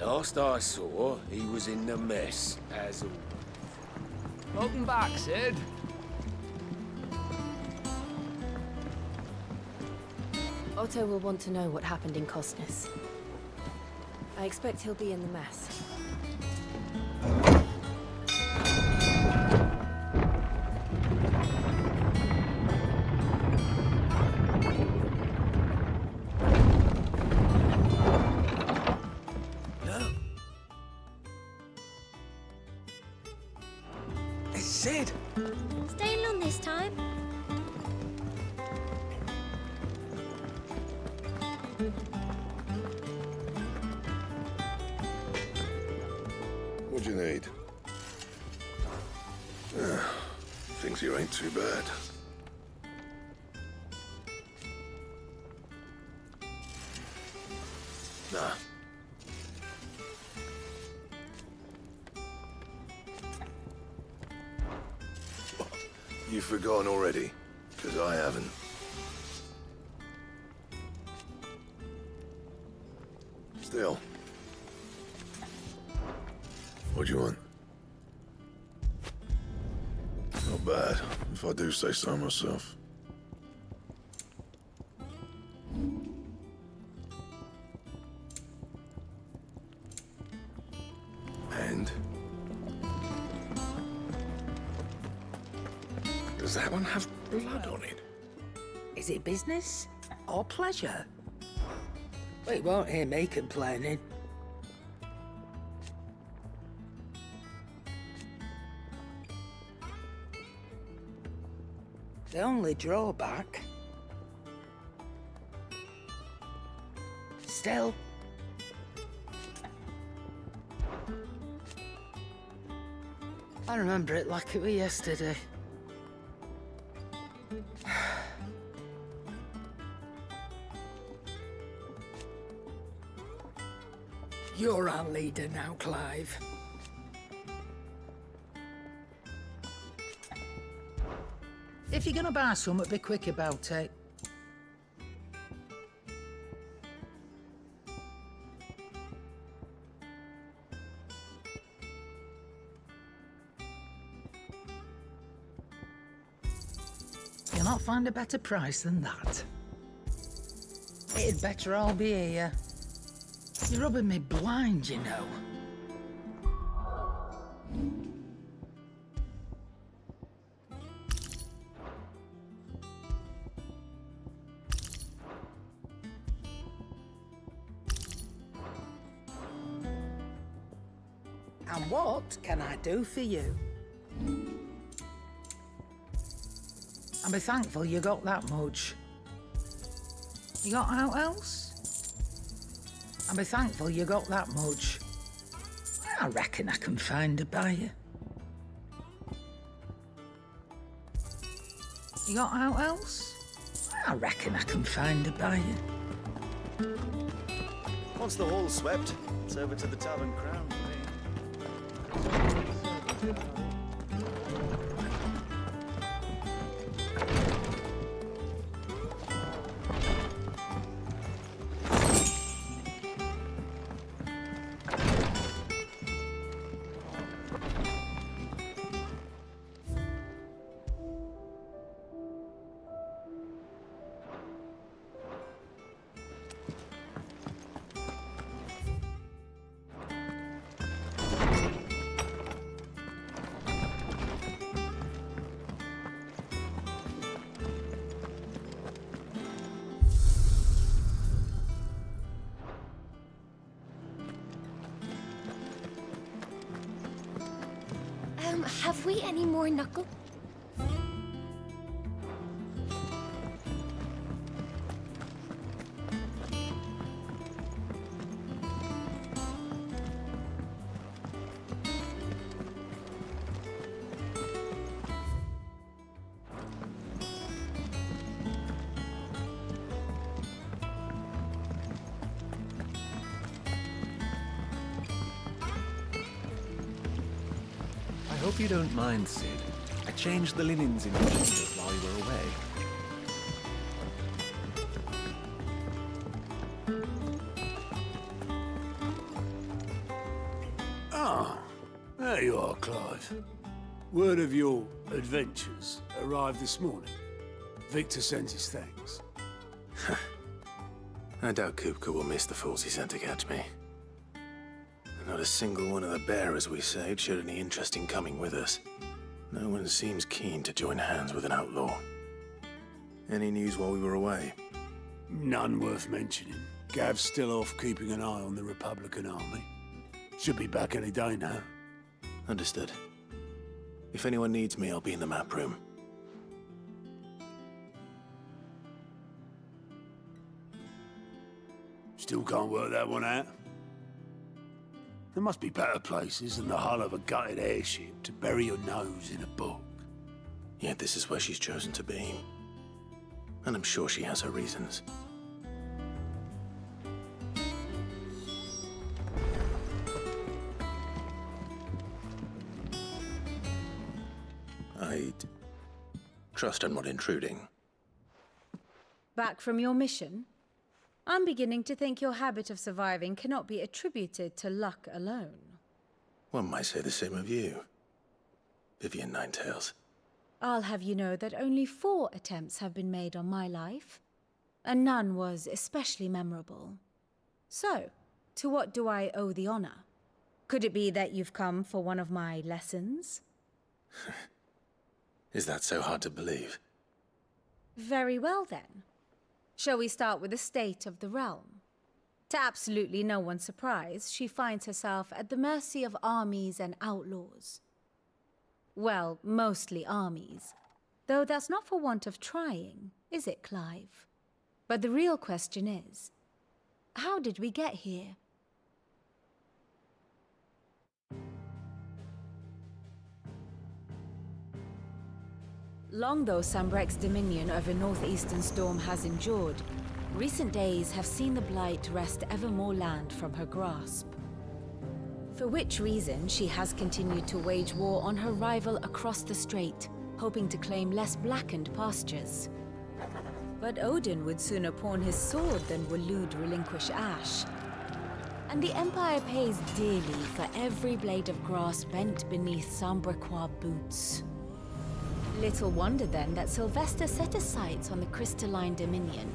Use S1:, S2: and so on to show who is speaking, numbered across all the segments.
S1: Last I saw, he was in the mess, as always.
S2: Welcome back, Sid.
S3: Otto will want to know what happened in Costness. I expect he'll be in the mess.
S1: Sid!
S4: Staying long this time?
S5: What do you need? Thinks you ain't too bad. Nah. You've forgotten already, because I haven't. Still. What do you want? Not bad, if I do say so myself. And? Does that one have blood on it?
S6: Is it business or pleasure? Well, you won't hear me complaining. The only drawback... Still... I remember it like it was yesterday. You're our leader now, Clive. If you're gonna buy something, be quick about it. You'll not find a better price than that. It'd better all be here. You're rubbing me blind, you know. And what can I do for you? And be thankful you got that much. You got out else? And be thankful you got that much. I reckon I can find a buyer. You got out else? I reckon I can find a buyer.
S7: Once the hall's swept, it's over to the Tavern Crown for me.
S4: Have we any more knuckle?
S8: I hope you don't mind, Sid. I changed the linens in your chambers while you were away.
S9: There you are, Clive. Word of your adventures arrived this morning. Victor sends his thanks.
S5: I doubt Kupka will miss the fools he sent to catch me. Not a single one of the bearers we saved showed any interest in coming with us. No one seems keen to join hands with an outlaw. Any news while we were away?
S9: None worth mentioning. Gav's still off keeping an eye on the Republican army. Should be back any day now.
S5: Understood. If anyone needs me, I'll be in the map room.
S9: Still can't work that one out. There must be better places than the hull of a gutted airship to bury your nose in a book.
S5: Yet this is where she's chosen to be. And I'm sure she has her reasons. I'd trust I'm not intruding.
S10: Back from your mission? I'm beginning to think your habit of surviving cannot be attributed to luck alone.
S5: One might say the same of you, Vivian Ninetails.
S10: I'll have you know that only 4 attempts have been made on my life, and none was especially memorable. So, to what do I owe the honor? Could it be that you've come for one of my lessons?
S5: Is that so hard to believe?
S10: Very well then. Shall we start with the state of the realm? To absolutely no one's surprise, she finds herself at the mercy of armies and outlaws. Well, mostly armies. Though that's not for want of trying, is it, Clive? But the real question is, how did we get here? Long though Sambrek's dominion over northeastern Storm has endured, recent days have seen the Blight wrest ever more land from her grasp. For which reason she has continued to wage war on her rival across the strait, hoping to claim less blackened pastures. But Odin would sooner pawn his sword than Waloed relinquish Ash. And the Empire pays dearly for every blade of grass bent beneath Sambrequois boots. Little wonder then that Sylvester set his sights on the crystalline dominion,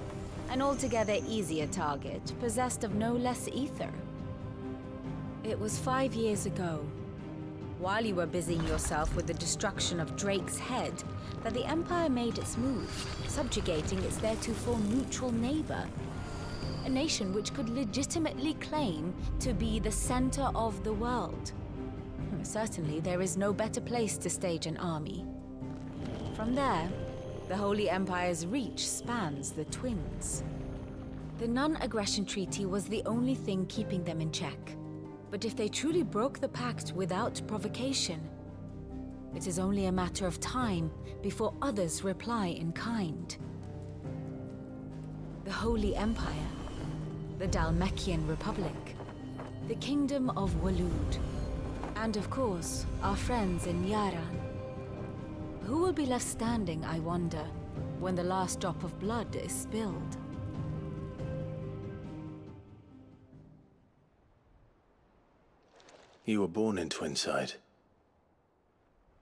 S10: an altogether easier target, possessed of no less ether. It was 5 years ago, while you were busying yourself with the destruction of Drake's head, that the Empire made its move, subjugating its theretofore neutral neighbor. A nation which could legitimately claim to be the center of the world. Certainly, there is no better place to stage an army. From there, the Holy Empire's reach spans the Twins. The non-aggression treaty was the only thing keeping them in check. But if they truly broke the pact without provocation, it is only a matter of time before others reply in kind. The Holy Empire, the Dhalmekian Republic, the Kingdom of Waloed, and of course, our friends in Yaran. Who will be left standing, I wonder, when the last drop of blood is spilled?
S5: You were born in Twinside.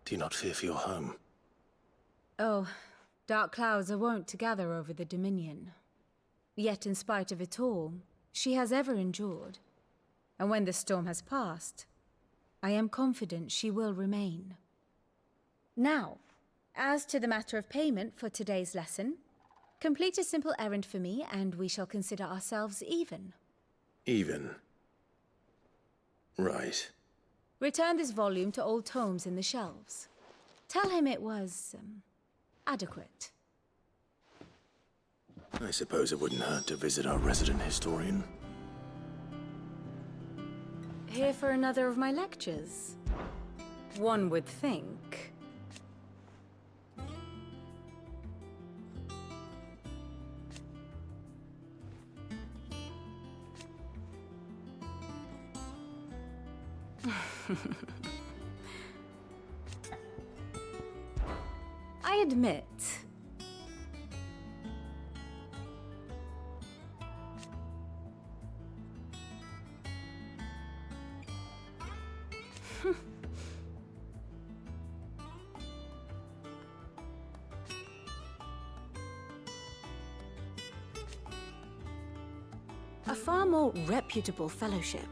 S5: Do you not fear for your home?
S10: Oh, dark clouds are wont to gather over the Dominion. Yet in spite of it all, she has ever endured. And when the storm has passed, I am confident she will remain. Now, as to the matter of payment for today's lesson, complete a simple errand for me and we shall consider ourselves even.
S5: Even? Right.
S10: Return this volume to old tomes in the shelves. Tell him it was, adequate.
S5: I suppose it wouldn't hurt to visit our resident historian.
S10: Here for another of my lectures? One would think. I admit. far more reputable fellowship.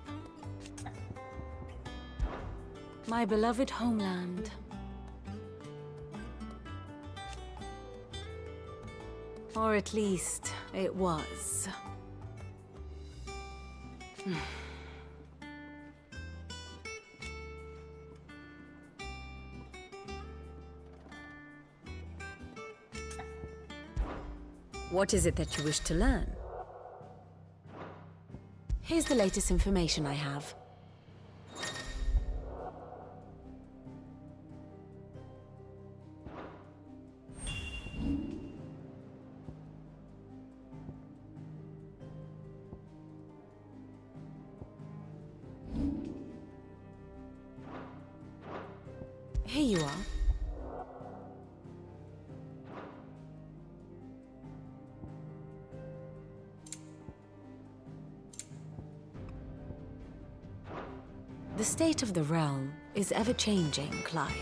S10: My beloved homeland. Or at least, it was. What is it that you wish to learn? Here's the latest information I have. Here you are. The state of the realm is ever-changing, Clive.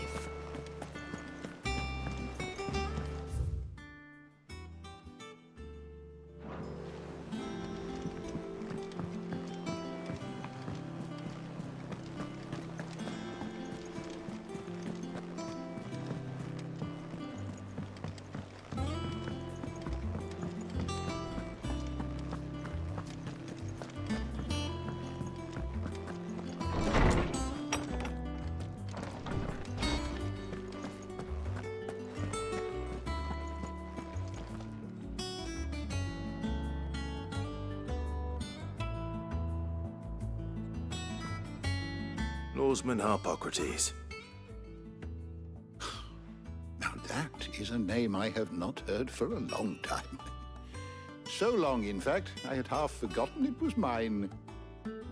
S5: Lawsman Harpocrates.
S11: Now that is a name I have not heard for a long time. So long, in fact, I had half forgotten it was mine.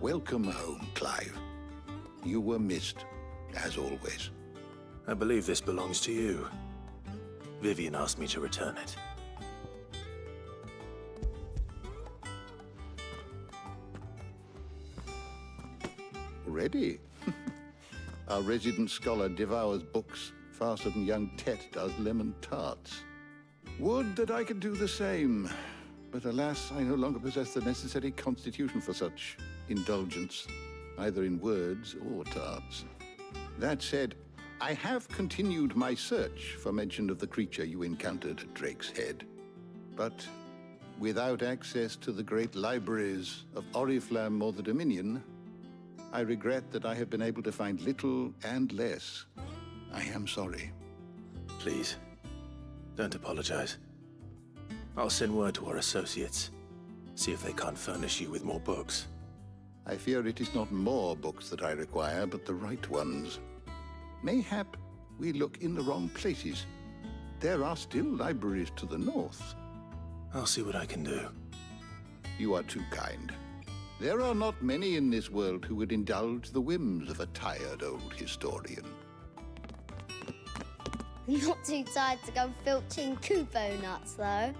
S11: Welcome home, Clive. You were missed, as always.
S5: I believe this belongs to you. Vivian asked me to return it.
S11: Ready? Our resident scholar devours books faster than young Tet does lemon tarts. Would that I could do the same. But alas, I no longer possess the necessary constitution for such indulgence, either in words or tarts. That said, I have continued my search for mention of the creature you encountered at Drake's Head. But without access to the great libraries of Oriflamme or the Dominion, I regret that I have been able to find little and less. I am sorry.
S5: Please, don't apologize. I'll send word to our associates. See if they can't furnish you with more books.
S11: I fear it is not more books that I require, but the right ones. Mayhap we look in the wrong places. There are still libraries to the north.
S5: I'll see what I can do.
S11: You are too kind. There are not many in this world who would indulge the whims of a tired old historian.
S4: Not too tired to go filching Kupo nuts, though.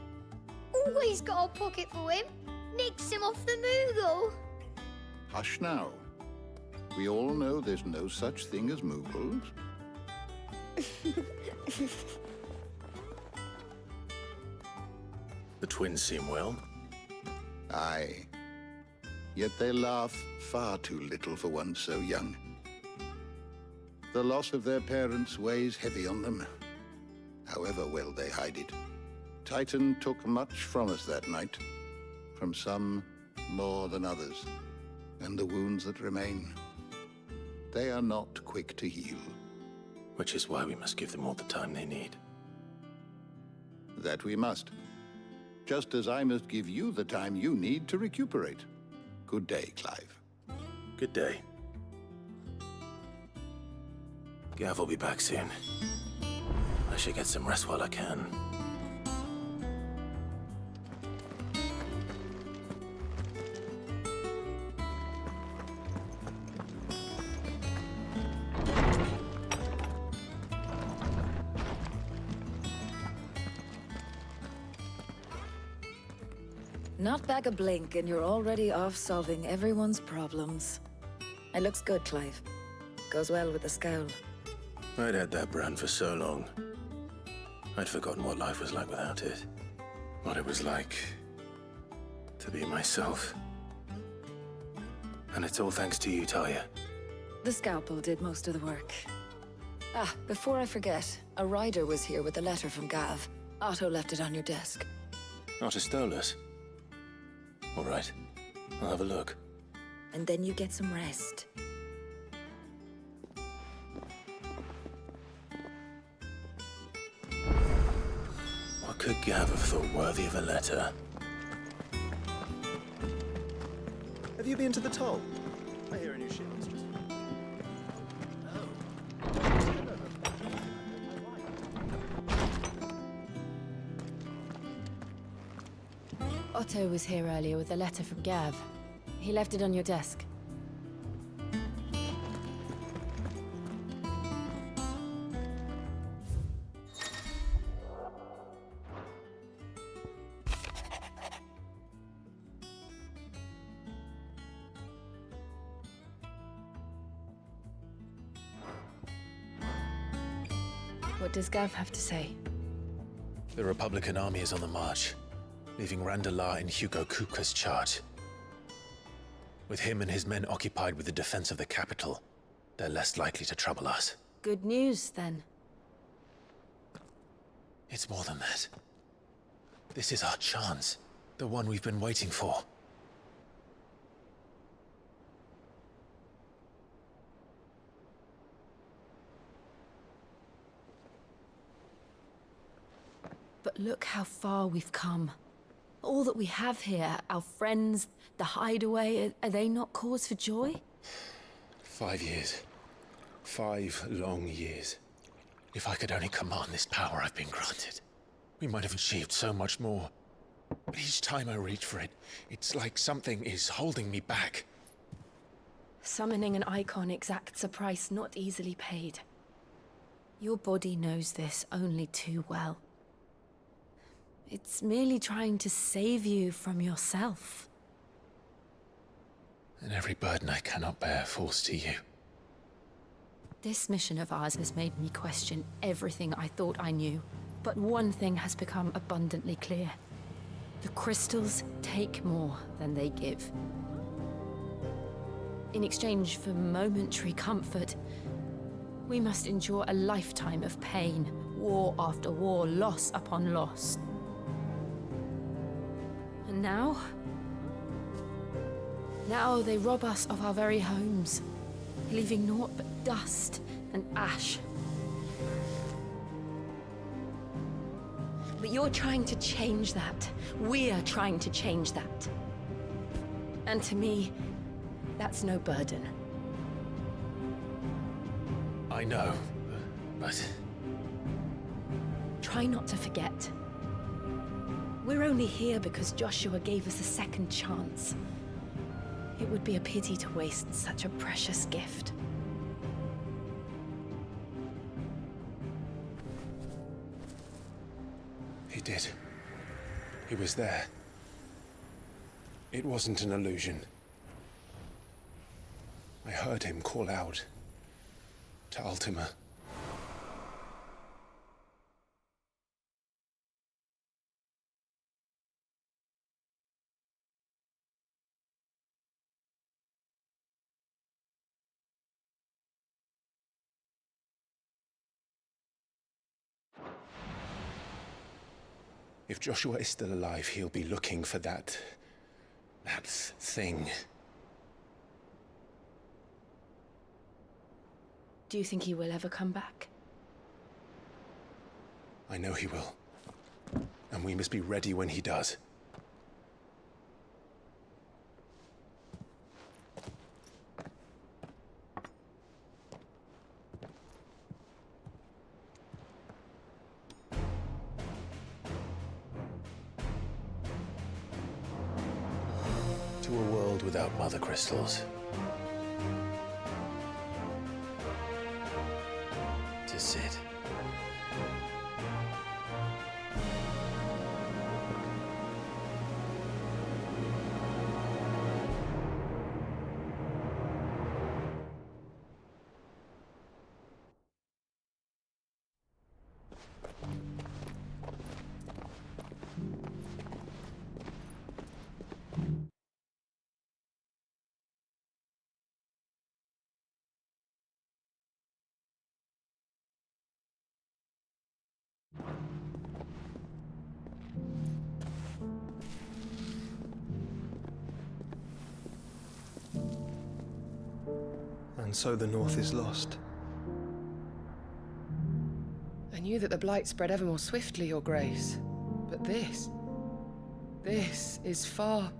S4: Always got a pocket for him. Nicks him off the Moogle.
S11: Hush now. We all know there's no such thing as Moogles.
S5: The twins seem well.
S11: Aye. Yet they laugh far too little for one so young. The loss of their parents weighs heavy on them, however well they hide it. Titan took much from us that night, from some more than others, and the wounds that remain, they are not quick to heal.
S5: Which is why we must give them all the time they need.
S11: That we must. Just as I must give you the time you need to recuperate. Good day, Clive.
S5: Good day. Gav will be back soon. I should get some rest while I can.
S3: Not back a blink and you're already off solving everyone's problems. It looks good, Clive. Goes well with the scowl.
S5: I'd had that brand for so long. I'd forgotten what life was like without it. What it was like to be myself. And it's all thanks to you, Talia.
S3: The scalpel did most of the work. Ah, before I forget, a rider was here with a letter from Gav. Otto left it on your desk.
S5: Not a stolus. All right. I'll have a look.
S3: And then you get some rest.
S5: What could Gav have thought worthy of a letter?
S7: Have you been to the toll? I hear a new ship has just...
S10: Otto was here earlier with a letter from Gav. He left it on your desk. What does Gav have to say?
S5: The Republican army is on the march, leaving Randalar in Hugo Kupka's charge. With him and his men occupied with the defense of the capital, they're less likely to trouble us.
S10: Good news, then.
S5: It's more than that. This is our chance, the one we've been waiting for.
S10: But look how far we've come. All that we have here, our friends, the Hideaway, are they not cause for joy?
S5: 5 years. 5 long years. If I could only command this power I've been granted, we might have achieved so much more. But each time I reach for it, it's like something is holding me back.
S10: Summoning an icon exacts a price not easily paid. Your body knows this only too well. It's merely trying to save you from yourself.
S5: And every burden I cannot bear falls to you.
S10: This mission of ours has made me question everything I thought I knew. But one thing has become abundantly clear. The crystals take more than they give. In exchange for momentary comfort, we must endure a lifetime of pain, war after war, loss upon loss. And now they rob us of our very homes, leaving naught but dust and ash. But you're trying to change that. We're trying to change that. And to me, that's no burden.
S5: I know, but...
S10: Try not to forget. We're only here because Joshua gave us a second chance. It would be a pity to waste such a precious gift.
S5: He did. He was there. It wasn't an illusion. I heard him call out to Ultima. If Joshua is still alive, he'll be looking for that thing.
S10: Do you think he will ever come back?
S5: I know he will. And we must be ready when he does. To a world without mother crystals. To Sid.
S12: And so the North is lost.
S13: I knew that the blight spread ever more swiftly, Your Grace. But this is far,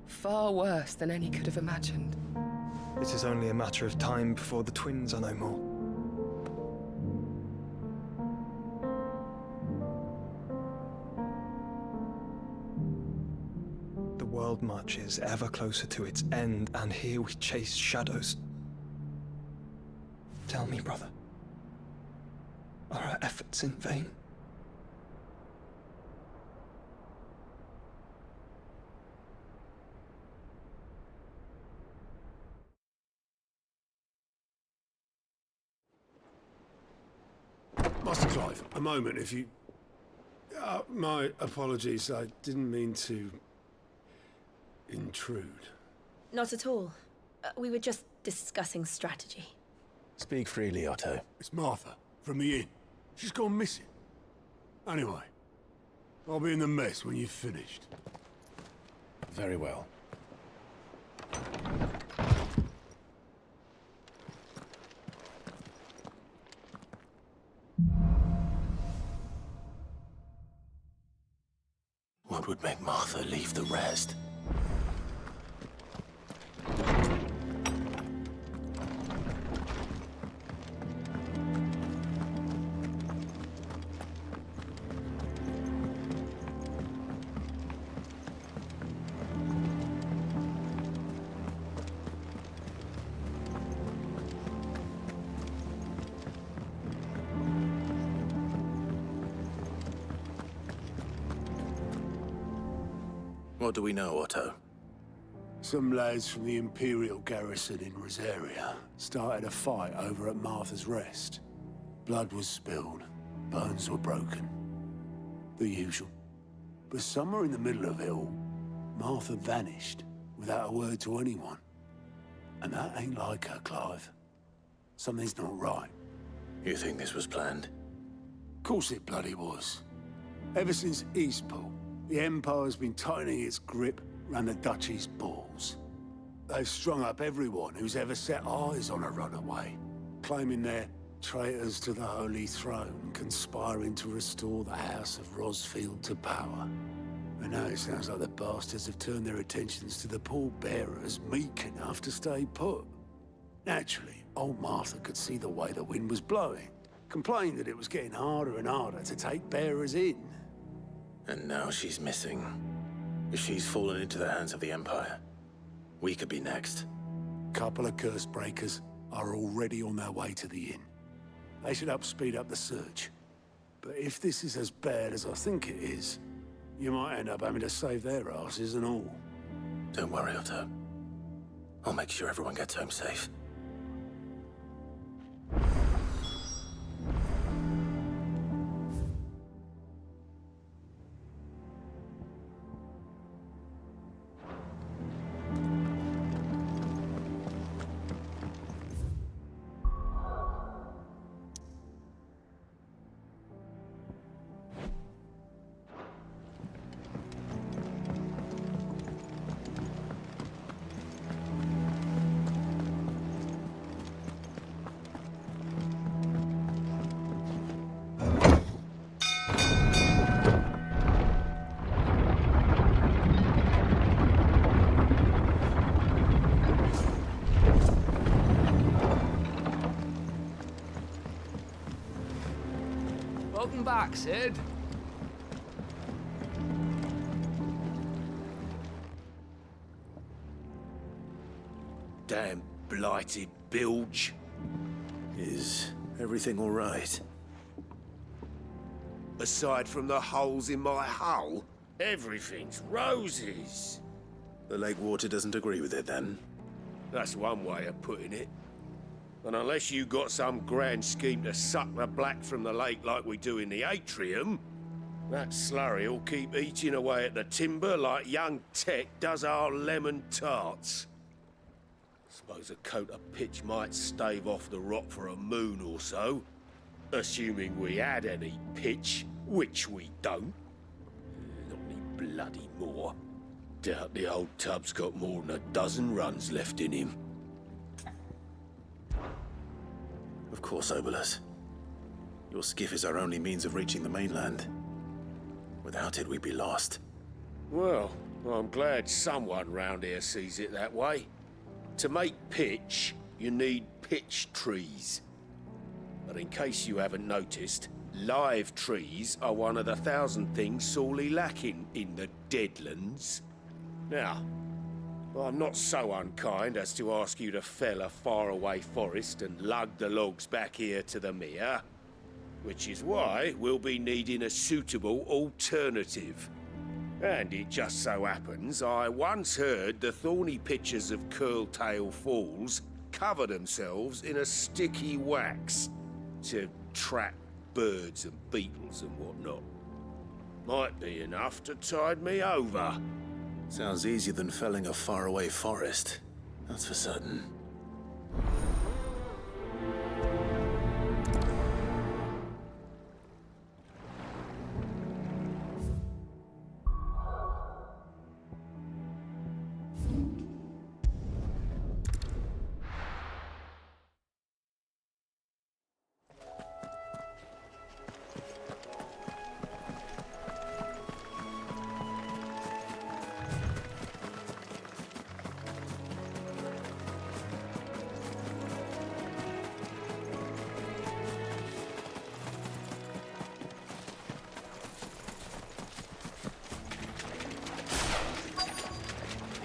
S13: far worse than any could have imagined.
S12: It is only a matter of time before the twins are no more. The world marches ever closer to its end, and here we chase shadows. Tell me, brother, are our efforts in vain?
S9: Master Clive, a moment, if you... my apologies, I didn't mean to... intrude.
S14: Not at all. We were just discussing strategy.
S5: Speak freely, Otto.
S9: It's Martha, from the inn. She's gone missing. Anyway, I'll be in the mess when you've finished.
S5: Very well. What would make Martha leave the rest? What do we know, Otto?
S9: Some lads from the Imperial garrison in Rosaria started a fight over at Martha's Rest. Blood was spilled, bones were broken. The usual. But somewhere in the middle of it all, Martha vanished without a word to anyone. And that ain't like her, Clive. Something's not right.
S5: You think this was planned?
S9: Of course it bloody was. Ever since Eastpool, the Empire's been tightening its grip round the Duchy's balls. They've strung up everyone who's ever set eyes on a runaway, claiming they're traitors to the Holy Throne, conspiring to restore the House of Rosfield to power. And now it sounds like the bastards have turned their attentions to the pallbearers meek enough to stay put. Naturally, old Martha could see the way the wind was blowing, complained that it was getting harder and harder to take bearers in.
S5: And now she's missing. If she's fallen into the hands of the Empire, we could be next.
S9: Couple of curse breakers are already on their way to the inn. They should speed up the search. But if this is as bad as I think it is, you might end up having to save their asses and all.
S5: Don't worry, Otto. I'll make sure everyone gets home safe.
S2: Welcome back, Sid.
S1: Damn blighted bilge.
S5: Is everything all right?
S1: Aside from the holes in my hull, everything's roses.
S5: The lake water doesn't agree with it, then?
S1: That's one way of putting it. And unless you got some grand scheme to suck the black from the lake like we do in the atrium, that slurry'll keep eating away at the timber like young Tech does our lemon tarts. Suppose a coat of pitch might stave off the rot for a moon or so, assuming we had any pitch, which we don't. Not any bloody more. Doubt the old tub's got more than a dozen runs left in him.
S5: Of course, Obolus. Your skiff is our only means of reaching the mainland. Without it, we'd be lost.
S1: Well, I'm glad someone round here sees it that way. To make pitch, you need pitch trees. But in case you haven't noticed, live trees are one of the 1,000 things sorely lacking in the Deadlands. Now, I'm not so unkind as to ask you to fell a faraway forest and lug the logs back here to the mere, which is why we'll be needing a suitable alternative. And it just so happens I once heard the thorny pitchers of Curltail Falls cover themselves in a sticky wax to trap birds and beetles and whatnot. Might be enough to tide me over.
S5: Sounds easier than felling a faraway forest. That's for certain.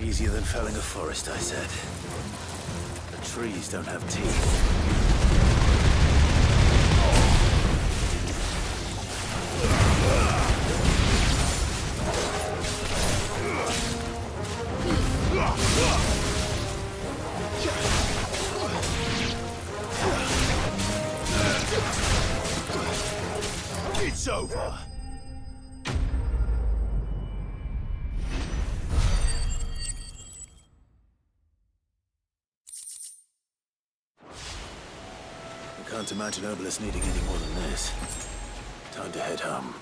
S5: Easier than felling a forest, I said. The trees don't have teeth.
S1: It's over.
S5: Can't imagine Obolus needing any more than this. Time to head home.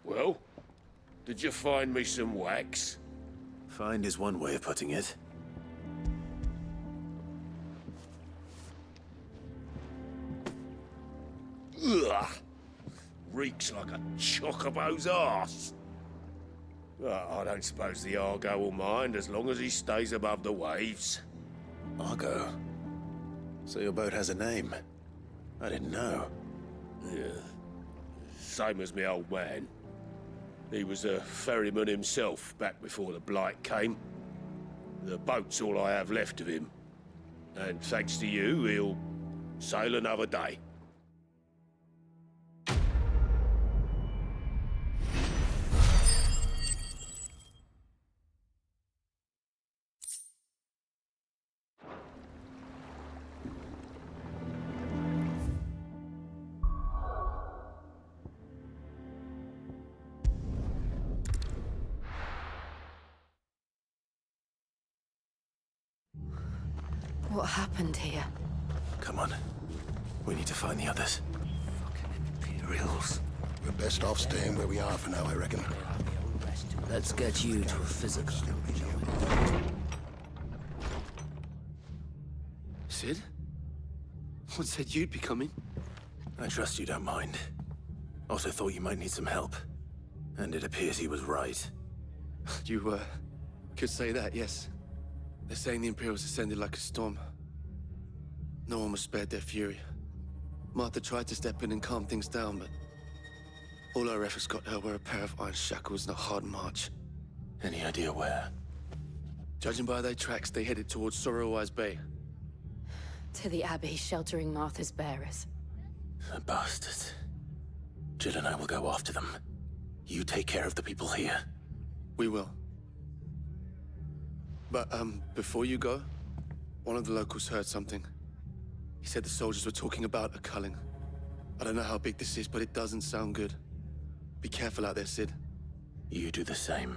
S1: Well, did you find me some wax?
S5: Find is one way of putting it.
S1: Ugh! Reeks like a chocobo's arse. I don't suppose the Argo will mind as long as he stays above the waves.
S5: Argo? So your boat has a name? I didn't know.
S1: Yeah. Same as me old man. He was a ferryman himself back before the Blight came. The boat's all I have left of him. And thanks to you, he'll sail another day.
S10: What happened here?
S5: Come on. We need to find the others.
S15: Fucking Imperials.
S11: We're best off staying where we are for now, I reckon.
S15: Let's get you to a physical, shall we? Sid? What said you'd be coming?
S5: I trust you don't mind. Also thought you might need some help. And it appears he was right.
S15: You, could say that, yes. They're saying the Imperials ascended like a storm. No one was spared their fury. Martha tried to step in and calm things down, but all our efforts got her were a pair of iron shackles and a hard march.
S5: Any idea where?
S15: Judging by their tracks, they headed towards Sorrowwise Bay.
S10: To the Abbey, sheltering Martha's bearers.
S5: The bastards. Jill and I will go after them. You take care of the people here.
S15: We will. But, before you go, one of the locals heard something. He said the soldiers were talking about a culling. I don't know how big this is, but it doesn't sound good. Be careful out there, Sid.
S5: You do the same.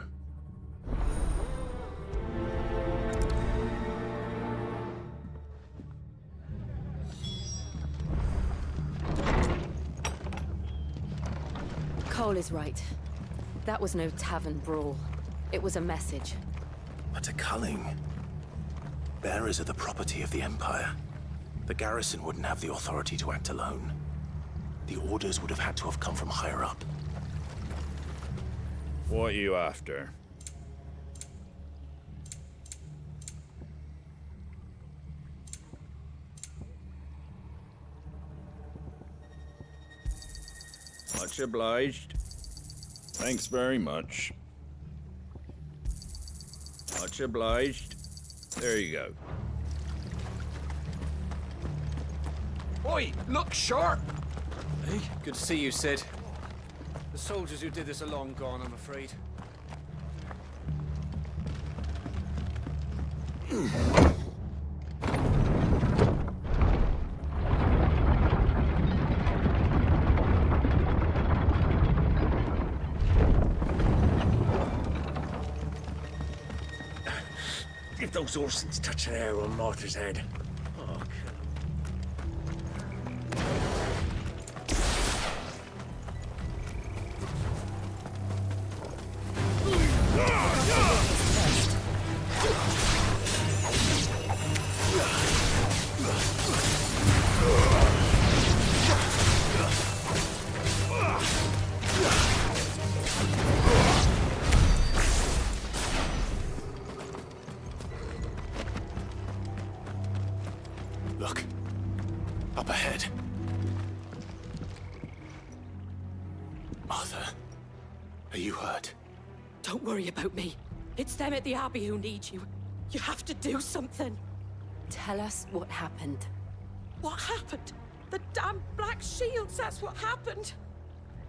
S10: Cole is right. That was no tavern brawl. It was a message.
S5: But a culling. Bearers are the property of the Empire. The garrison wouldn't have the authority to act alone. The orders would have had to have come from higher up.
S16: What are you after? Much obliged. Thanks very much. Much obliged. There you go.
S2: Oi, look sharp!
S17: Hey, good to see you, Sid. The soldiers who did this are long gone, I'm afraid.
S1: If those Orsons touch an arrow on Martha's head. Oh,
S5: Look. Up ahead. Martha, are you hurt?
S18: Don't worry about me. It's them at the Abbey who need you. You have to do something.
S10: Tell us what happened.
S18: What happened? The damn Black Shields, that's what happened.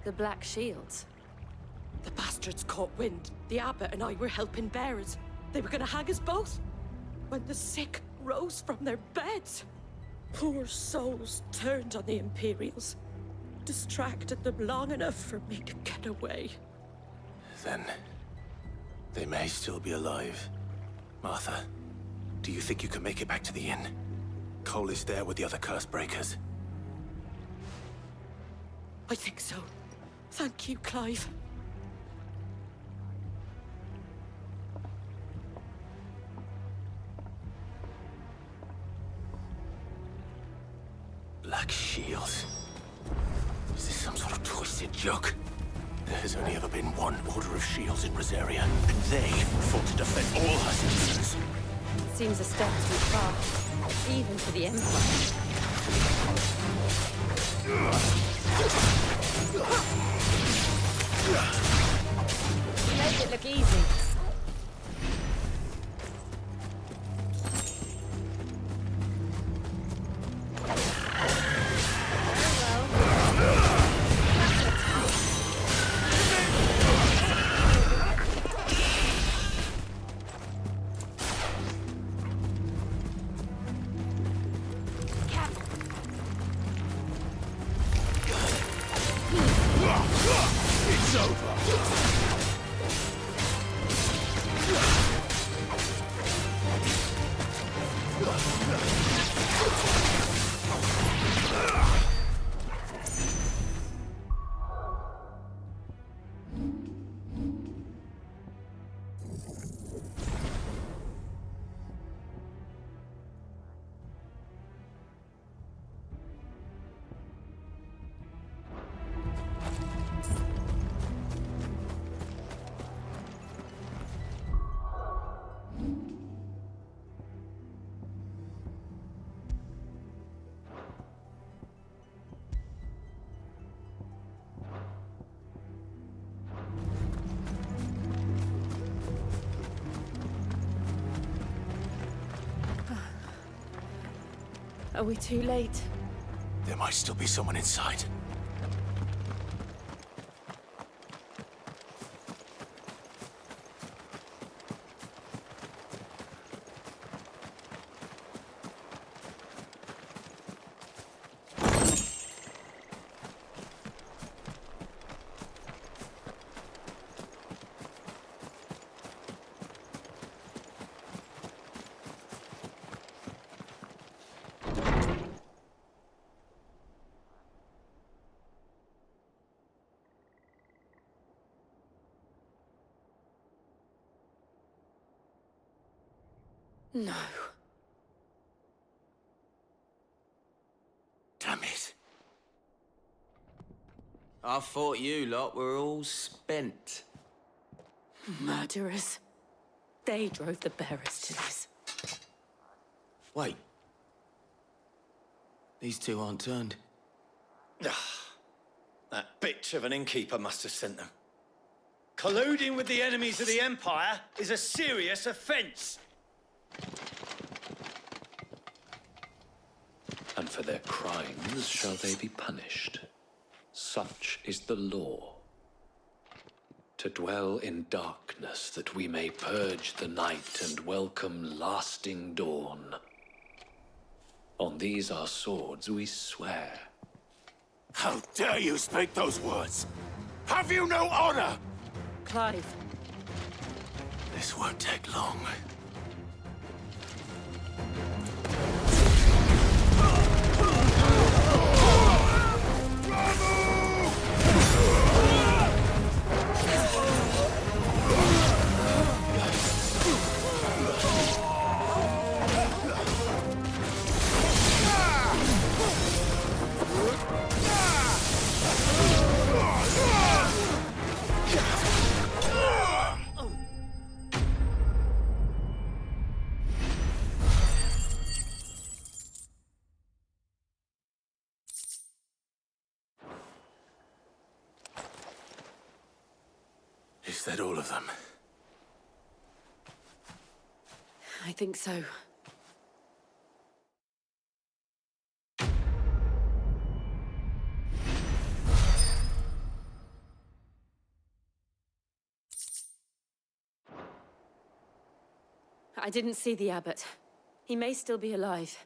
S10: The Black Shields?
S18: The bastards caught wind. The Abbot and I were helping bearers. They were gonna hang us both. When the sick rose from their beds. Poor souls turned on the Imperials. Distracted them long enough for me to get away.
S5: Then, they may still be alive. Martha, do you think you can make it back to the inn? Cole is there with the other curse breakers.
S18: I think so. Thank you, Clive.
S5: Black Shields. Is this some sort of twisted joke? There has only ever been one Order of Shields in Rosaria, and they fought to defend all her citizens.
S10: Seems a step too far, even for the Empire. You made it look easy.
S1: It's over.
S10: Are we too late?
S5: There might still be someone inside.
S18: No.
S5: Damn it.
S19: I thought you lot were all spent.
S18: Murderers. They drove the bearers to this.
S19: Wait. These two aren't turned.
S20: That bitch of an innkeeper must have sent them. Colluding with the enemies of the Empire is a serious offense.
S21: And for their crimes shall they be punished. Such is the law. To dwell in darkness that we may purge the night and welcome lasting dawn. On these our swords we swear.
S1: How dare you speak those words? Have you no honor?
S18: Clive.
S5: This won't take long. Is that all of them?
S18: I think so. I didn't see the abbot. He may still be alive.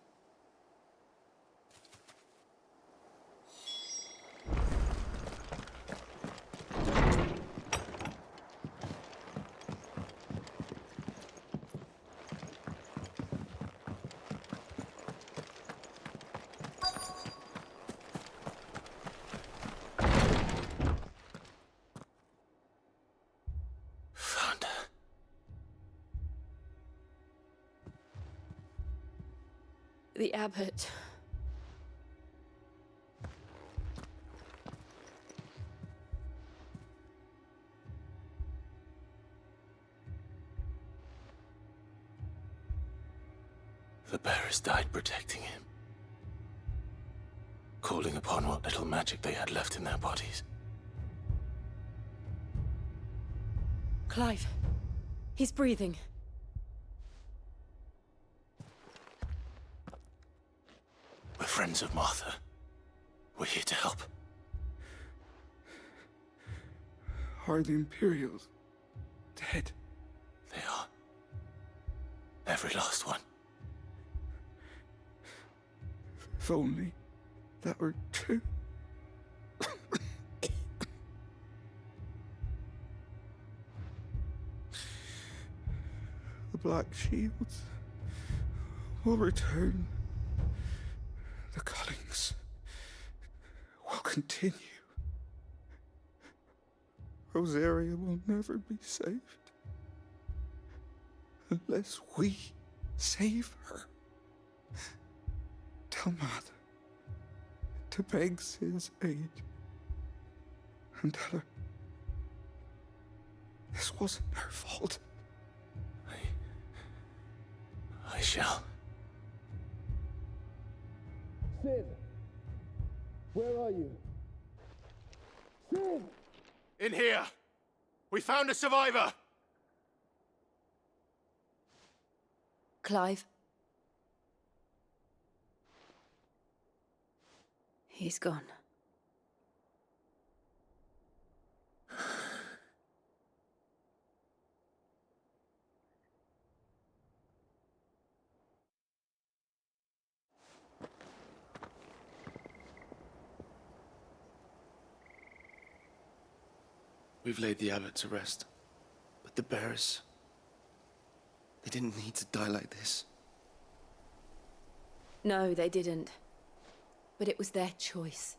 S18: The abbot.
S5: The bearers died protecting him. Calling upon what little magic they had left in their bodies.
S18: Clive. He's breathing.
S5: We're friends of Martha. We're here to help.
S9: Are the Imperials dead?
S5: They are. Every last one.
S9: If only that were true. The Black Shields will return. The cullings will continue. Rosaria will never be saved unless we save her. Tell Mother to beg Sid's aid and tell her this wasn't her fault.
S5: I shall.
S9: Sid! Where are you? Sid!
S1: In here! We found a survivor!
S18: Clive. He's gone.
S15: We've laid the abbot to rest. But the bearers... they didn't need to die like this.
S18: No, they didn't. But it was their choice.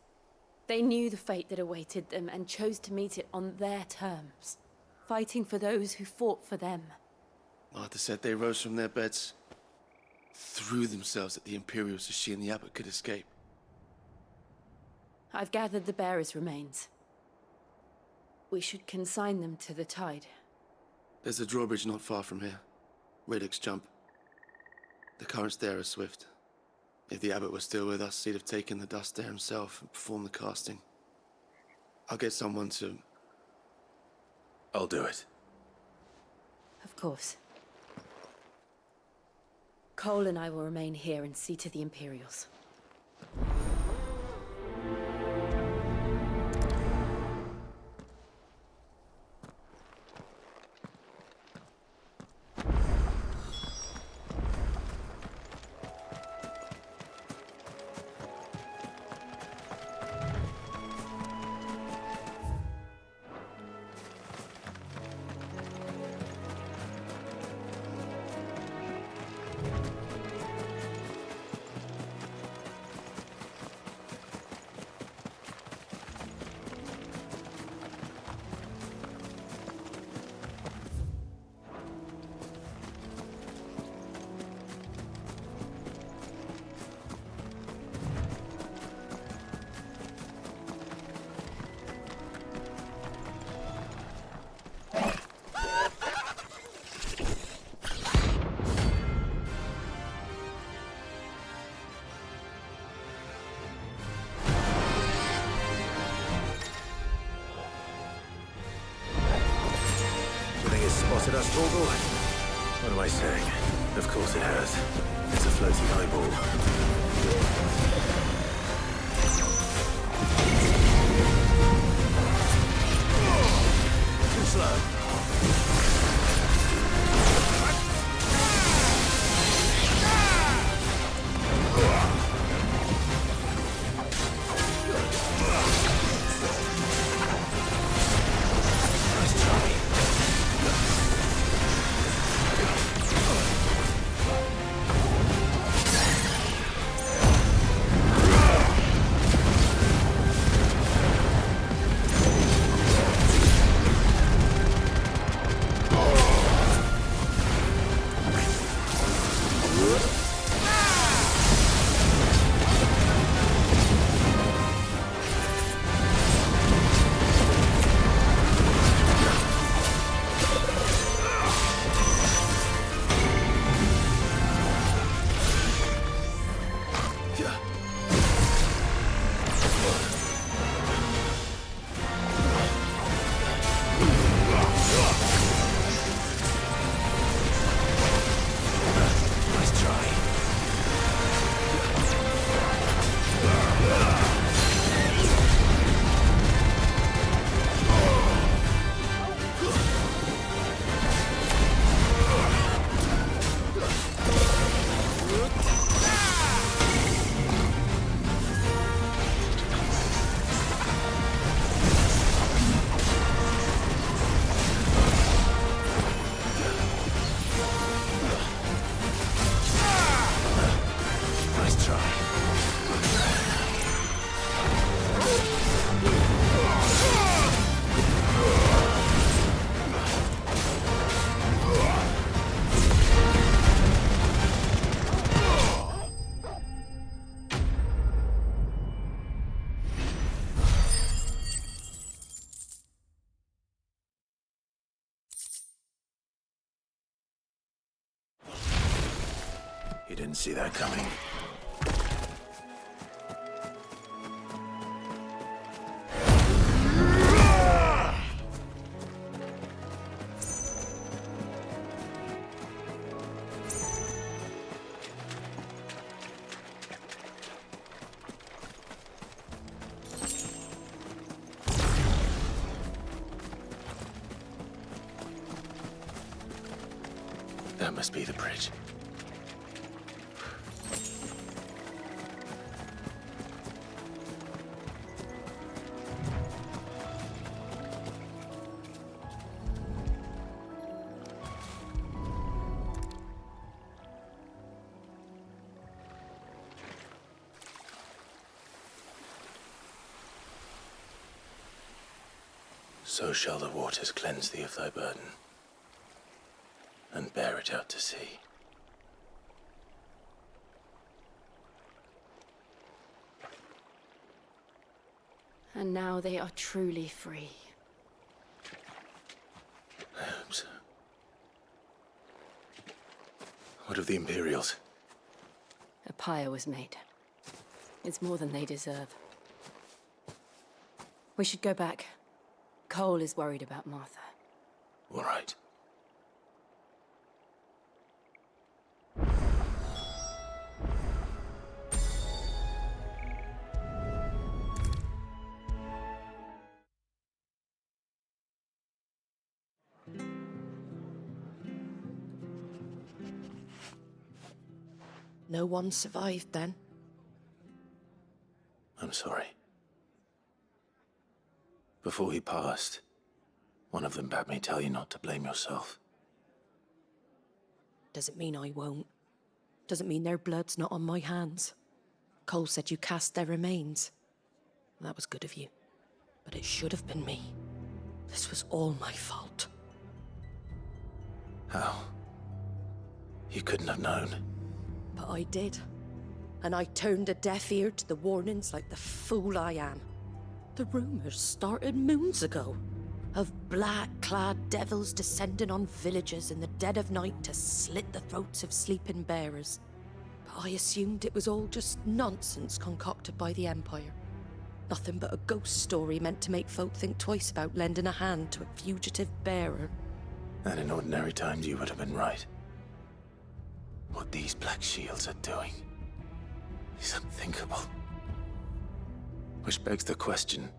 S18: They knew the fate that awaited them and chose to meet it on their terms, fighting for those who fought for them.
S15: Martha said they rose from their beds, threw themselves at the Imperials so she and the Abbot could escape.
S10: I've gathered the bearers' remains. We should consign them to the tide.
S15: There's a drawbridge not far from here. Radix Jump. The currents there are swift. If the Abbot was still with us, he'd have taken the dust there himself and performed the casting. I'll get someone to...
S5: I'll do it.
S10: Of course. Cole and I will remain here and see to the Imperials.
S5: Spotted us, Morbol? What am I saying? Of course it has. It's a floating eyeball. Too slow. You didn't see that coming. That must be the bridge. So shall the waters cleanse thee of thy burden, and bear it out to sea.
S14: And now they are truly free.
S5: I hope so. What of the Imperials?
S14: A pyre was made. It's more than they deserve. We should go back. Cole is worried about Martha.
S5: All right.
S18: No one survived then?
S5: I'm sorry. Before he passed, one of them bade me tell you not to blame yourself.
S18: Doesn't mean I won't. Doesn't mean their blood's not on my hands. Cole said you cast their remains. That was good of you. But it should have been me. This was all my fault.
S5: How? You couldn't have known.
S18: But I did. And I turned a deaf ear to the warnings like the fool I am. The rumors started moons ago. Of black-clad devils descending on villages in the dead of night to slit the throats of sleeping bearers. But I assumed it was all just nonsense concocted by the Empire. Nothing but a ghost story meant to make folk think twice about lending a hand to a fugitive bearer.
S5: And in ordinary times you would have been right. What these Black Shields are doing is unthinkable. Which begs the question,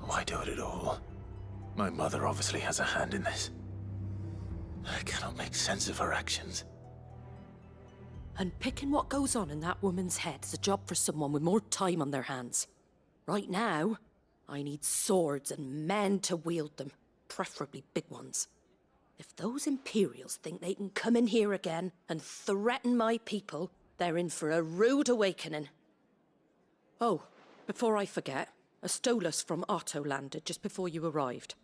S5: why do it at all? My mother obviously has a hand in this. I cannot make sense of her actions.
S18: And picking what goes on in that woman's head is a job for someone with more time on their hands. Right now, I need swords and men to wield them, preferably big ones. If those Imperials think they can come in here again and threaten my people, they're in for a rude awakening. Oh, before I forget, a Stolas from Auldhyl landed just before you arrived.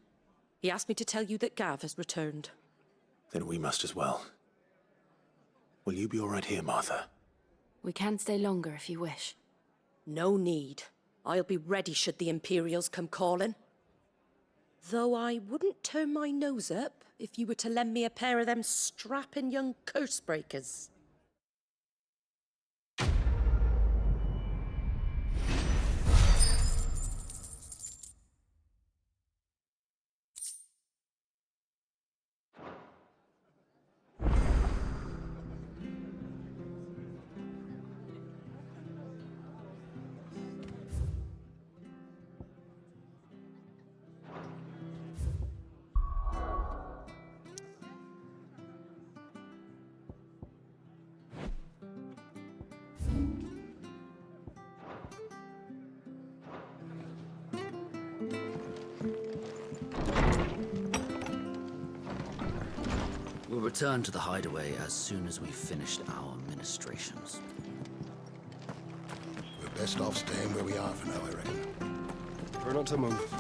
S18: He asked me to tell you that Gav has returned.
S5: Then we must as well. Will you be all right here, Martha?
S14: We can stay longer if you wish.
S18: No need. I'll be ready should the Imperials come calling. Though I wouldn't turn my nose up if you were to lend me a pair of them strapping young curse-breakers.
S6: We'll return to the Hideaway as soon as we've finished our ministrations.
S11: We're best off staying where we are for now, I reckon.
S12: Try not to move.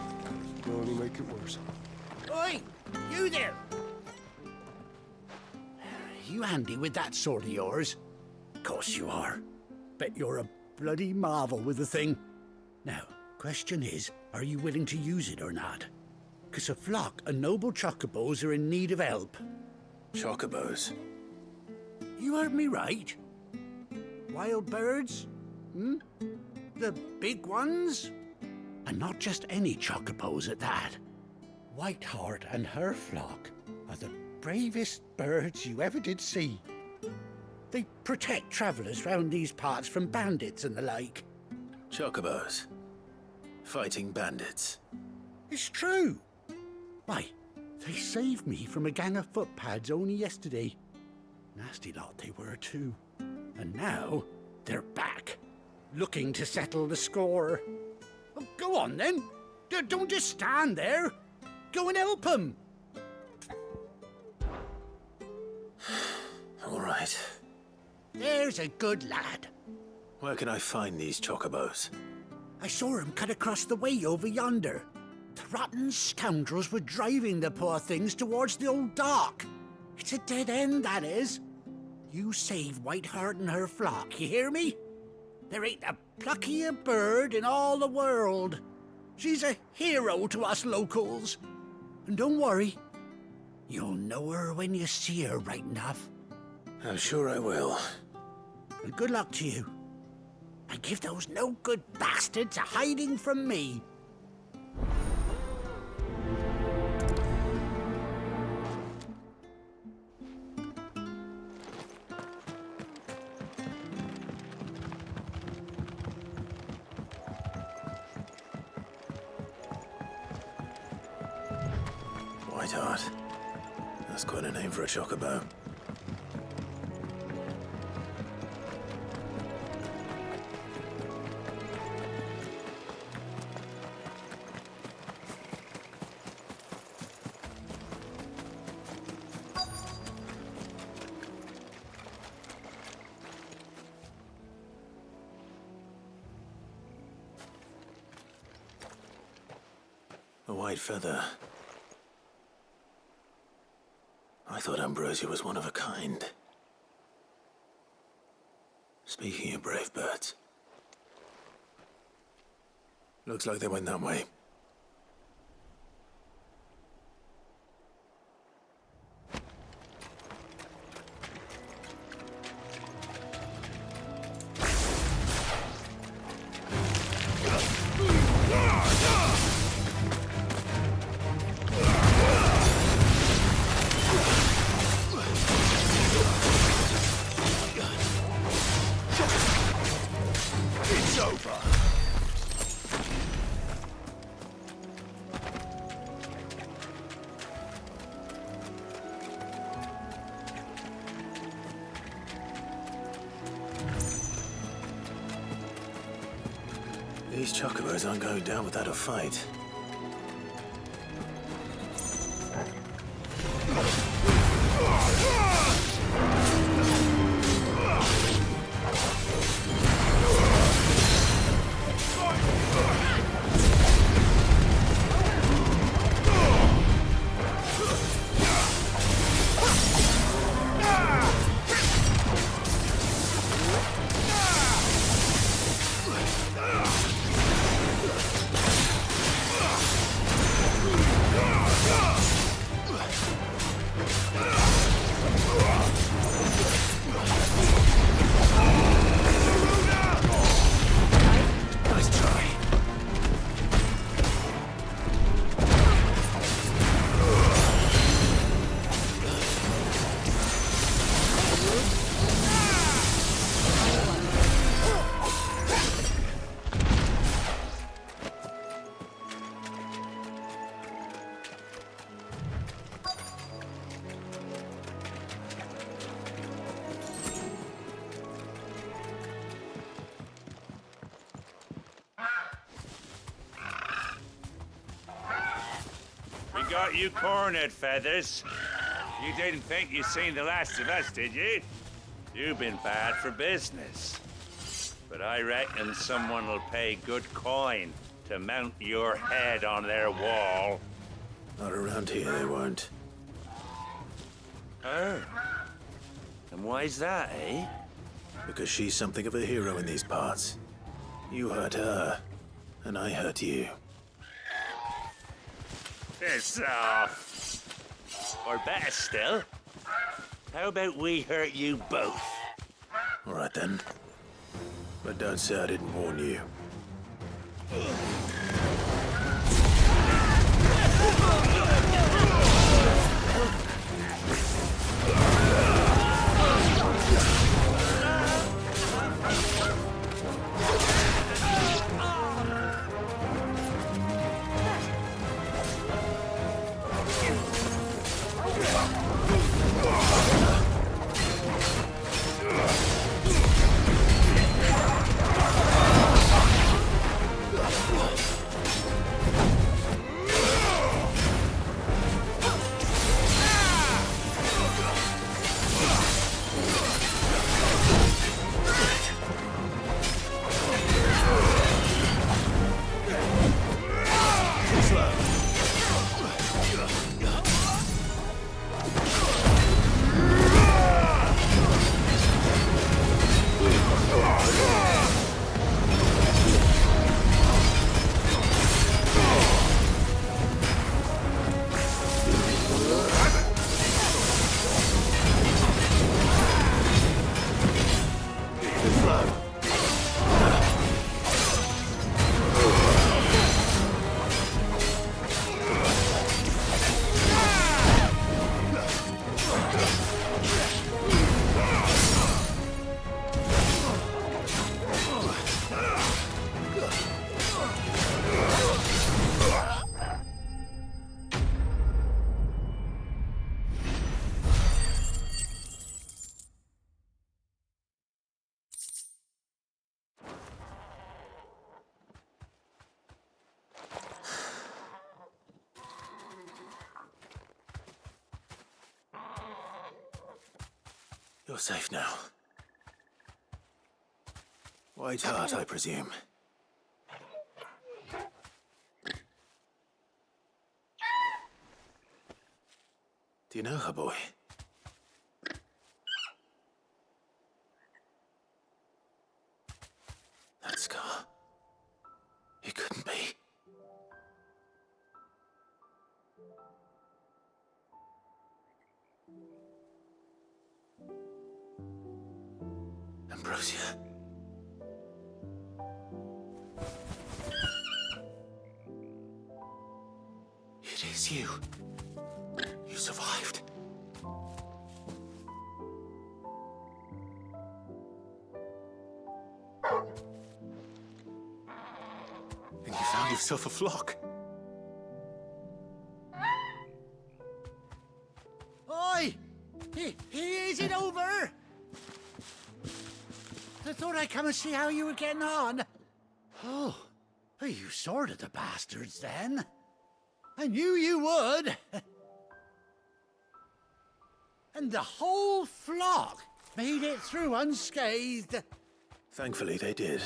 S12: It'll only make it worse.
S22: Oi! You there! You handy with that sword of yours? Course you are. Bet you're a bloody marvel with the thing. Now, question is, are you willing to use it or not? 'Cause a flock of noble chocobos are in need of help.
S5: Chocobos?
S22: You heard me right. Wild birds? The big ones? And not just any chocobos at that. Whiteheart and her flock are the bravest birds you ever did see. They protect travellers round these parts from bandits and the like.
S5: Chocobos? Fighting bandits?
S22: It's true. Why, they saved me from a gang of footpads only yesterday. Nasty lot they were too. And now, they're back, looking to settle the score. Oh, go on then. Don't just stand there. Go and help them.
S5: All right.
S22: There's a good lad.
S5: Where can I find these chocobos?
S22: I saw him cut across the way over yonder. The rotten scoundrels were driving the poor things towards the old dock. It's a dead end, that is. You save Whiteheart and her flock, you hear me? There ain't a pluckier bird in all the world. She's a hero to us locals. And don't worry, you'll know her when you see her, right enough.
S5: I'm sure I will.
S22: And good luck to you. And give those no-good bastards a hiding from me.
S5: Whiteheart. That's quite a name for a chocobo. A white feather. I thought Ambrosia was one of a kind. Speaking of brave birds, looks like they went that way. These chocobos aren't going down without a fight.
S4: Got you cornered, Feathers. You didn't think you'd seen the last of us, did you? You've been bad for business. But I reckon someone will pay good coin to mount your head on their wall.
S5: Not around here, they won't.
S4: Oh. And why's that, eh?
S5: Because she's something of a hero in these parts. You hurt her, and I hurt you.
S4: Piss off. Or better still, how about we hurt you both?
S5: All right then. But don't say I didn't warn you. flow. You're safe now. White Heart, I presume. Do you know her, boy? That scar. It couldn't be. Ambrosia. It is you. You survived. And you found yourself a flock.
S22: Oi! Is it over? I thought I'd come and see how you were getting on. Oh, you sorted the bastards then. I knew you would. And the whole flock made it through unscathed.
S5: Thankfully, they did.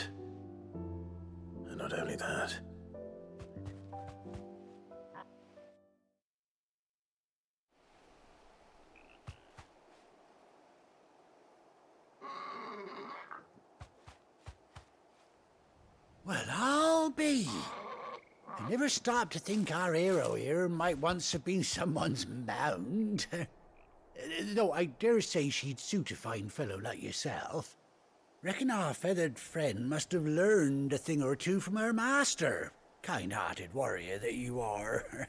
S5: And not only that.
S22: Well, I'll be. I never stopped to think our hero here might once have been someone's mount. Though I dare say she'd suit a fine fellow like yourself. Reckon our feathered friend must have learned a thing or two from her master. Kind-hearted warrior that you are.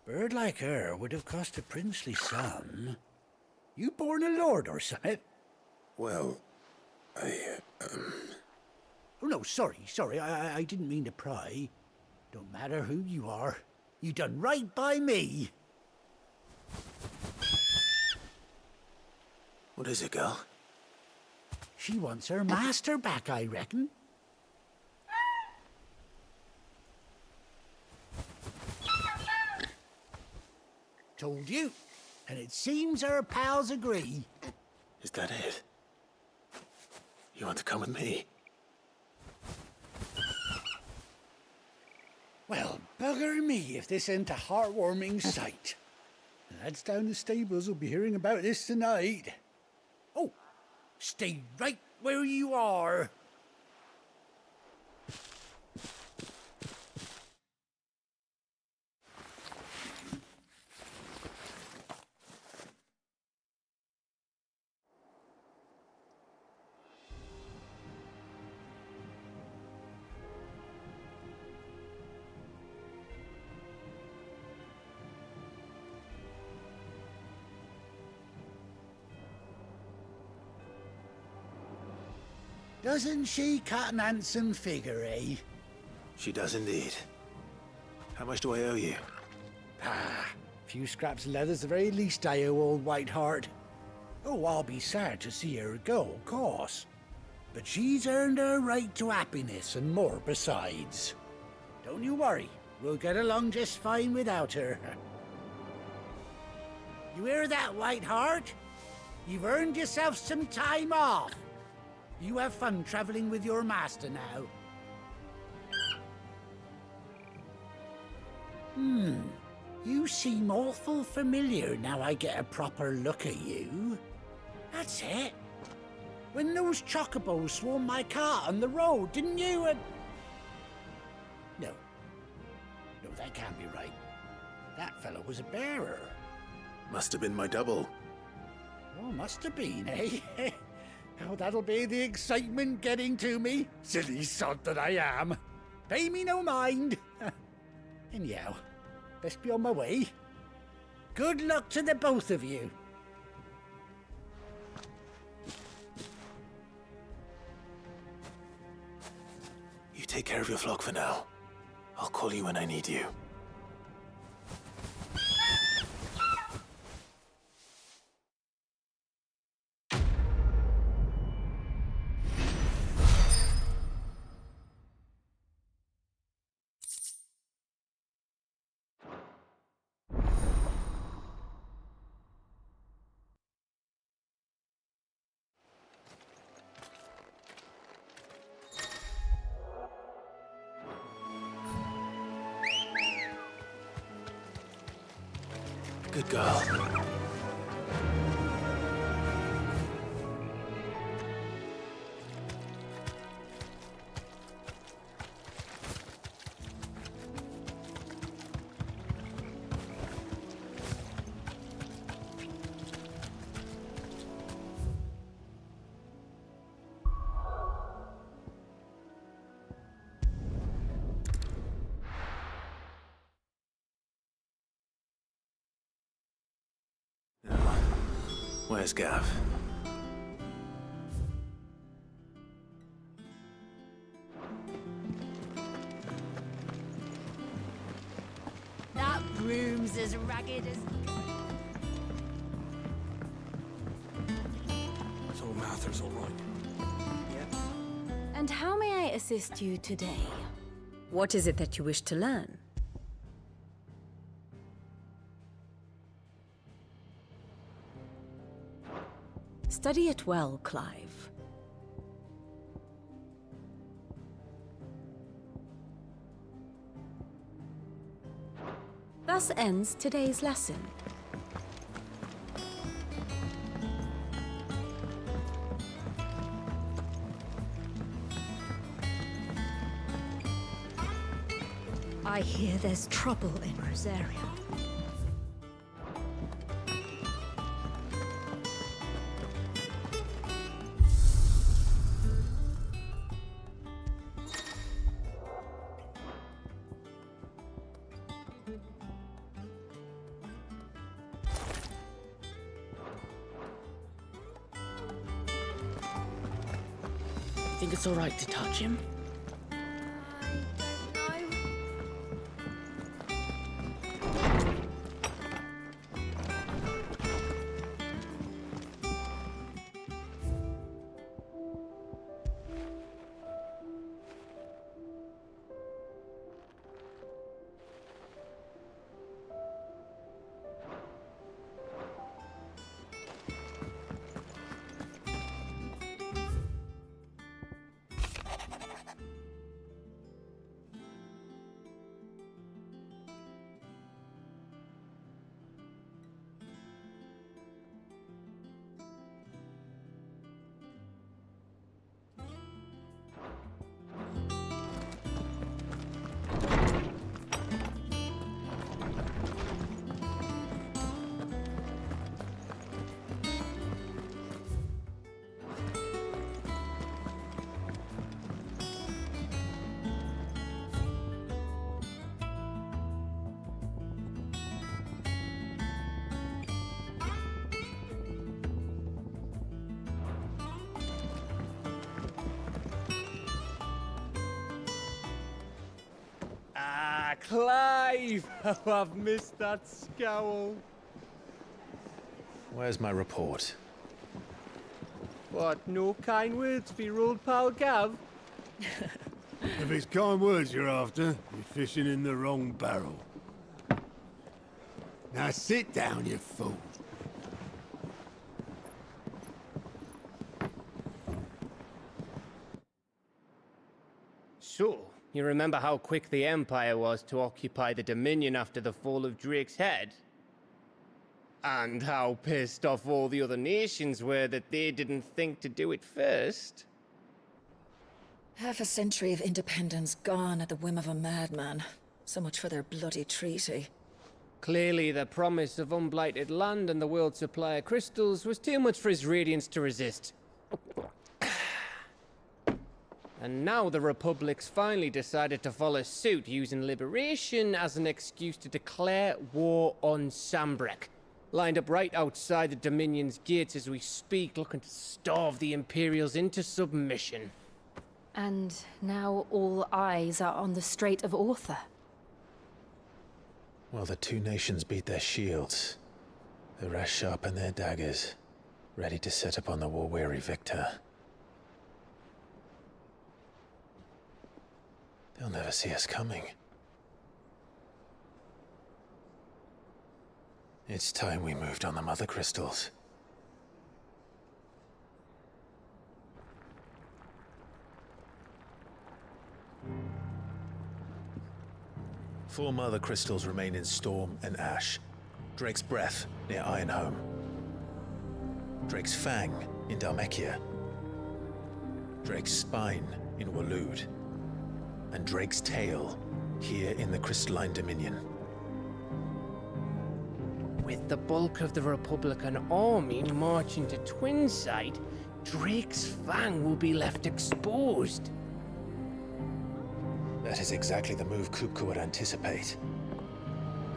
S22: Bird like her would have cost a princely sum. You born a lord or something?
S5: Well,
S22: Oh, no, sorry. I didn't mean to pry. Don't matter who you are. You done right by me.
S5: What is it, girl?
S22: She wants her master back, I reckon. Told you. And it seems her pals agree.
S5: Is that it? You want to come with me?
S22: Well, bugger me if this ain't a heartwarming sight. The lads down the stables will be hearing about this tonight. Oh, stay right where you are. Doesn't she cut an handsome figure, eh?
S5: She does indeed. How much do I owe you?
S22: A few scraps of leather's the very least I owe old Whiteheart. Oh, I'll be sad to see her go, of course. But she's earned her right to happiness and more besides. Don't you worry, we'll get along just fine without her. You hear that, Whiteheart? You've earned yourself some time off. You have fun traveling with your master now. You seem awful familiar now I get a proper look at you. That's it. When those chocobos swarmed my cart on the road, didn't you? No, that can't be right. That fellow was a bearer.
S5: Must have been my double.
S22: Oh, must have been, eh? Oh, that'll be the excitement getting to me. Silly sod that I am. Pay me no mind. Anyhow, best be on my way. Good luck to the both of you.
S5: You take care of your flock for now. I'll call you when I need you. Good girl. Where's Gav?
S10: That broom's as ragged as...
S2: So Mather's all right.
S10: Yep. And how may I assist you today? What is it that you wish to learn? Study it well, Clive. Thus ends today's lesson. I hear there's trouble in Rosaria.
S6: Think it's all right to touch him?
S3: Clive! Oh, I've missed that scowl.
S5: Where's my report?
S3: What, no kind words for your old pal Gav?
S9: If it's kind words you're after, you're fishing in the wrong barrel. Now sit down, you fool.
S3: So, you remember how quick the Empire was to occupy the Dominion after the fall of Drake's Head? And how pissed off all the other nations were that they didn't think to do it first?
S8: Half a century of independence gone at the whim of a madman. So much for their bloody treaty.
S3: Clearly, the promise of unblighted land and the world's supply of crystals was too much for his radiance to resist. And now the Republic's finally decided to follow suit, using liberation as an excuse to declare war on Sambrek. Lined up right outside the Dominion's gates as we speak, looking to starve the Imperials into submission.
S10: And now all eyes are on the Strait of Author.
S5: While the two nations beat their shields, the rest sharpen their daggers, ready to set upon the war-weary victor. They'll never see us coming. It's time we moved on the mother crystals. Four mother crystals remain in Storm and Ash. Drake's Breath near Ironhome. Drake's Fang in Dhalmekia. Drake's Spine in Waloed. And Drake's Tail here in the Crystalline Dominion.
S3: With the bulk of the Republican army marching to Twinside, Drake's Fang will be left exposed.
S5: That is exactly the move Kupka would anticipate.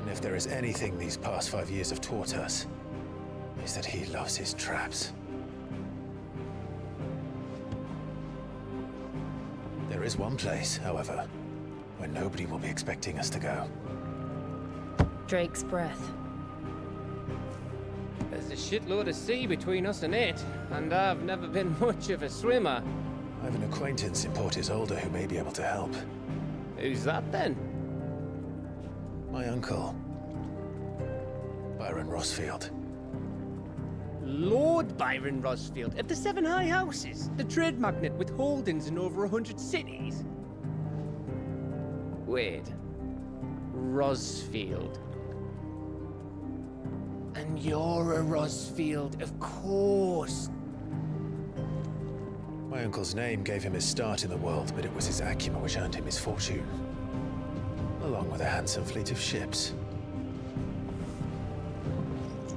S5: And if there is anything these past 5 years have taught us, is that he loves his traps. There is one place, however, where nobody will be expecting us to go.
S10: Drake's Breath.
S3: There's a shitload of sea between us and it, and I've never been much of a swimmer.
S5: I have an acquaintance in Port Isolde who may be able to help.
S3: Who's that then?
S5: My uncle, Byron Rosfield.
S3: Lord Byron Rosfield of the Seven High Houses, the trade magnate with holdings in over 100 cities. Wait, Rosfield. And you're a Rosfield, of course.
S5: My uncle's name gave him his start in the world, but it was his acumen which earned him his fortune. Along with a handsome fleet of ships.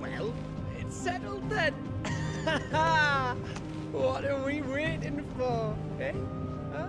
S3: Well, it's settled then. What are we waiting for, eh? Huh?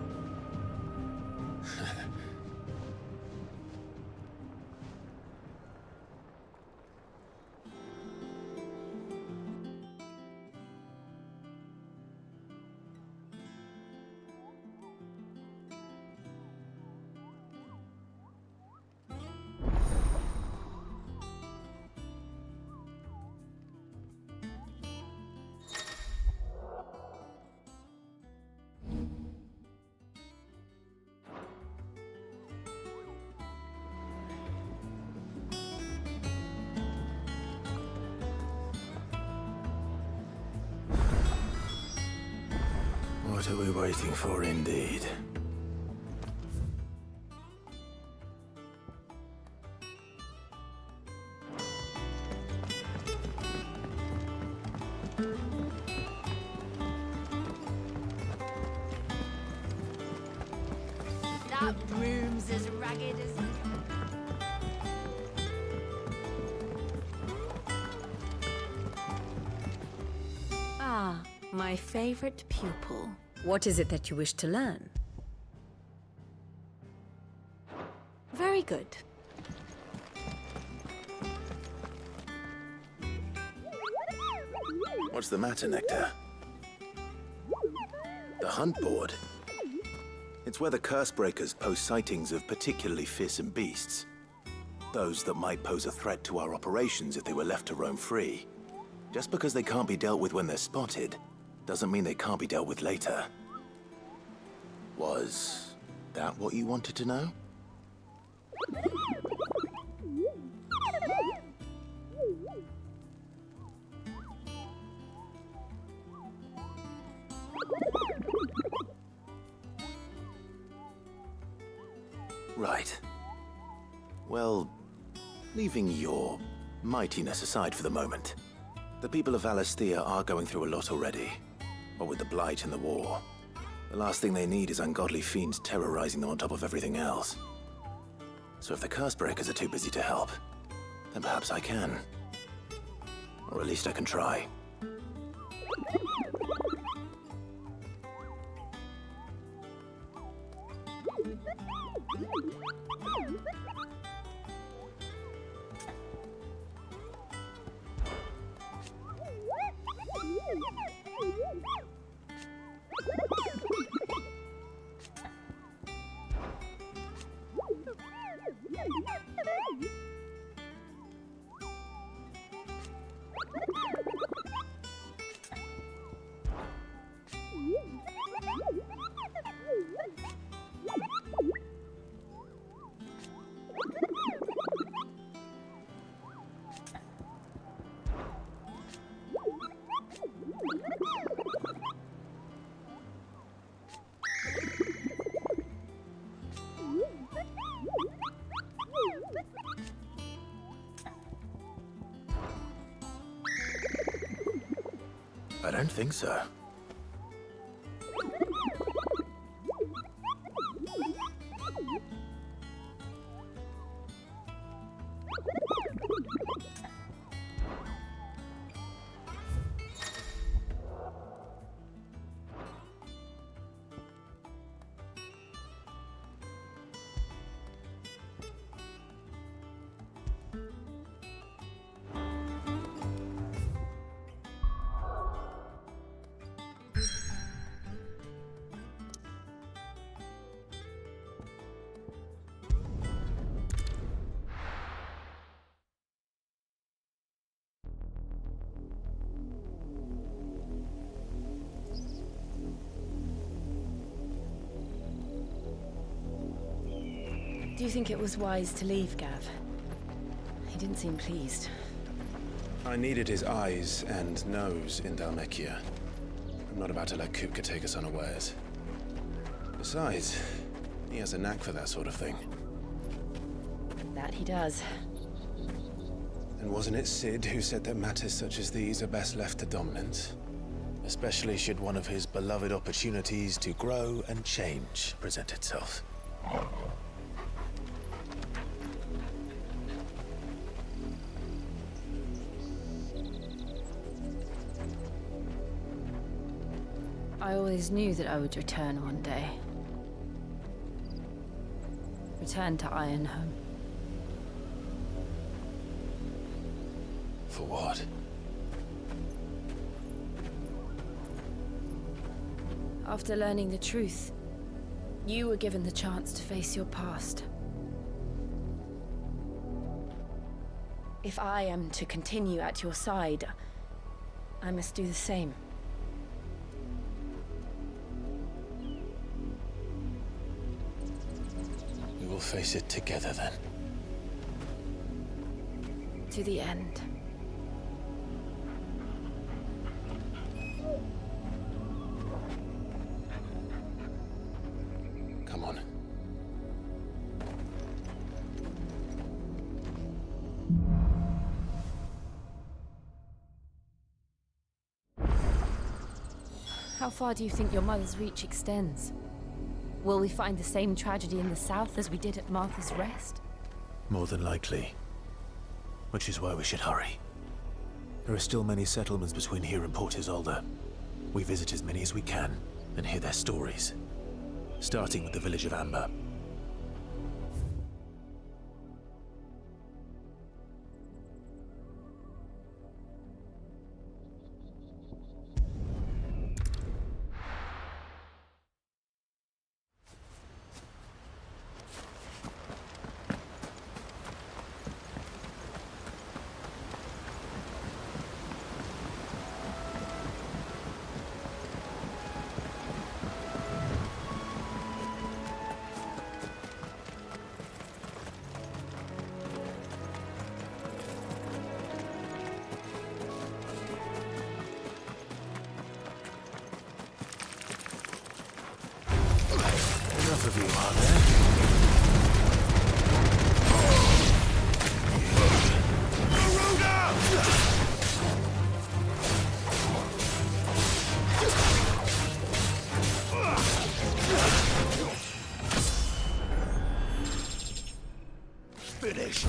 S5: What are we waiting for, indeed?
S10: That broom's as ragged as... Ah, my favorite pupil. What is it that you wish to learn? Very good.
S5: What's the matter, Nectar? The hunt board? It's where the Cursebreakers post sightings of particularly fearsome beasts. Those that might pose a threat to our operations if they were left to roam free. Just because they can't be dealt with when they're spotted, doesn't mean they can't be dealt with later. Was that what you wanted to know? Right. Well, leaving your mightiness aside for the moment, the people of Valisthea are going through a lot already. What with the Blight and the war. The last thing they need is ungodly fiends terrorizing them on top of everything else. So if the Cursebreakers are too busy to help, then perhaps I can. Or at least I can try. I don't think so.
S10: Do you think it was wise to leave, Gav? He didn't seem pleased.
S12: I needed his eyes and nose in Dhalmekia. I'm not about to let Kupka take us unawares. Besides, he has a knack for that sort of thing.
S10: That he does.
S12: And wasn't it Sid who said that matters such as these are best left to dominance?
S5: Especially should one of his beloved opportunities to grow and change present itself.
S10: I always knew that I would return one day. Return to Ironhome.
S5: For what?
S10: After learning the truth, you were given the chance to face your past. If I am to continue at your side, I must do the same.
S5: We will face it together then.
S10: To the end.
S5: Come on.
S10: How far do you think your mother's reach extends? Will we find the same tragedy in the south as we did at Martha's Rest?
S5: More than likely. Which is why we should hurry. There are still many settlements between here and Port Isolde. We visit as many as we can and hear their stories. Starting with the village of Amber. Enough of you, are there?
S9: Finished.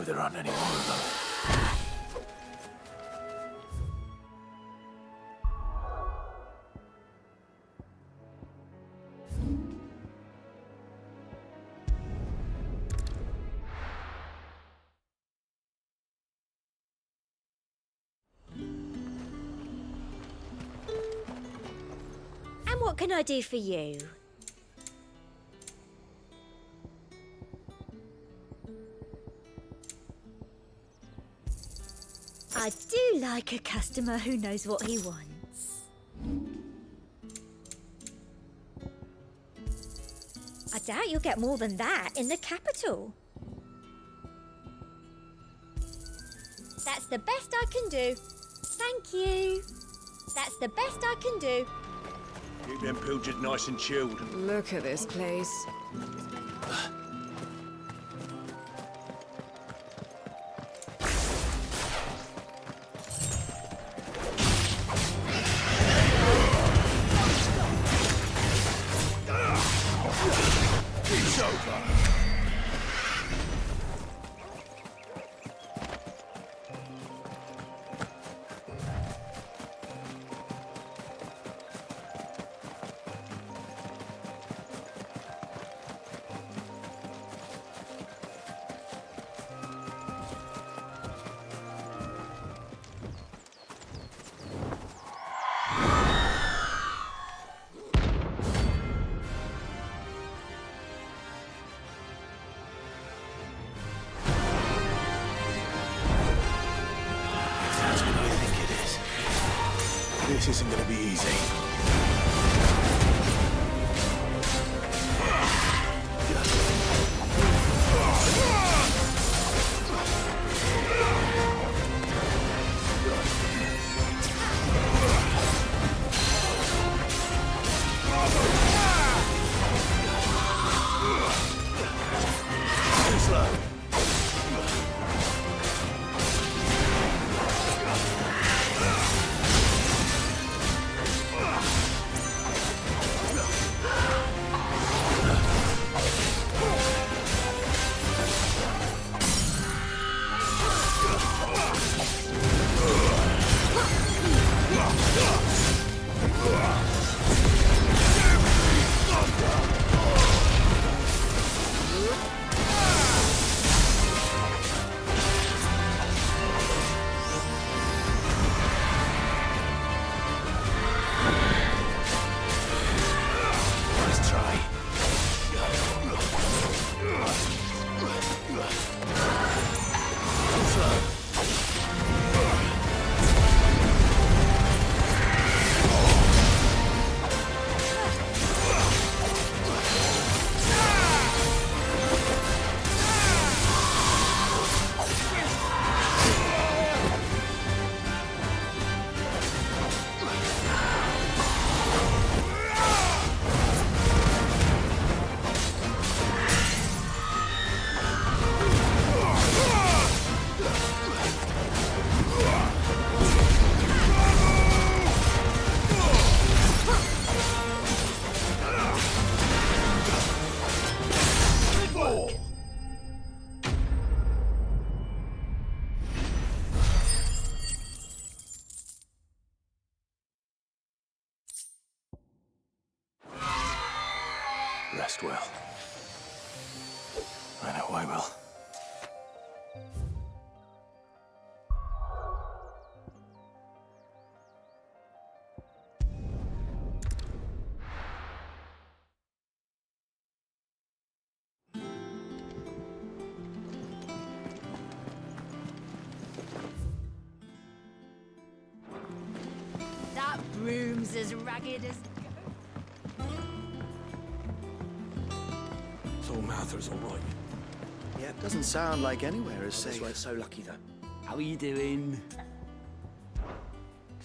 S5: hope there aren't any more of them.
S7: And what can I do for you? I do like a customer who knows what he wants. I doubt you'll get more than that in the capital. That's the best I can do. Thank you. That's the best I can do.
S1: Keep them pilgers nice and chilled.
S8: Look at this place.
S1: It's over.
S5: This isn't gonna be easy. Rest well. I know I will.
S7: That broom's as ragged as...
S2: So Mather's all right.
S17: Yeah, it doesn't sound like anywhere is safe. This weren't so lucky, though.
S6: How are you doing?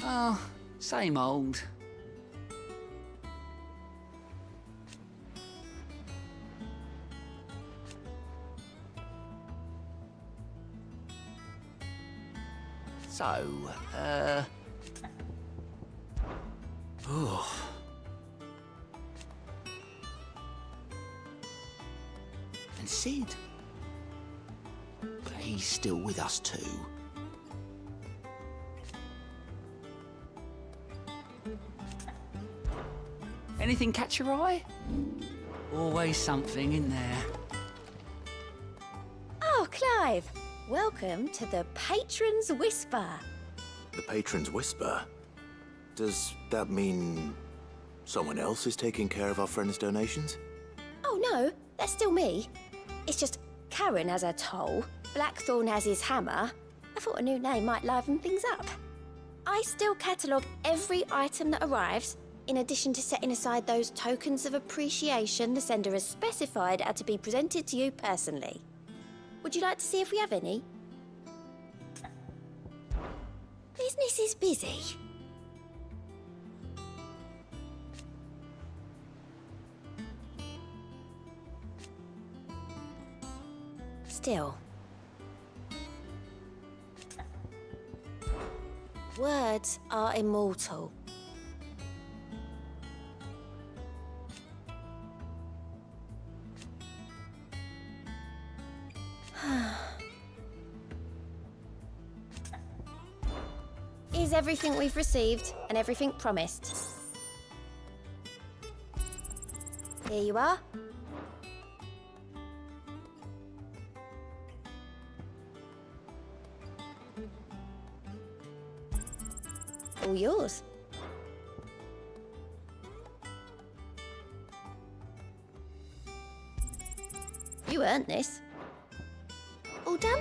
S6: Oh, same old. So, oh. And Sid? He he's still with us too.
S13: Anything catch your eye? Always something in there.
S7: Oh, Clive. Welcome to the Patron's Whisper.
S5: The Patron's Whisper? Does that mean someone else is taking care of our friend's donations?
S7: Oh, no. That's still me. It's just Karen has her toll, Blackthorn has his hammer. I thought a new name might liven things up. I still catalogue every item that arrives, in addition to setting aside those tokens of appreciation the sender has specified are to be presented to you personally. Would you like to see if we have any? Business is busy. Still. Words are immortal. Is everything we've received and everything promised? Here you are. All yours. You earned this. All done?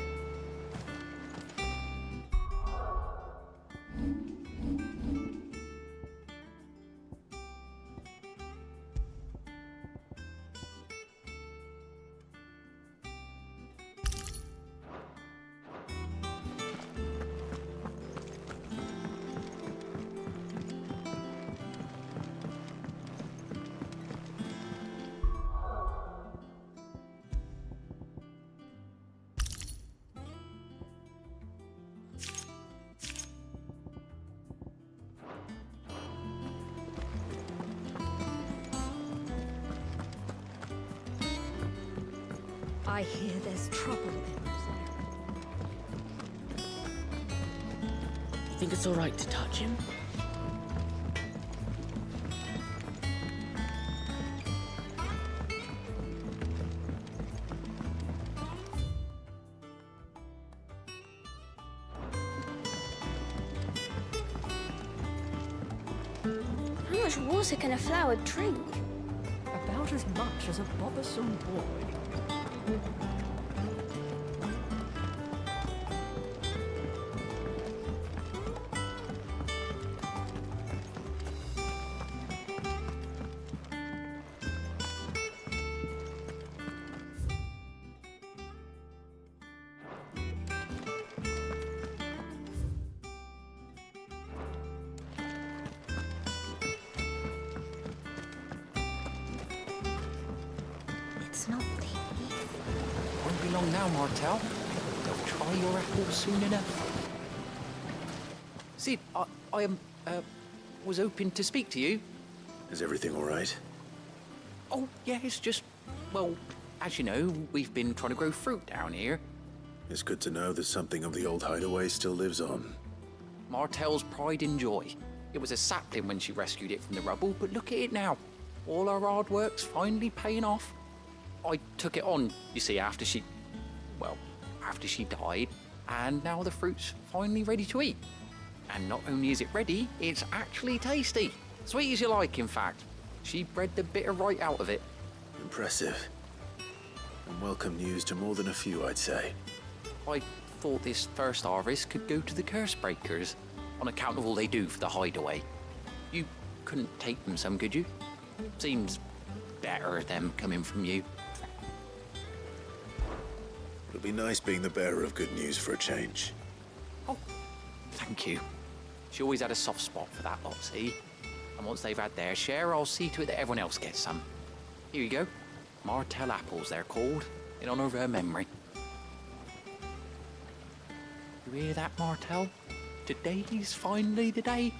S10: I hear there's trouble in
S13: You think it's all right to touch him?
S7: How much water can a flower drink?
S18: About as much as a bothersome boy.
S10: It's not the
S13: Won't be long now, Martel. They'll try your apples soon enough. Sid, I was hoping to speak to you.
S5: Is everything all right?
S13: Oh, yeah, it's just, well, as you know, we've been trying to grow fruit down here.
S5: It's good to know that something of the old hideaway still lives on.
S13: Martel's pride and joy. It was a sapling when she rescued it from the rubble, but look at it now. All our hard work's finally paying off. I took it on, you see, after she died, and now the fruit's finally ready to eat. And not only is it ready, it's actually tasty. Sweet as you like, in fact. She bred the bitter right out of it.
S5: Impressive. And welcome news to more than a few, I'd say.
S13: I thought this first harvest could go to the curse breakers, on account of all they do for the hideaway. You couldn't take them some, could you? Seems better them coming from you.
S5: It'll be nice being the bearer of good news for a change.
S13: Oh, thank you. She always had a soft spot for that lot, see? And once they've had their share, I'll see to it that everyone else gets some. Here you go. Martel apples, they're called, in honor of her memory. You hear that, Martel? Today's finally the day.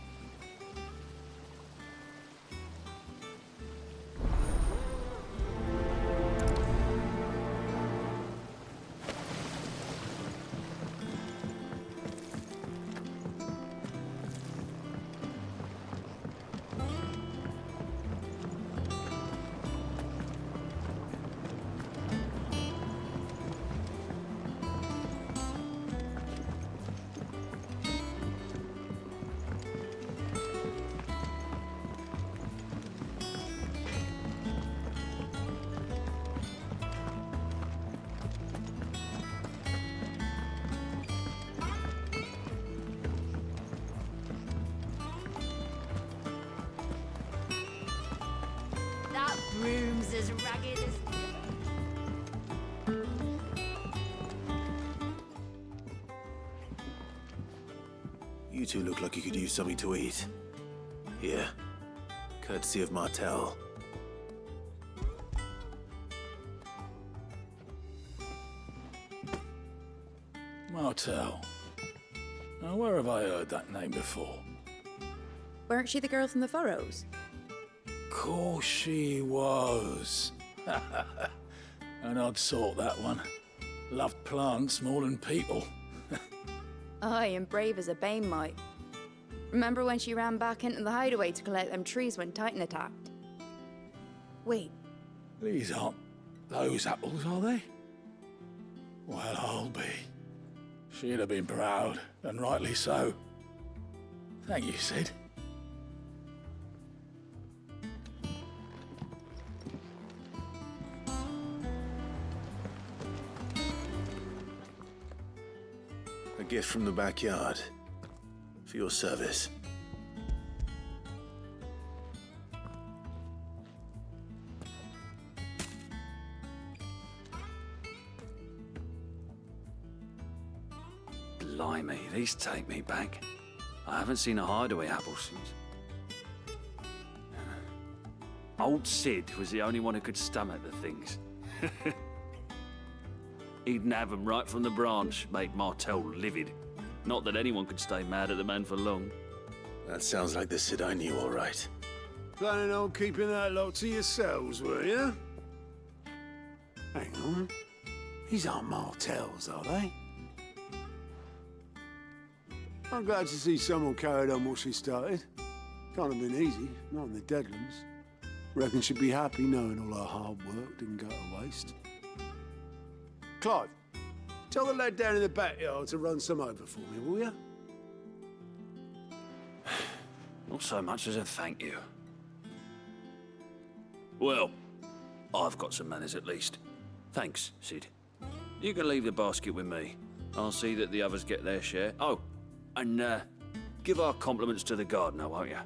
S10: Room's as ragged as...
S5: You two look like you could use something to eat. Here. Courtesy of Martel.
S16: Martel. Now, where have I heard that name before?
S19: Weren't she the girl from the Furrows?
S16: Course she was. An odd sort, that one. Loved plants more than people.
S19: Aye, and brave as a bane might. Remember when she ran back into the hideaway to collect them trees when Titan attacked? Wait,
S16: These aren't those apples, are they? Well, I'll be. She'd have been proud, and rightly so. Thank you, Sid.
S5: A gift from the backyard. For your service.
S23: Blimey, these take me back. I haven't seen a hideaway apple since. Old Sid was the only one who could stomach the things. He'd nab 'em right from the branch, make Martel livid. Not that anyone could stay mad at the man for long.
S5: That sounds like the Sid I knew, all right.
S9: Planning on keeping that lot to yourselves, were you? Hang on. These aren't Martels, are they? I'm glad to see someone carried on what she started. Can't have been easy, not in the Deadlands. Reckon she'd be happy knowing all her hard work didn't go to waste. Clive, tell the lad down in the backyard to run some over for me, will you?
S23: Not so much as a thank you. Well, I've got some manners at least. Thanks, Sid. You can leave the basket with me. I'll see that the others get their share. Oh, and give our compliments to the gardener, won't you?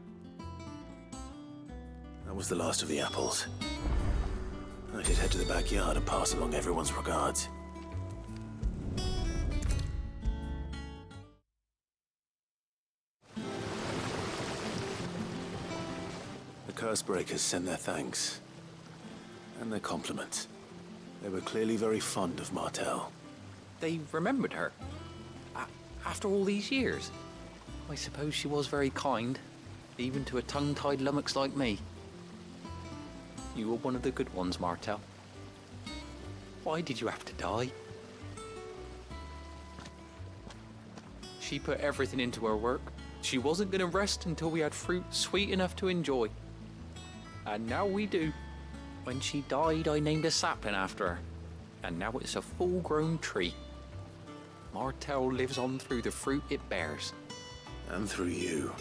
S5: That was the last of the apples. I should head to the backyard and pass along everyone's regards. The Cursebreakers send their thanks. And their compliments. They were clearly very fond of Martel.
S13: They remembered her. After all these years. I suppose she was very kind, even to a tongue-tied lummox like me. You were one of the good ones, Martel. Why did you have to die? She put everything into her work. She wasn't going to rest until we had fruit sweet enough to enjoy. And now we do. When she died, I named a sapling after her. And now it's a full-grown tree. Martel lives on through the fruit it bears.
S5: And through you.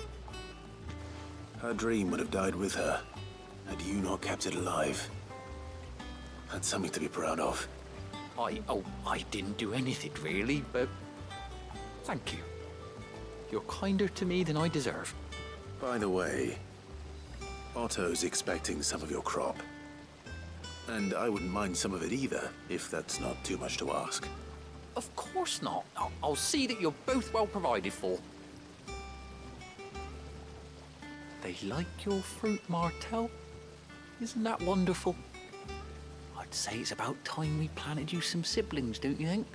S5: Her dream would have died with her, had you not kept it alive. That's something to be proud of.
S13: I didn't do anything really, but thank you. You're kinder to me than I deserve.
S5: By the way, Otto's expecting some of your crop. And I wouldn't mind some of it either, if that's not too much to ask.
S13: Of course not. I'll see that you're both well provided for. They like your fruit, Martel. Isn't that wonderful? I'd say it's about time we planted you some siblings, don't you think?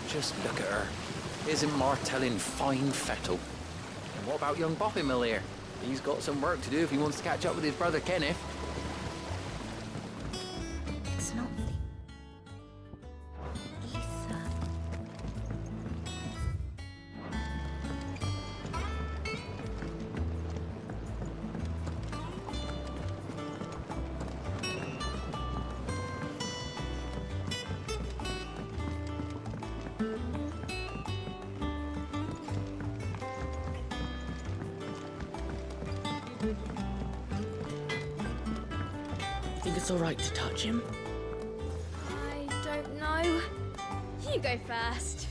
S13: Just look at her. Isn't Martel in fine fettle? And what about young Boppimill here? He's got some work to do if he wants to catch up with his brother Kenneth.
S7: It's not
S18: it's all right to touch him?
S19: I don't know. You go first.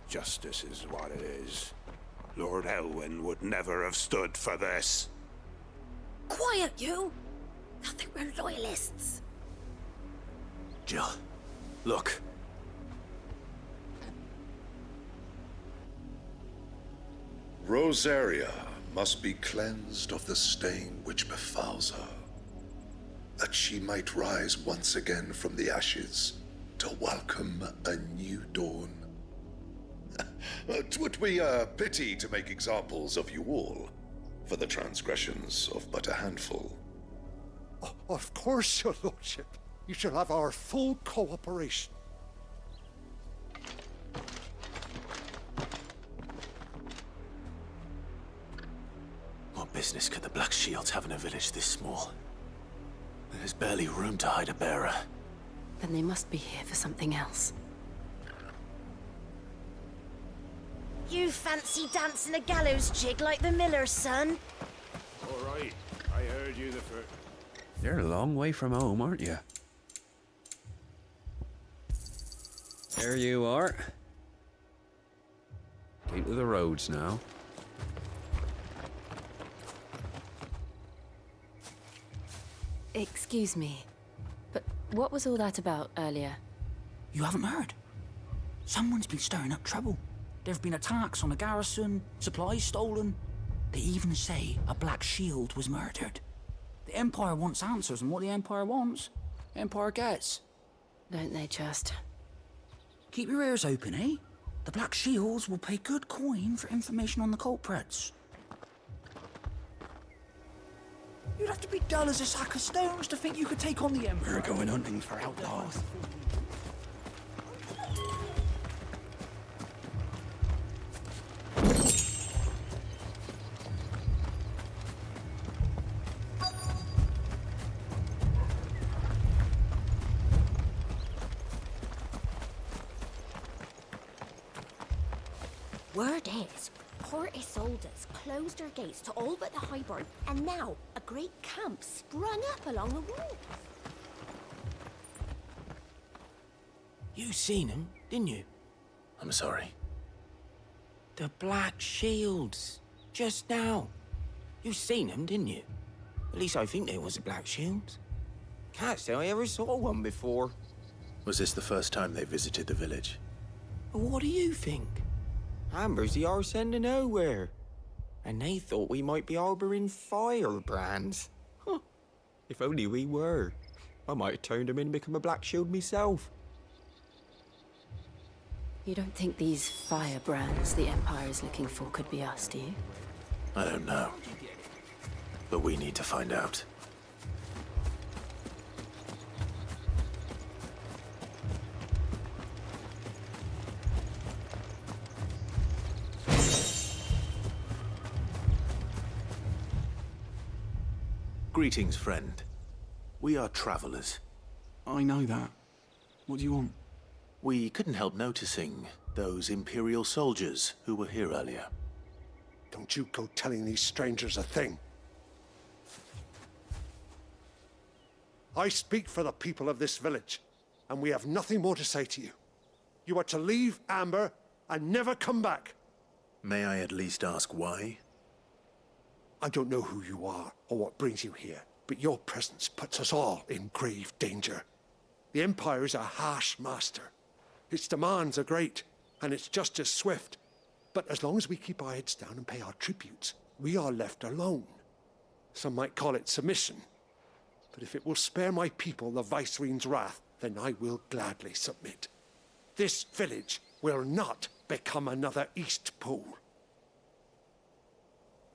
S9: Justice is what it is. Lord Elwyn would never have stood for this.
S18: Quiet, you! I think we're loyalists.
S5: Jill, look.
S15: Rosaria must be cleansed of the stain which befouls her, that she might rise once again from the ashes to welcome a new dawn. 'Twould be a pity to make examples of you all, for the transgressions of but a handful.
S20: Of course, your lordship. You shall have our full cooperation.
S5: What business could the Black Shields have in a village this small? There's barely room to hide a bearer.
S14: Then they must be here for something else.
S21: You fancy dancing a gallows jig like the miller's son?
S1: All right, I heard you the first.
S23: You're a long way from home, aren't you? There you are. Keep to the roads now.
S10: Excuse me, but what was all that about earlier?
S6: You haven't heard? Someone's been stirring up trouble. There've been attacks on the garrison, supplies stolen. They even say a Black Shield was murdered. The Empire wants answers, and what the Empire wants, the Empire gets.
S14: Don't they just?
S6: Keep your ears open, eh? The Black Shields will pay good coin for information on the culprits. You'd have to be dull as a sack of stones to think you could take on the Emperor.
S16: We're going hunting for outlaws.
S7: Word is, poor Isolde's closed her gates to all but the highborn, and now a great camp sprung up along the wall.
S24: You seen him, didn't you?
S5: I'm sorry.
S24: The Black Shields. Just now. You seen them, didn't you? At least I think there was a Black Shield. Can't say I ever saw one before.
S5: Was this the first time they visited the village?
S24: What do you think? Amber's the arse end of nowhere. And they thought we might be harboring firebrands. Huh. If only we were. I might have turned them in and become a Black Shield myself.
S14: You don't think these firebrands the Empire is looking for could be us, do you?
S5: I don't know. But we need to find out. Greetings, friend. We are travelers.
S2: I know that. What do you want?
S5: We couldn't help noticing those Imperial soldiers who were here earlier.
S20: Don't you go telling these strangers a thing. I speak for the people of this village, and we have nothing more to say to you. You are to leave Amber and never come back.
S5: May I at least ask why?
S20: I don't know who you are or what brings you here, but your presence puts us all in grave danger. The Empire is a harsh master. Its demands are great, and its justice swift. But as long as we keep our heads down and pay our tributes, we are left alone. Some might call it submission. But if it will spare my people the Viceroy's wrath, then I will gladly submit. This village will not become another Eastpool.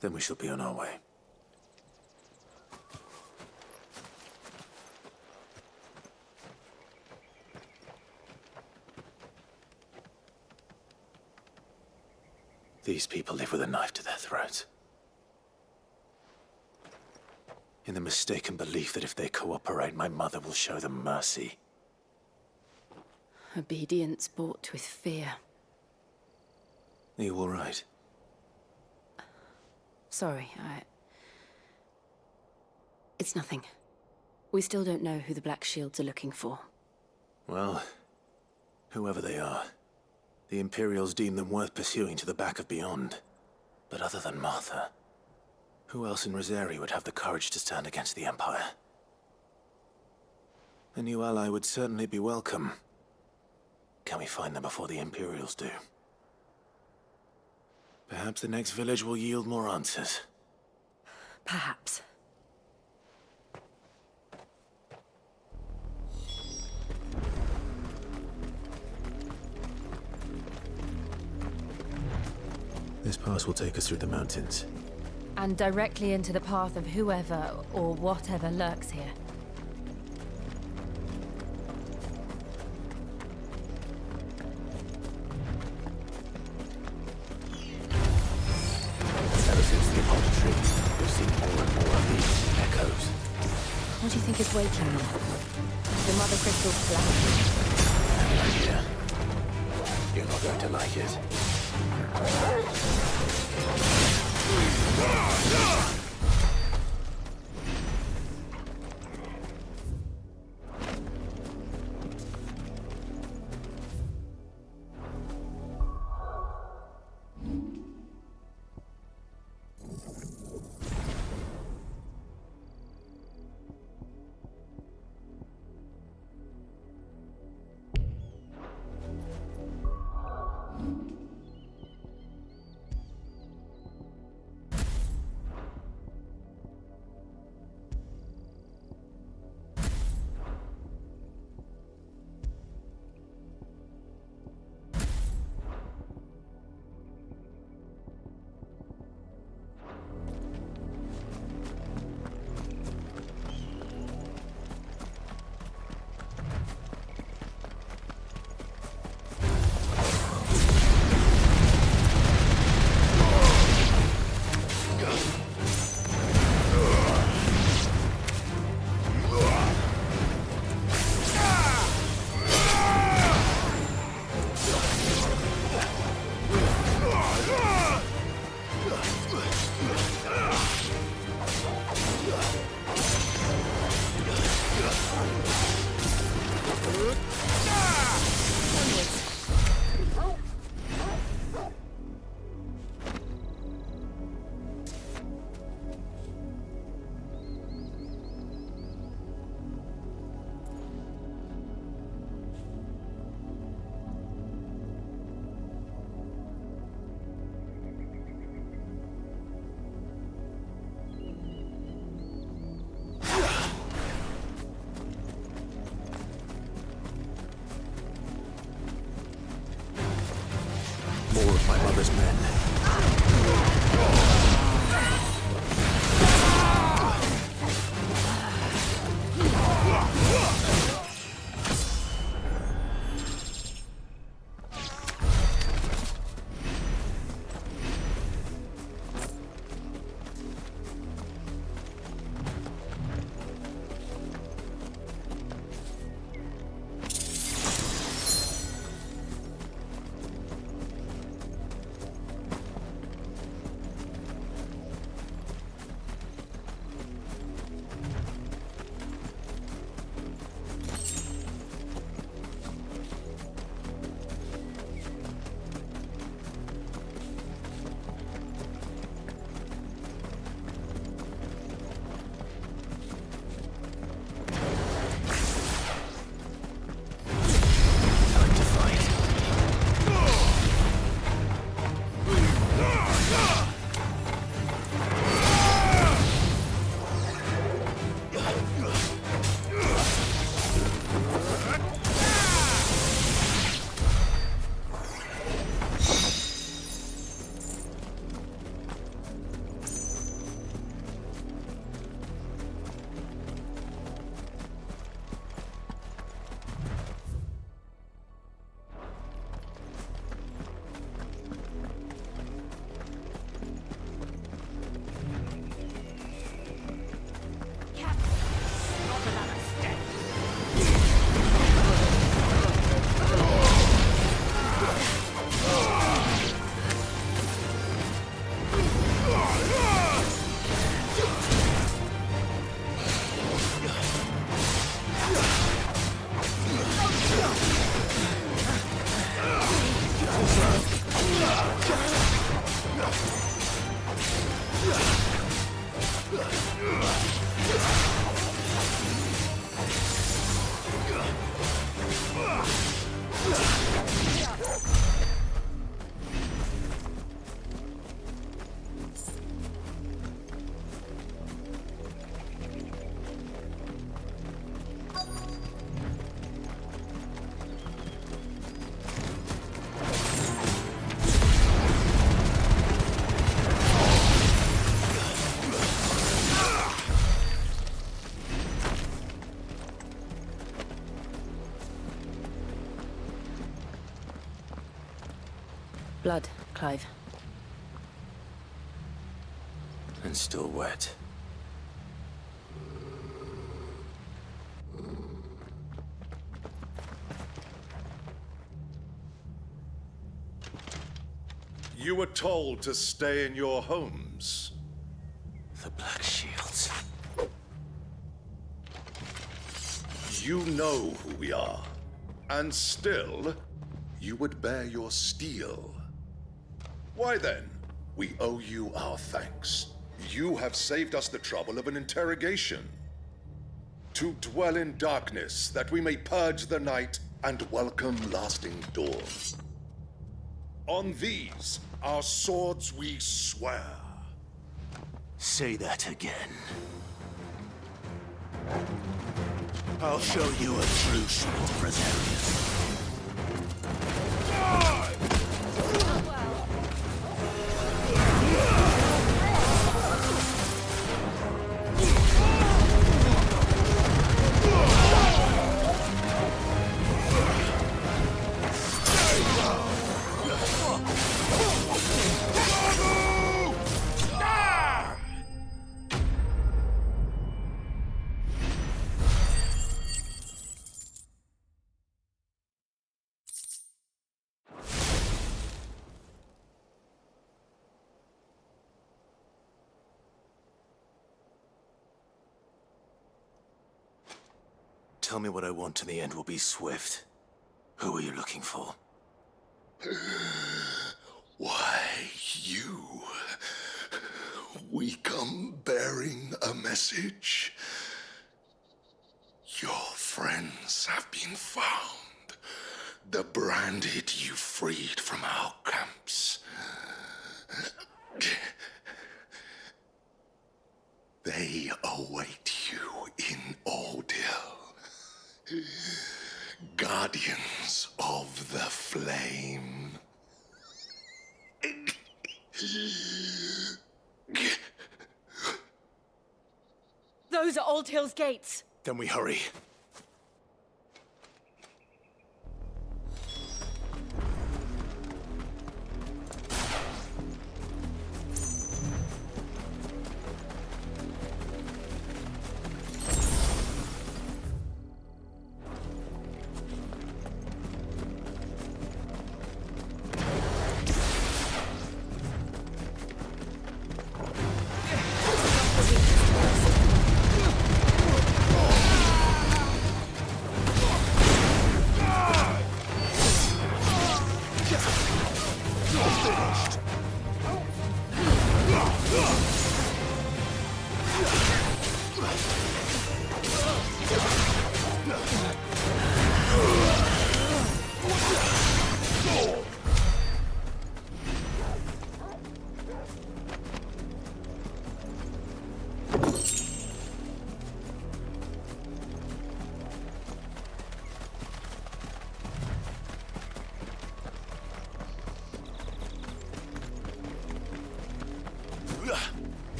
S5: Then we shall be on our way. These people live with a knife to their throats. In the mistaken belief that if they cooperate, my mother will show them mercy.
S14: Obedience bought with fear.
S5: Are you all right?
S14: Sorry, It's nothing. We still don't know who the Black Shields are looking for.
S5: Well, whoever they are, The Imperials deem them worth pursuing to the back of beyond. But other than Martha, who else in Rosari would have the courage to stand against the Empire? A new ally would certainly be welcome. Can we find them before the Imperials do? Perhaps the next village will yield more answers.
S14: Perhaps.
S5: This pass will take us through the mountains.
S10: And directly into the path of whoever or whatever lurks here.
S5: Ever since the apollo tree, we've seen more and more of these echoes.
S10: What do you think is waking me? The Mother Crystal's plan?
S5: Yeah. You're not going to like it.
S18: blood, Clive.
S5: And still wet.
S15: You were told to stay in your homes.
S5: The Black Shields.
S15: You know who we are. And still, you would bear your steel. Why then, we owe you our thanks. You have saved us the trouble of an interrogation. To dwell in darkness, that we may purge the night and welcome lasting dawn. On these, our swords we swear.
S5: Say that again. I'll show you a true shield, Brazilian. Tell me what I want and the end will be swift. Who are you looking for?
S15: Why, you. We come bearing a message. Your friends have been found. The branded you freed from our camps. They await you in Auldhyl. Guardians of the Flame.
S18: Those are Auldhyl's gates.
S5: Then we hurry.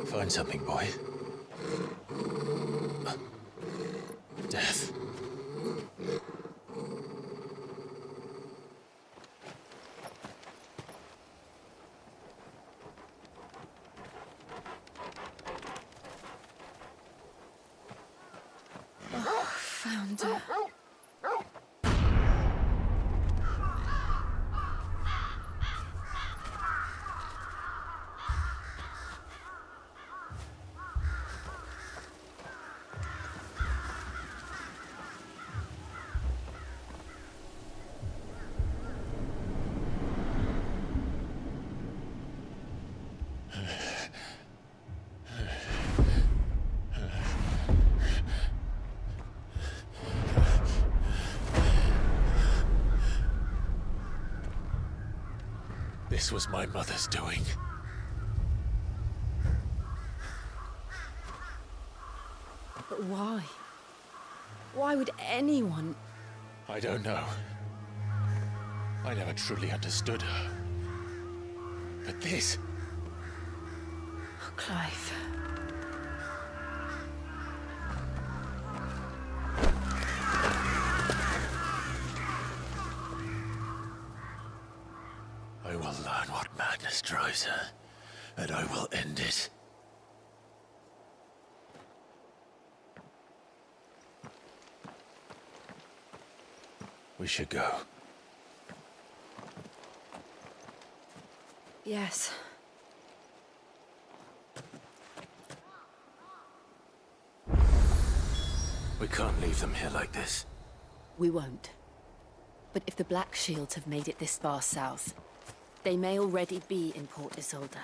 S5: Find something, boy. Death.
S19: Found her.
S5: This was my mother's doing.
S10: But why? Why would anyone...
S5: I don't know. I never truly understood her. But this...
S10: Oh, Clive.
S5: I will learn what madness drives her, and I will end it. We should go.
S10: Yes.
S5: We can't leave them here like this.
S14: We won't. But if the Black Shields have made it this far south, they may already be in Port Isolde.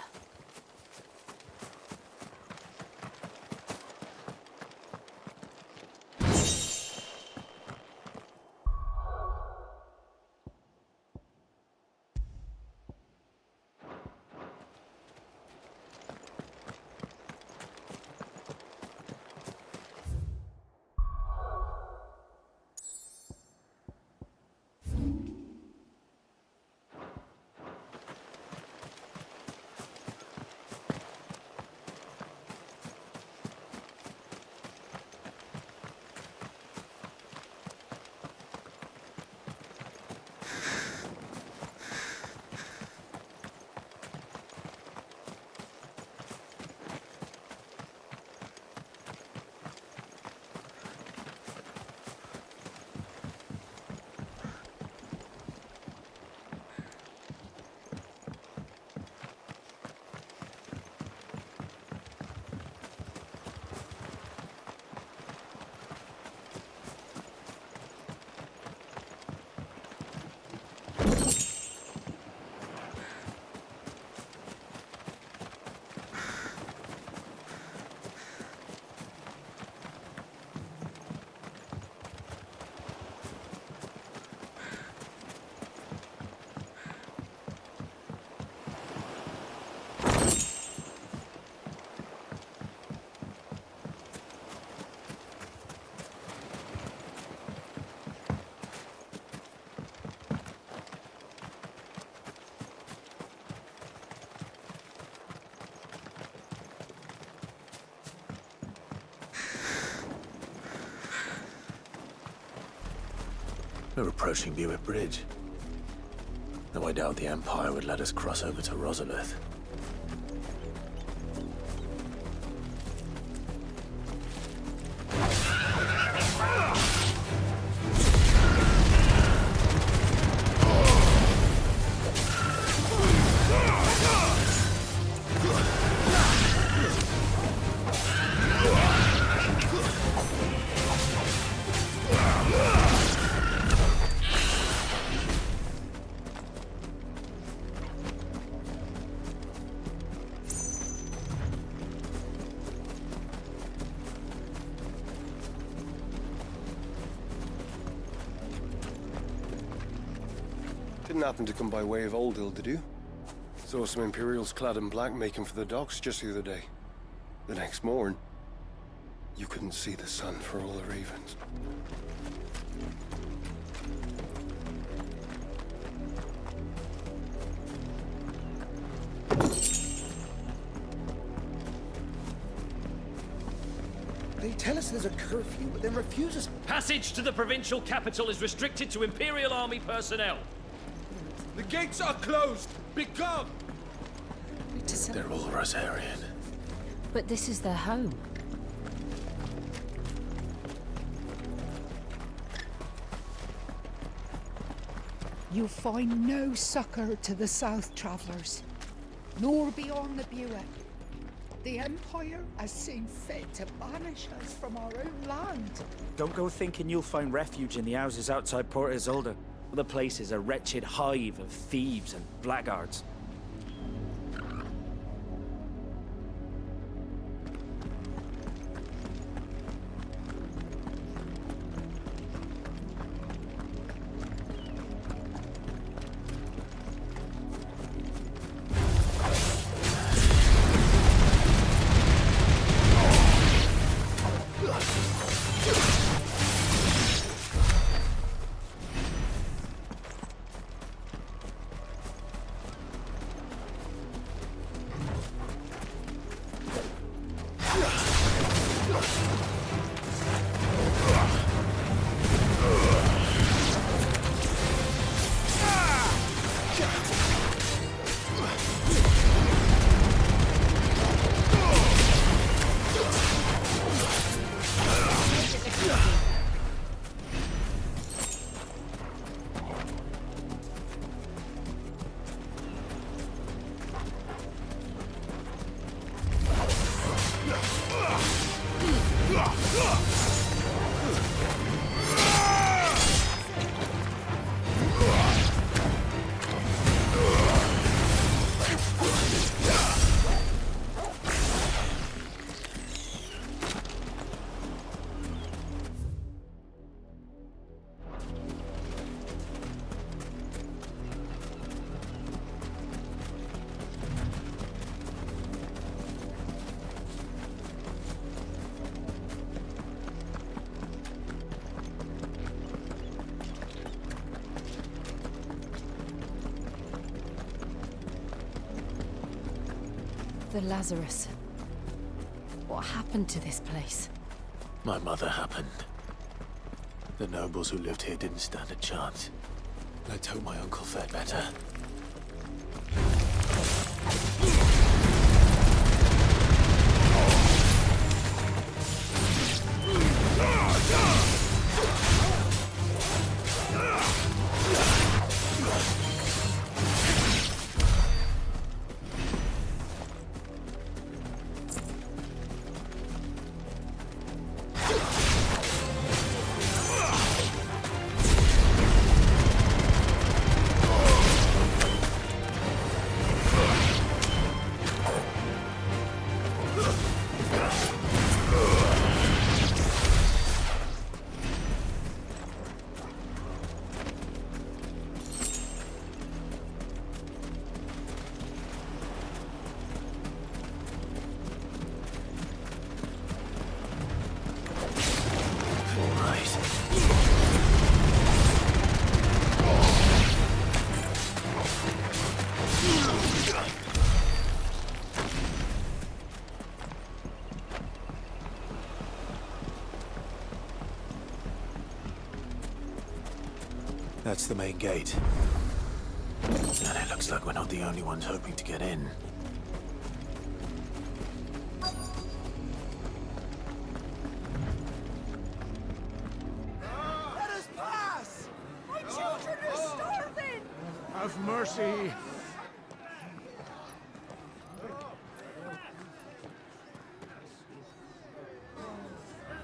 S5: We're approaching Buick Bridge. Though I doubt the Empire would let us cross over to Rosalith.
S3: Didn't happen to come by way of Auldhyl, did you? Saw some Imperials clad in black making for the docks just the other day. The next morn, you couldn't see the sun for all the ravens.
S4: They tell us there's a curfew, but then refuse us.
S11: Passage to the provincial capital is restricted to Imperial Army personnel.
S4: The gates are closed! Begone!
S5: They're all Rosarian.
S10: But this is their home.
S22: You find no succor to the south travellers, nor beyond the Buick. The Empire has seen fit to banish us from our own land.
S25: Don't go thinking you'll find refuge in the houses outside Port Isolde. The place is a wretched hive of thieves and blackguards.
S10: The Lazarus. What happened to this place?
S5: My mother happened. The nobles who lived here didn't stand a chance. Let's hope my uncle fared better. That's the main gate. And it looks like we're not the only ones hoping to get in.
S8: Let us pass! My children are starving!
S20: Have mercy!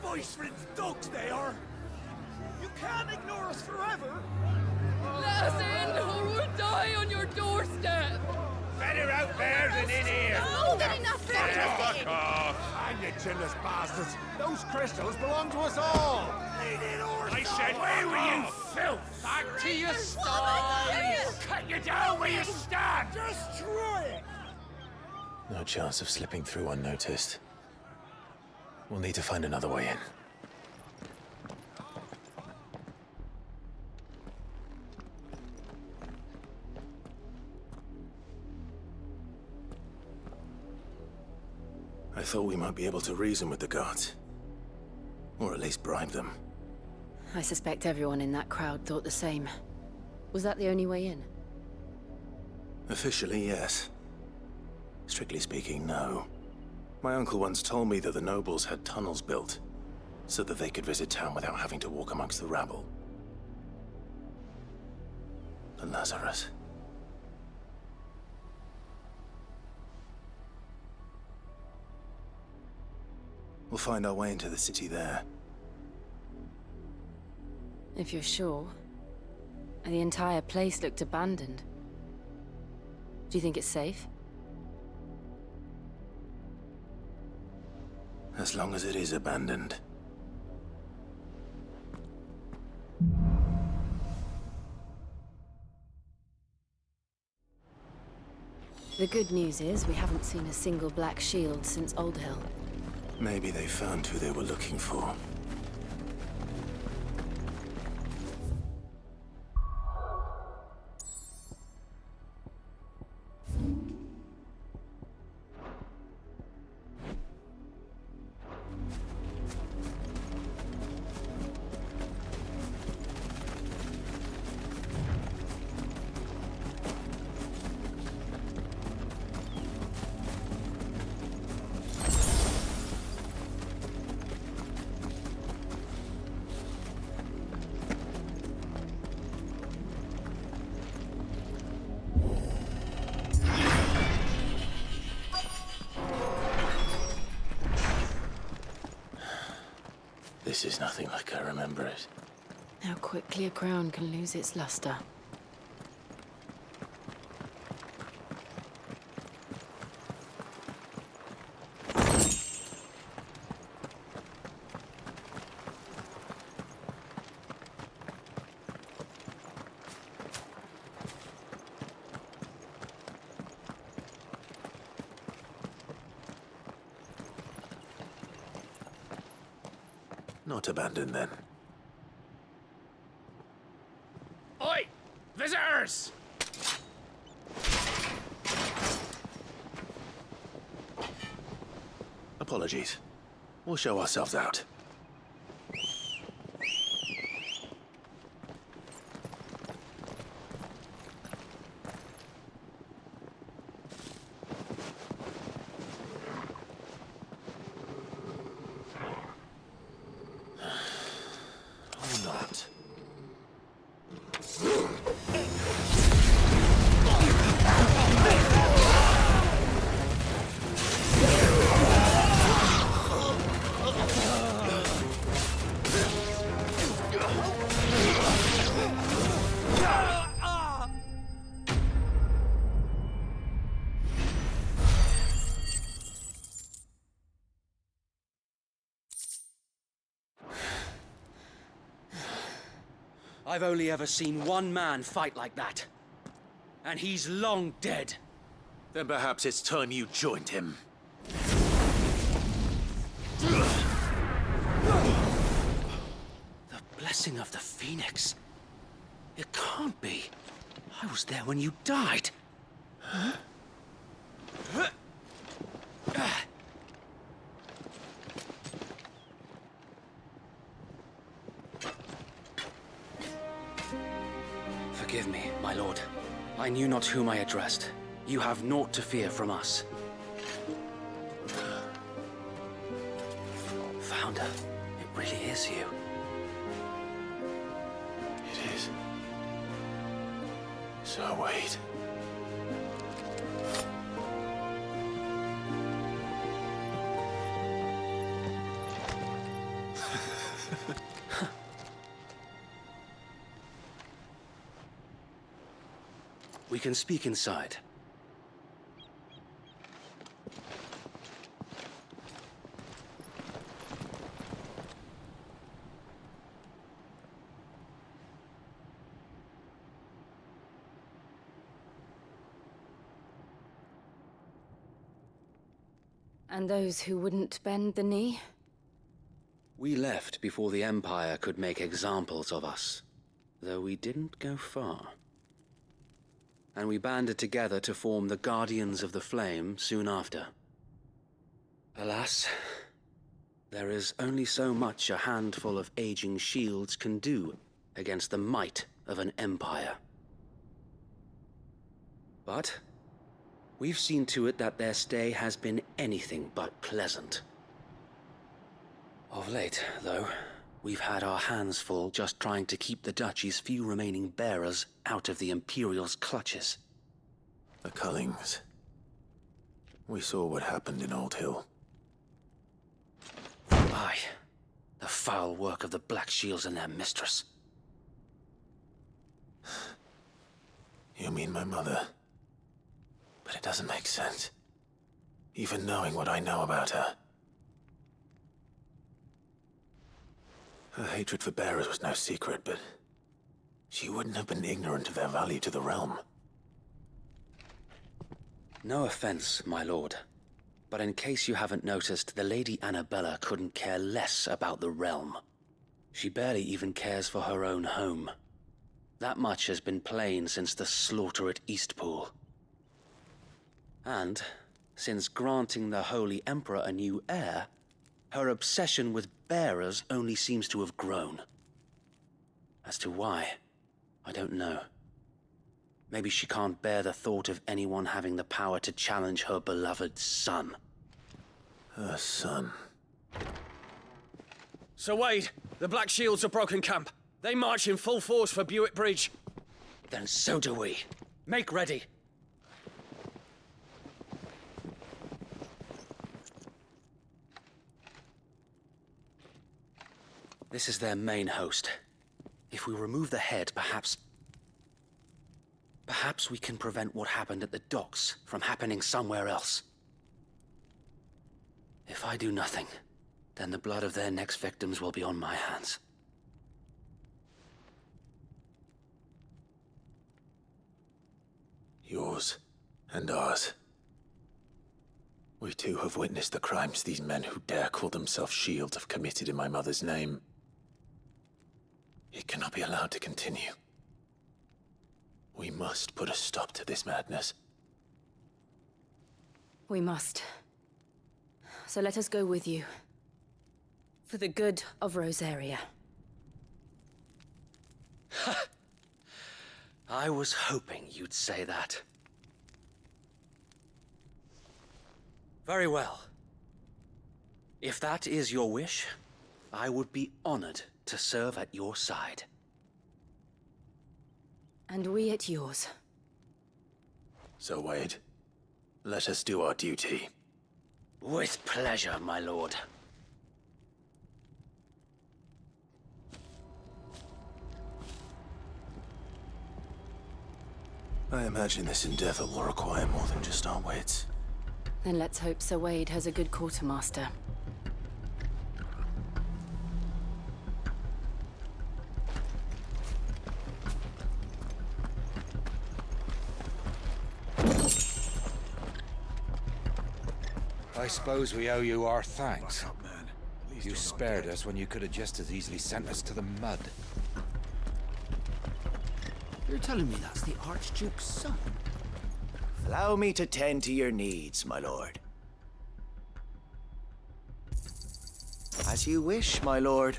S8: Voice-rinsed dogs they are! You can't ignore us forever!
S9: Let us in, or we'll die on your doorstep!
S1: Better out there than in here!
S8: More than enough for
S1: Fuck off!
S20: Hang you chinless bastards! Those crystals belong to us all!
S1: I said, where were you, filth?
S8: Back to your stall!
S1: Cut you down where you stand!
S8: Destroy it!
S5: No chance of slipping through unnoticed. We'll need to find another way in. I thought we might be able to reason with the guards. Or at least bribe them.
S10: I suspect everyone in that crowd thought the same. Was that the only way in?
S5: Officially, yes. Strictly speaking, no. My uncle once told me that the nobles had tunnels built, so that they could visit town without having to walk amongst the rabble. The Lazarus. We'll find our way into the city there.
S10: If you're sure. The entire place looked abandoned. Do you think it's safe?
S5: As long as it is abandoned.
S10: The good news is we haven't seen a single black shield since Auldhyl.
S5: Maybe they found who they were looking for. This is nothing like I remember it.
S10: How quickly a crown can lose its luster.
S5: Not abandoned, then.
S1: Oi! Visitors!
S5: Apologies. We'll show ourselves out. Or not.
S12: I've only ever seen one man fight like that. And he's long dead.
S5: Then perhaps it's time you joined him.
S12: The blessing of the Phoenix. It can't be. I was there when you died. Huh? Forgive me, my lord. I knew not whom I addressed. You have naught to fear from us. Founder, it really is you.
S5: It is. So wait.
S12: We can speak inside.
S14: And those who wouldn't bend the knee?
S12: We left before the Empire could make examples of us, though we didn't go far. And we banded together to form the Guardians of the Flame soon after. Alas, there is only so much a handful of aging shields can do against the might of an empire. But we've seen to it that their stay has been anything but pleasant. Of late, though, we've had our hands full just trying to keep the Duchy's few remaining bearers out of the Imperial's clutches.
S5: The Cullings. We saw what happened in Auldhyl.
S12: Aye. The foul work of the Black Shields and their mistress.
S5: You mean my mother? But it doesn't make sense. Even knowing what I know about her. Her hatred for bearers was no secret, but she wouldn't have been ignorant of their value to the realm.
S12: No offense, my lord, but in case you haven't noticed, the Lady Annabella couldn't care less about the realm. She barely even cares for her own home. That much has been plain since the slaughter at Eastpool. And, since granting the Holy Emperor a new heir, her obsession with bearers only seems to have grown. As to why, I don't know. Maybe she can't bear the thought of anyone having the power to challenge her beloved son.
S5: Her son?
S12: Sir Wade, the Black Shields have broken camp. They march in full force for Buick Bridge. Then so do we. Make ready. This is their main host. If we remove the head, perhaps we can prevent what happened at the docks from happening somewhere else. If I do nothing, then the blood of their next victims will be on my hands.
S5: Yours and ours. We too have witnessed the crimes these men who dare call themselves shields have committed in my mother's name. It cannot be allowed to continue. We must put a stop to this madness.
S14: We must. so let us go with you. For the good of Rosaria.
S12: I was hoping you'd say that. Very well. If that is your wish, I would be honored to serve at your side.
S14: And we at yours.
S5: So, Wade, let us do our duty.
S12: With pleasure, my lord.
S5: I imagine this endeavor will require more than just our wits.
S14: Then let's hope Sir Wade has a good quartermaster.
S6: I suppose we owe you our thanks. You spared us when you could have just as easily sent us to the mud.
S2: You're telling me that's the Archduke's son?
S13: Allow me to tend to your needs, my lord. As you wish, my lord.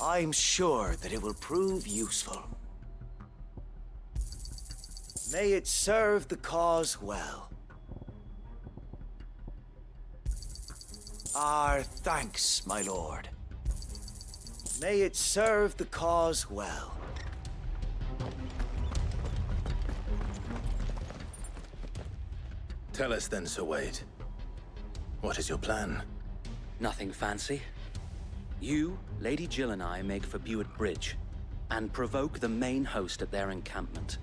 S13: I'm sure that it will prove useful. May it serve the cause well. Our thanks, my lord. May it serve the cause well.
S5: Tell us then, Sir Wade. What is your plan?
S12: Nothing fancy. You, Lady Jill and I make for Buett Bridge, and provoke the main host at their encampment.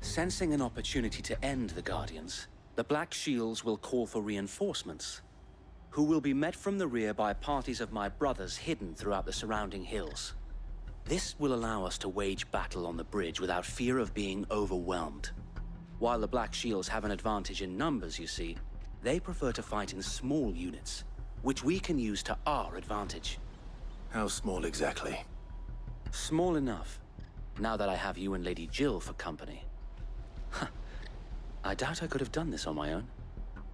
S12: Sensing an opportunity to end the Guardians, the Black Shields will call for reinforcements, who will be met from the rear by parties of my brothers hidden throughout the surrounding hills. This will allow us to wage battle on the bridge without fear of being overwhelmed. While the Black Shields have an advantage in numbers, you see, they prefer to fight in small units, which we can use to our advantage.
S5: How small exactly?
S12: Small enough, now that I have you and Lady Jill for company. I doubt I could have done this on my own.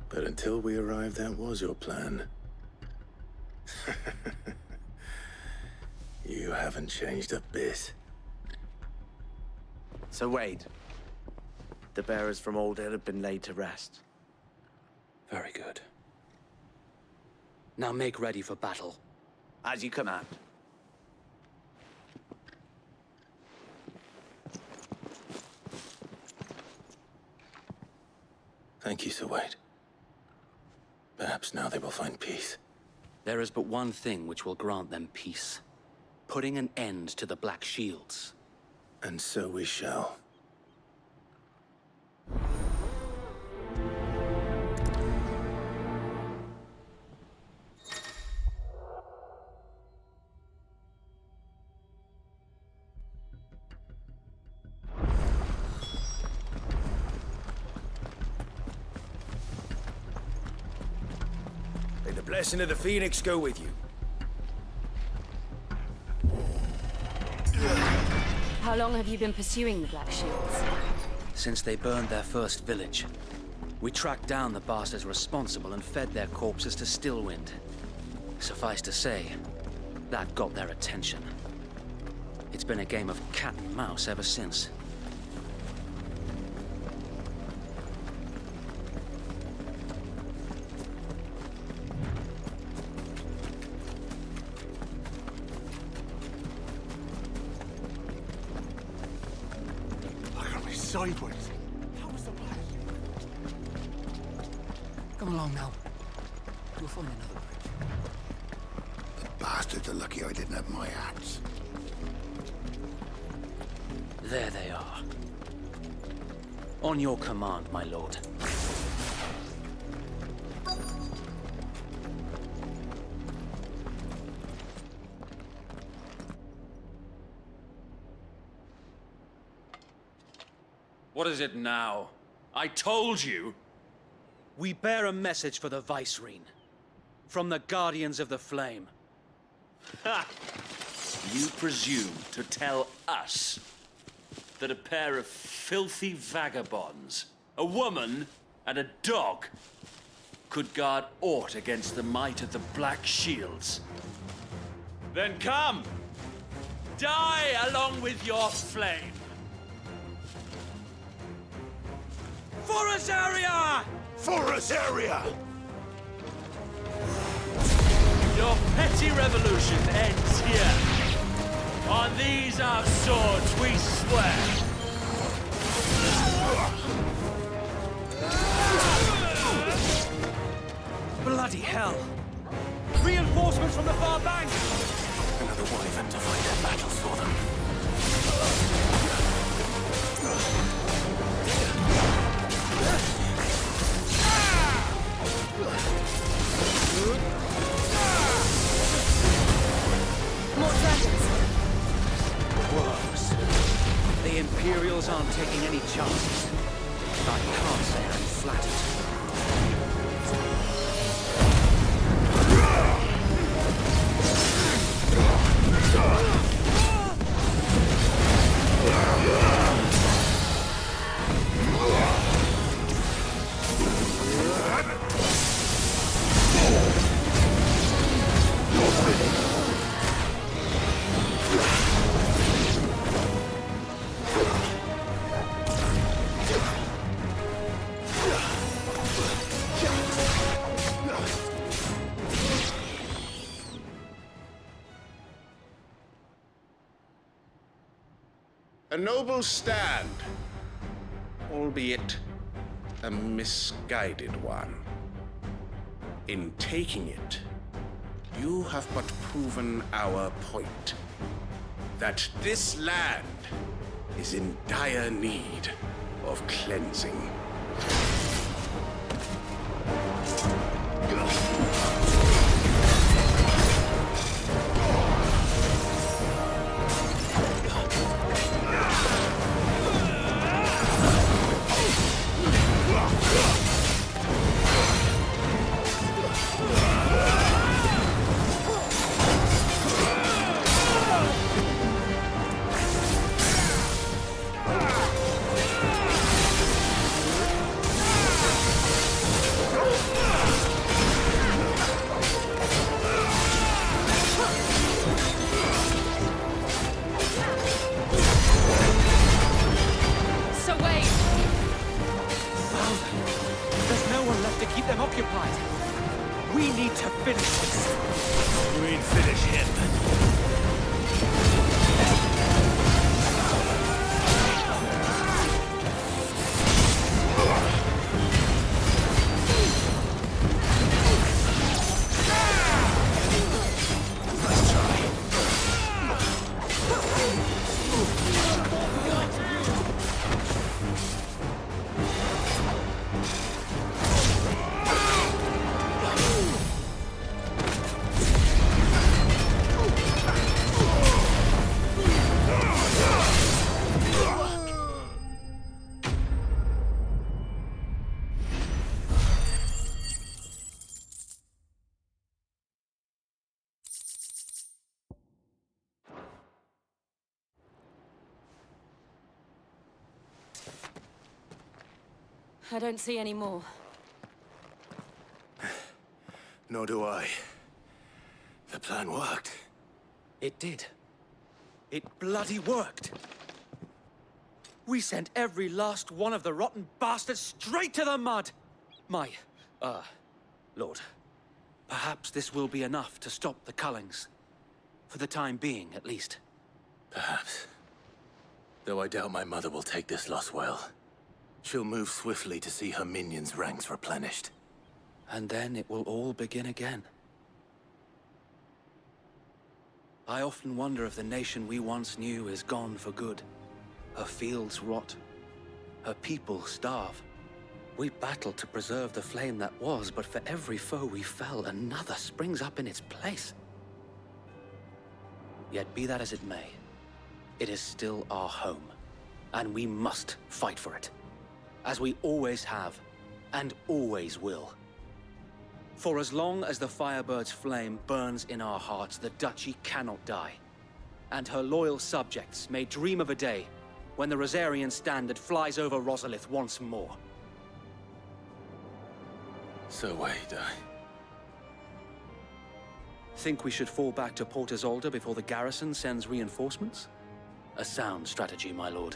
S5: But until we arrived, that was your plan. You haven't changed a bit.
S24: So Wade, the bearers from Auldhyl have been laid to rest.
S12: Very good. Now make ready for battle.
S24: As you command.
S5: Thank you, Sir Wade. Perhaps now they will find peace.
S12: There is but one thing which will grant them peace. Putting an end to the Black Shields.
S5: And so we shall.
S13: May the blessing of the Phoenix go with you.
S14: How long have you been pursuing the Black Shields?
S12: Since they burned their first village. We tracked down the bastards responsible and fed their corpses to Stillwind. Suffice to say, that got their attention. It's been a game of cat and mouse ever since.
S20: Sideways. How was the last?
S2: Come along now. We'll find another bridge.
S17: The bastards are lucky I didn't have my axe.
S12: There they are. On your command, my lord.
S11: What is it now? I told you!
S12: We bear a message for the Vicereine. From the Guardians of the Flame.
S11: Ha! You presume to tell us?
S7: that a pair of filthy vagabonds, a woman and a dog, could guard aught against the might of the Black Shields? Then come! Die along with your flame! For us area!
S1: For us area!
S7: Your petty revolution ends here. On these our swords we swear.
S25: Bloody hell! Reinforcements from the far bank!
S5: Another wyvern to fight their battles for them.
S10: More dragons.
S2: Worse. The Imperials aren't taking any chances. I can't say I'm flattered.
S15: A noble stand, albeit a misguided one. In taking it, you have but proven our point, that this land is in dire need of cleansing.
S18: I don't see any more.
S5: Nor do I. The plan worked.
S2: It did. It bloody worked. We sent every last one of the rotten bastards straight to the mud! My, Lord, perhaps this will be enough to stop the Cullings. For the time being, at least.
S5: Perhaps. Though I doubt my mother will take this loss well. She'll move swiftly to see her minions' ranks replenished.
S2: And then it will all begin again. I often wonder if the nation we once knew is gone for good. Her fields rot. Her people starve. We battled to preserve the flame that was, but for every foe we fell, another springs up in its place. Yet be that as it may, it is still our home, and we must fight for it. As we always have, and always will. For as long as the Firebird's flame burns in our hearts, the Duchy cannot die. And her loyal subjects may dream of a day when the Rosarian standard flies over Rosalith once more.
S5: So wait,
S2: Think we should fall back to Port Isolde before the garrison sends reinforcements? A sound strategy, my lord.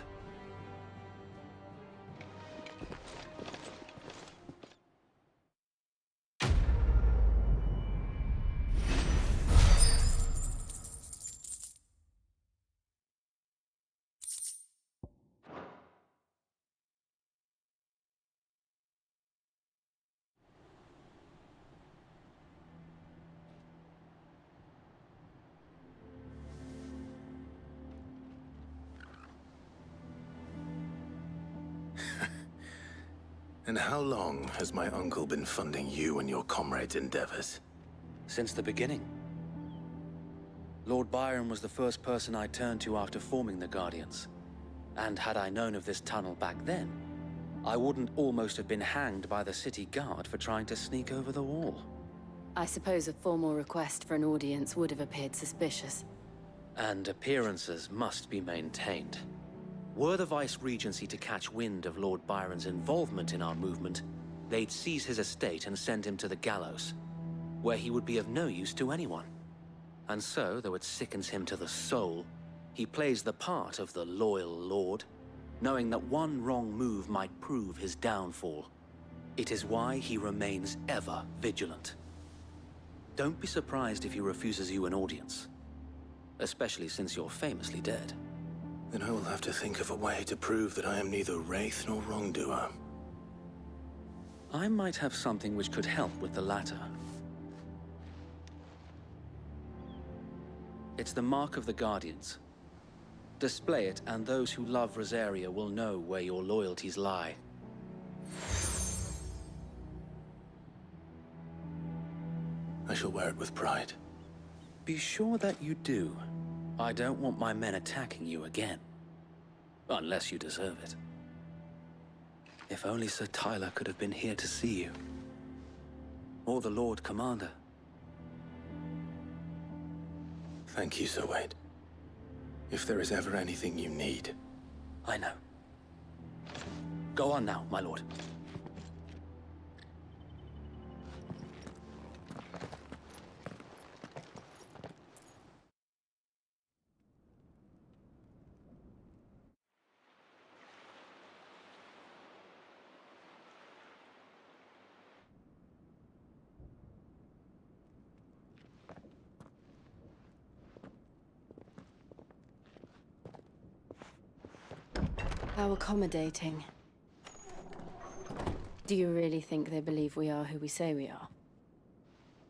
S5: And how long has my uncle been funding you and your comrades' endeavors?
S2: Since the beginning. Lord Byron was the first person I turned to after forming the Guardians. And had I known of this tunnel back then, I wouldn't almost have been hanged by the city guard for trying to sneak over the wall.
S14: I suppose a formal request for an audience would have appeared suspicious.
S2: And appearances must be maintained. Were the Vice-Regency to catch wind of Lord Byron's involvement in our movement, they'd seize his estate and send him to the gallows, where he would be of no use to anyone. And so, though it sickens him to the soul, he plays the part of the loyal lord, knowing that one wrong move might prove his downfall. It is why he remains ever vigilant. Don't be surprised if he refuses you an audience, especially since you're famously dead.
S5: Then I will have to think of a way to prove that I am neither wraith nor wrongdoer.
S2: I might have something which could help with the latter. It's the mark of the Guardians. Display it, and those who love Rosaria will know where your loyalties lie.
S5: I shall wear it with pride.
S2: Be sure that you do. I don't want my men attacking you again. Unless you deserve it. If only Sir Tyler could have been here to see you. Or the Lord Commander.
S5: Thank you, Sir Wade. If there is ever anything you need...
S2: I know. Go on now, my lord.
S14: How accommodating. Do you really think they believe we are who we say we are?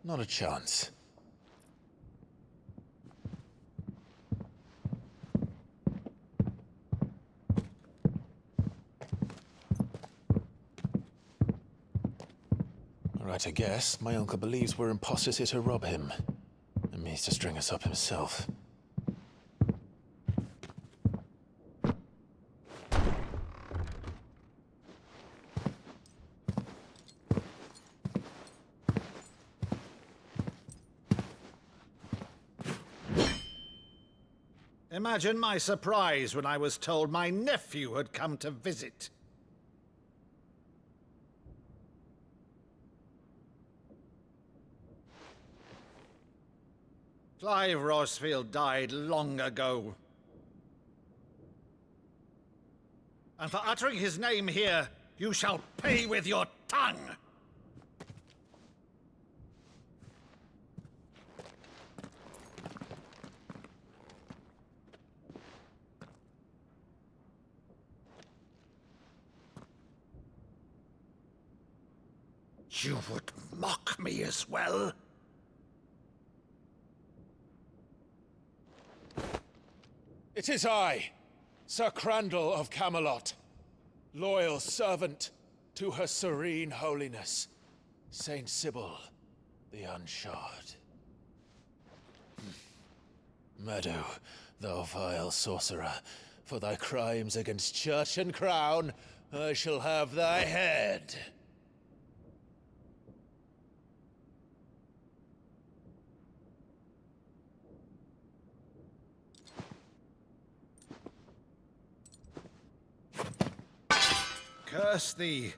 S6: Not a chance. Right, I guess. My uncle believes we're imposters here to rob him. And means to string us up himself.
S8: Imagine my surprise when I was told my nephew had come to visit. Clive Rosfield died long ago. And for uttering his name here, you shall pay with your tongue! You would mock me as well?
S6: It is I, Sir Crandall of Camelot, loyal servant to Her Serene Holiness, Saint Sybil the Unshod. Meadow, thou vile sorcerer, for thy crimes against church and crown, I shall have thy head.
S8: Curse thee,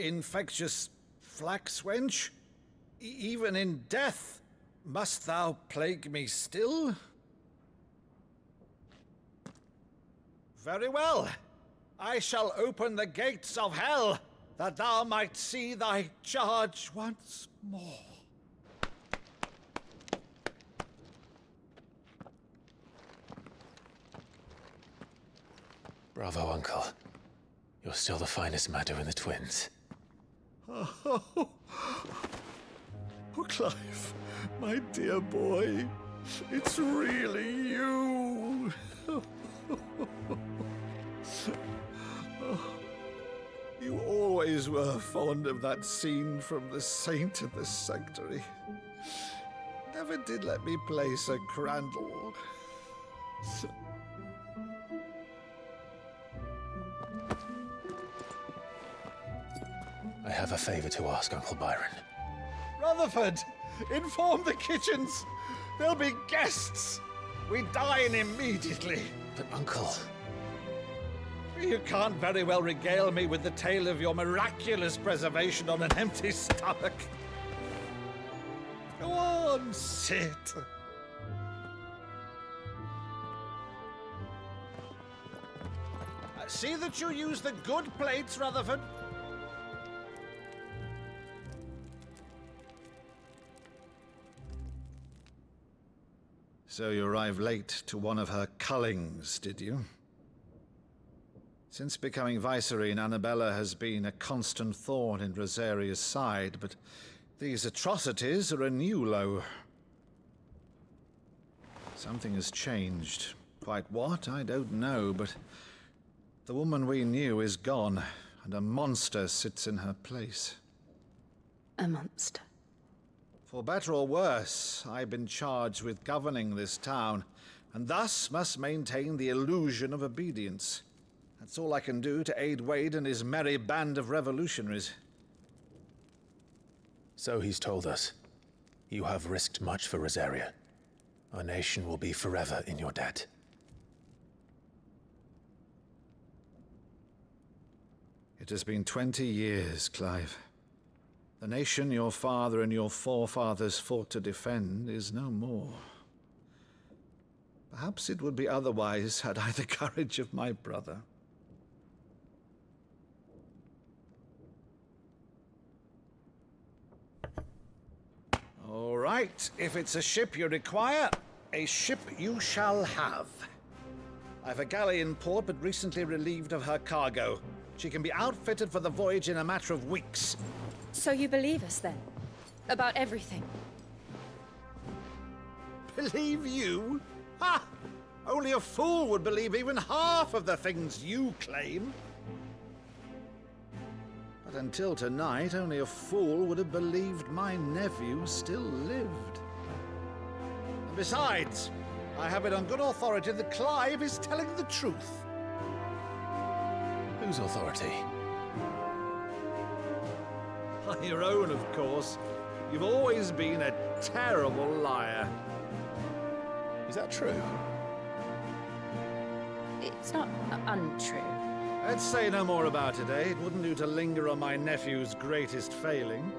S8: infectious flax wench. Even in death, must thou plague me still? Very well. I shall open the gates of hell, that thou might see thy charge once more.
S6: Bravo, Uncle. You're still the finest Maddu in the twins.
S8: Oh, Clive, my dear boy, it's really you. You always were fond of that scene from The Saint in the Sanctuary. Never did let me play Sir Crandall.
S6: I have a favor to ask, Uncle Byron.
S8: Rutherford, inform the kitchens. There'll be guests. We dine immediately.
S6: But, Uncle...
S8: You can't very well regale me with the tale of your miraculous preservation on an empty stomach. Go on, sit. See that you use the good plates, Rutherford. So you arrived late to one of her cullings, did you? Since becoming Vicereine, Annabella has been a constant thorn in Rosaria's side, but these atrocities are a new low. Something has changed. Quite what, I don't know, but the woman we knew is gone, and a monster sits in her place.
S14: A monster?
S8: For better or worse, I've been charged with governing this town, and thus must maintain the illusion of obedience. That's all I can do to aid Wade and his merry band of revolutionaries.
S6: So he's told us. You have risked much for Rosaria. Our nation will be forever in your debt.
S8: It has been 20 years, Clive. The nation your father and your forefathers fought to defend is no more. Perhaps it would be otherwise had I the courage of my brother. All right, if it's a ship you require, a ship you shall have. I've a galley in port, but recently relieved of her cargo. She can be outfitted for the voyage in a matter of weeks.
S10: So you believe us, then? About everything?
S8: Believe you? Ha! Only a fool would believe even half of the things you claim. But until tonight, only a fool would have believed my nephew still lived. And besides, I have it on good authority that Clive is telling the truth.
S6: Whose authority?
S8: Your own, of course. You've always been a terrible liar.
S6: Is that true?
S10: It's not untrue.
S8: Let's say no more about it, eh? It wouldn't do to linger on my nephew's greatest failing.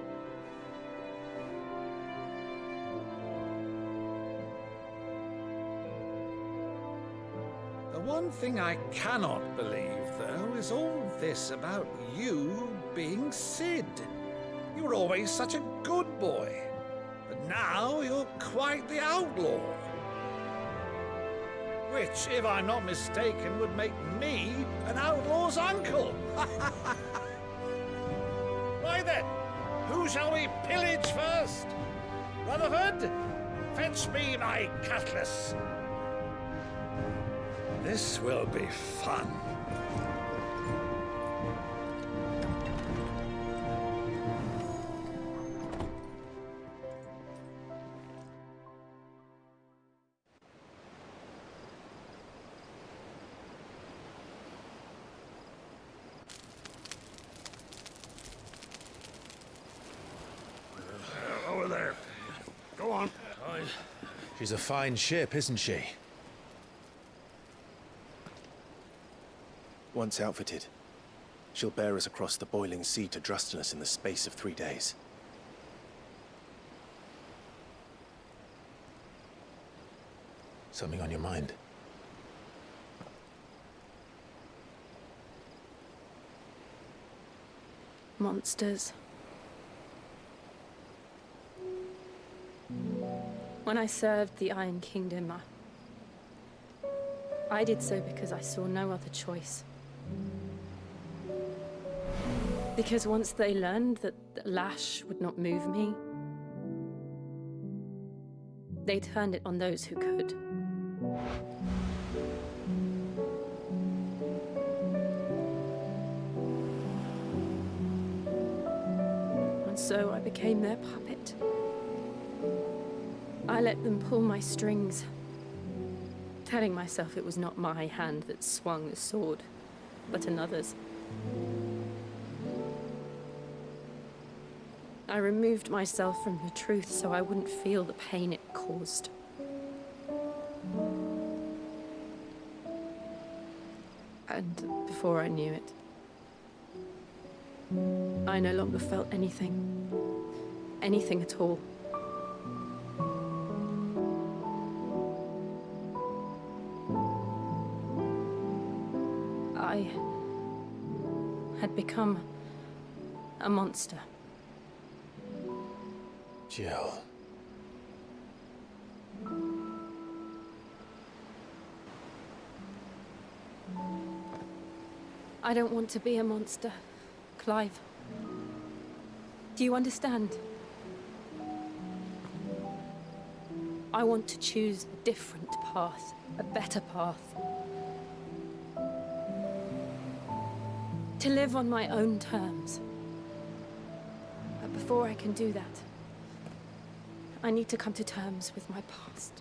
S8: The one thing I cannot believe, though, is all this about you being Sid. You were always such a good boy, but now you're quite the outlaw. Which, if I'm not mistaken, would make me an outlaw's uncle. Right then, who shall we pillage first? Rutherford, fetch me my cutlass. This will be fun.
S1: Over there. Go on.
S6: She's a fine ship, isn't she?
S5: Once outfitted, She'll bear us across the boiling sea to Drustinus in the space of 3 days. Something on your mind?
S14: Monsters. When I served the Iron Kingdom, I did so because I saw no other choice. Because once they learned that the lash would not move me, they turned it on those who could. And so I became their puppet. I let them pull my strings, telling myself it was not my hand that swung the sword, but another's. I removed myself from the truth so I wouldn't feel the pain it caused. And before I knew it, I no longer felt anything. Anything at all. I had become a monster.
S5: Jill.
S14: I don't want to be a monster, Clive. Do you understand? I want to choose a different path, a better path. To live on my own terms. But before I can do that, I need to come to terms with my past.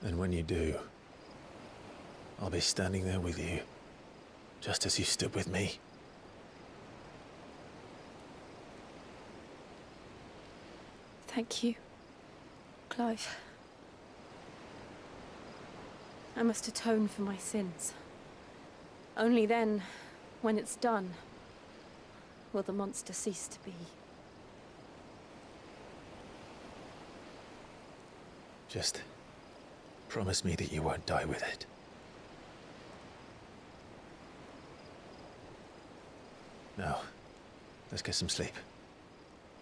S5: And when you do, I'll be standing there with you, just as you stood with me.
S14: Thank you, Clive. I must atone for my sins. Only then, when it's done, will the monster cease to be.
S5: Just promise me that you won't die with it. Now, let's get some sleep.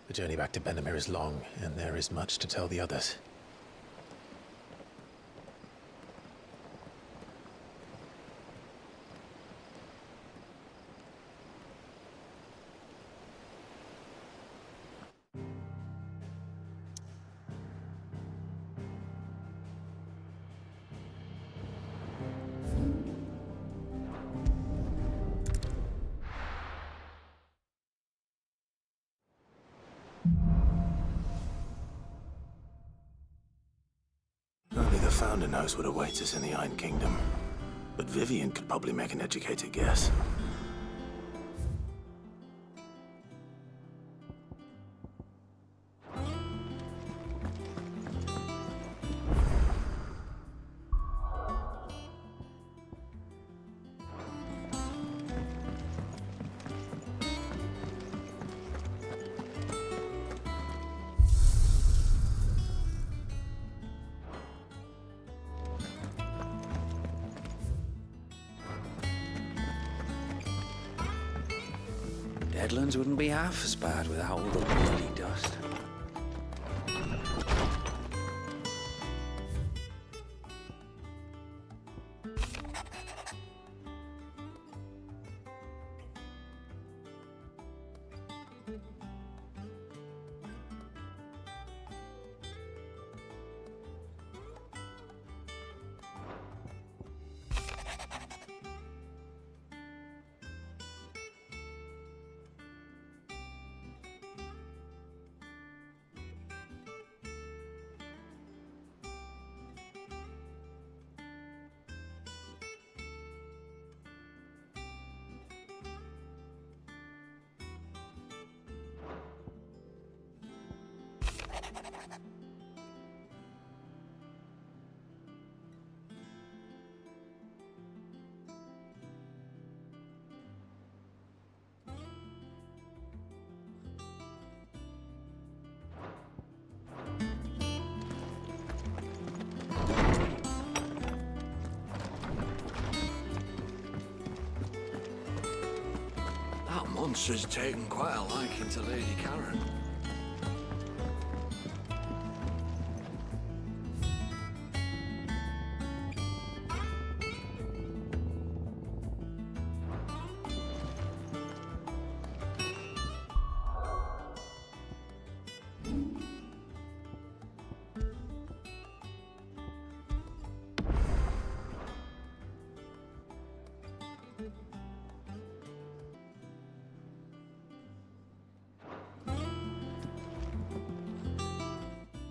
S5: The journey back to Benamir is long, and there is much to tell the others. Only the Founder knows what awaits us in the Iron Kingdom. But Vivian could probably make an educated guess.
S12: Deadlands wouldn't be half as bad without all the bloody dust.
S20: monster's taken quite a liking to Lady Karen.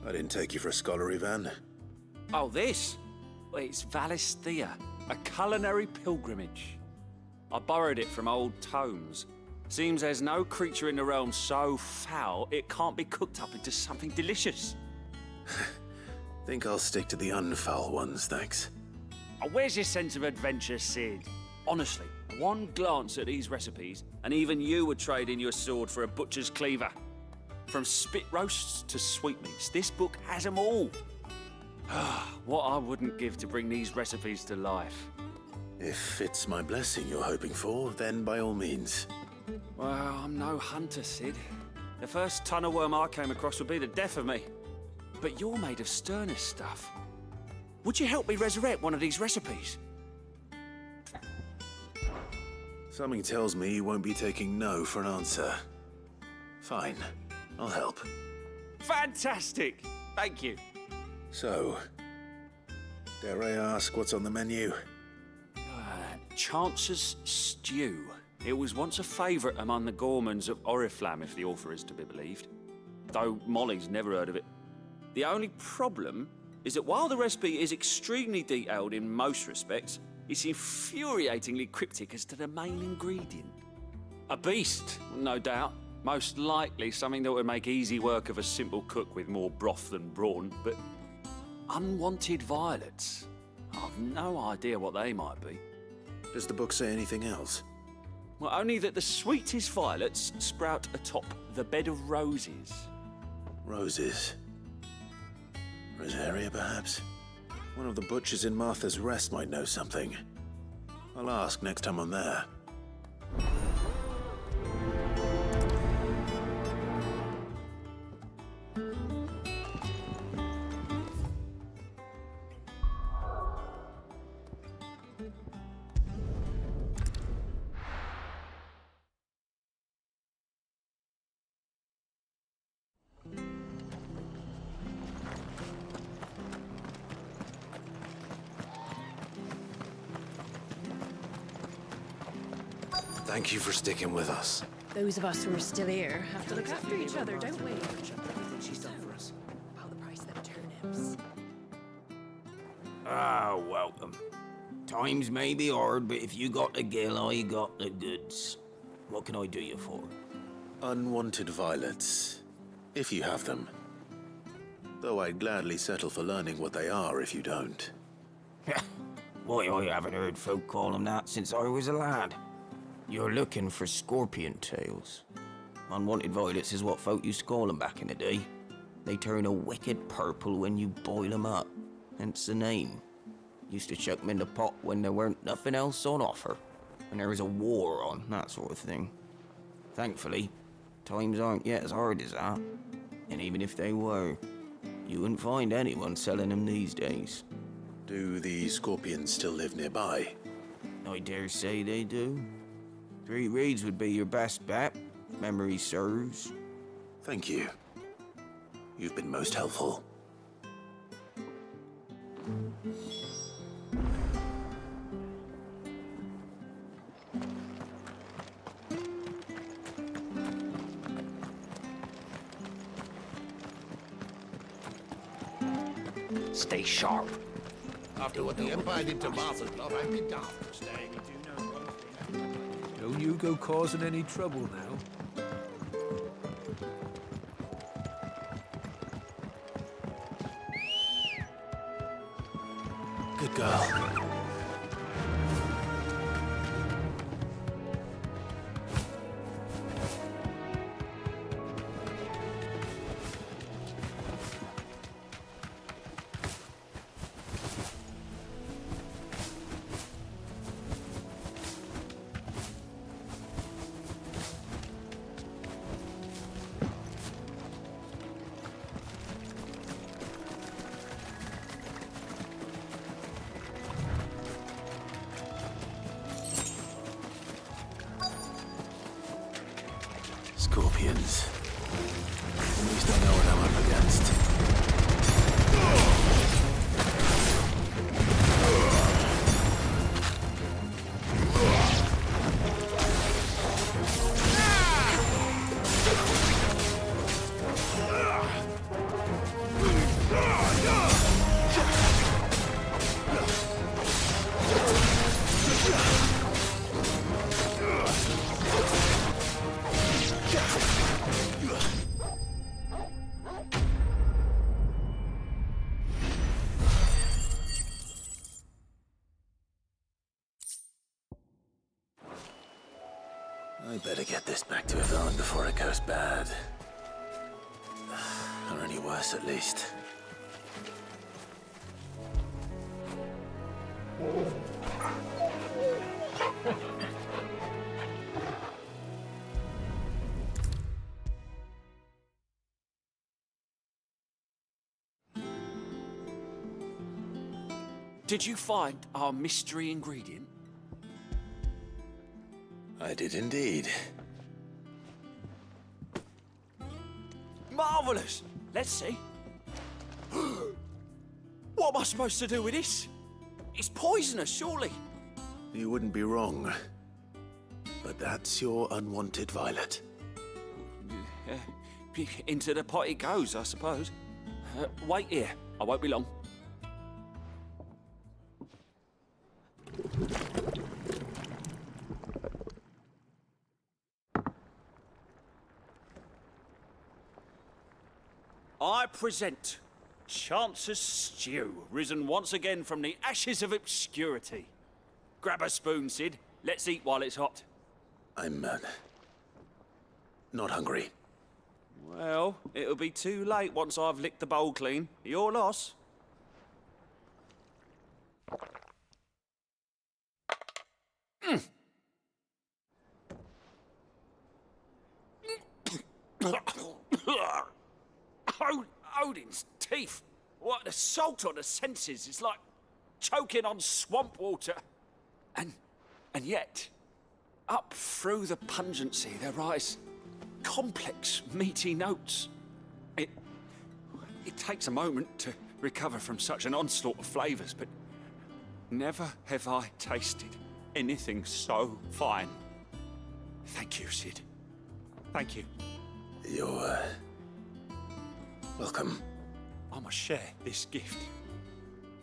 S5: I didn't take you for a scholar, Ivan.
S7: Oh, this? Well, it's Valisthea, a culinary pilgrimage. I borrowed it from old tomes. Seems there's no creature in the realm so foul it can't be cooked up into something delicious.
S5: Think I'll stick to the unfoul ones, thanks.
S7: Oh, where's your sense of adventure, Sid? Honestly, one glance at these recipes, and even you would trade in your sword for a butcher's cleaver. From spit roasts to sweetmeats, this book has them all. What I wouldn't give to bring these recipes to life.
S5: If it's my blessing you're hoping for, then by all means.
S7: Well, I'm no hunter, Sid. The first ton of worm I came across would be the death of me. But you're made of sterner stuff. Would you help me resurrect one of these recipes?
S5: Something tells me you won't be taking no for an answer. Fine, I'll help.
S7: Fantastic! Thank you.
S5: So, dare I ask what's on the menu?
S7: Chance's Stew. It was once a favourite among the gourmands of Oriflamme, if the author is to be believed. Though Molly's never heard of it. The only problem is that while the recipe is extremely detailed in most respects, it's infuriatingly cryptic as to the main ingredient. A beast, no doubt. Most likely something that would make easy work of a simple cook with more broth than brawn, but unwanted violets. I've no idea what they might be.
S5: Does the book say anything else?
S7: Well, only that the sweetest violets sprout atop the bed of roses.
S5: Roses. Rosaria, perhaps? One of the butchers in Martha's Rest might know something. I'll ask next time I'm there. Thank you for sticking with us.
S9: Those of us who are still here have to look after each other, don't we?
S13: She's done for us.
S9: About the price of them turnips.
S24: Ah, welcome. Times may be hard, but if you got the gill, I got the goods. What can I do you for?
S5: Unwanted violets, if you have them. Though I'd gladly settle for learning what they are if you don't.
S24: Why, I haven't heard folk call them that since I was a lad. You're looking for scorpion tails. Unwanted violets is what folk used to call them back in the day. They turn a wicked purple when you boil them up, hence the name. Used to chuck them in the pot when there weren't nothing else on offer, when there was a war on, that sort of thing. Thankfully, times aren't yet as hard as that. And even if they were, you wouldn't find anyone selling them these days.
S5: Do the scorpions still live nearby?
S24: I dare say they do. 3 Reeds would be your best bet, if memory serves.
S5: Thank you. You've been most helpful.
S13: Stay sharp.
S15: After what the Empire did to Martha's Club, I'd be daft to stay.
S3: Don't you go causing any trouble now.
S5: Good girl. scorpions. At least I know what I'm up against. I better get this back to Yvonne before it goes bad. Or any worse, at least.
S7: Did you find our mystery ingredient?
S5: I did indeed.
S7: Marvelous! Let's see. What am I supposed to do with this? It's poisonous, surely.
S5: You wouldn't be wrong. But that's your unwanted violet.
S7: Into the pot it goes, I suppose. Wait here. I won't be long. I present Chance's Stew, risen once again from the ashes of obscurity. Grab a spoon, Sid. Let's eat while it's hot.
S5: I'm, not hungry.
S7: Well, it'll be too late once I've licked the bowl clean. Your loss. Odin's teeth. What an assault on the senses. It's like choking on swamp water. And yet, up through the pungency, there rise complex, meaty notes. It takes a moment to recover from such an onslaught of flavors, but never have I tasted anything so fine. Thank you, Sid. Thank you.
S5: You're, welcome.
S7: I must share this gift.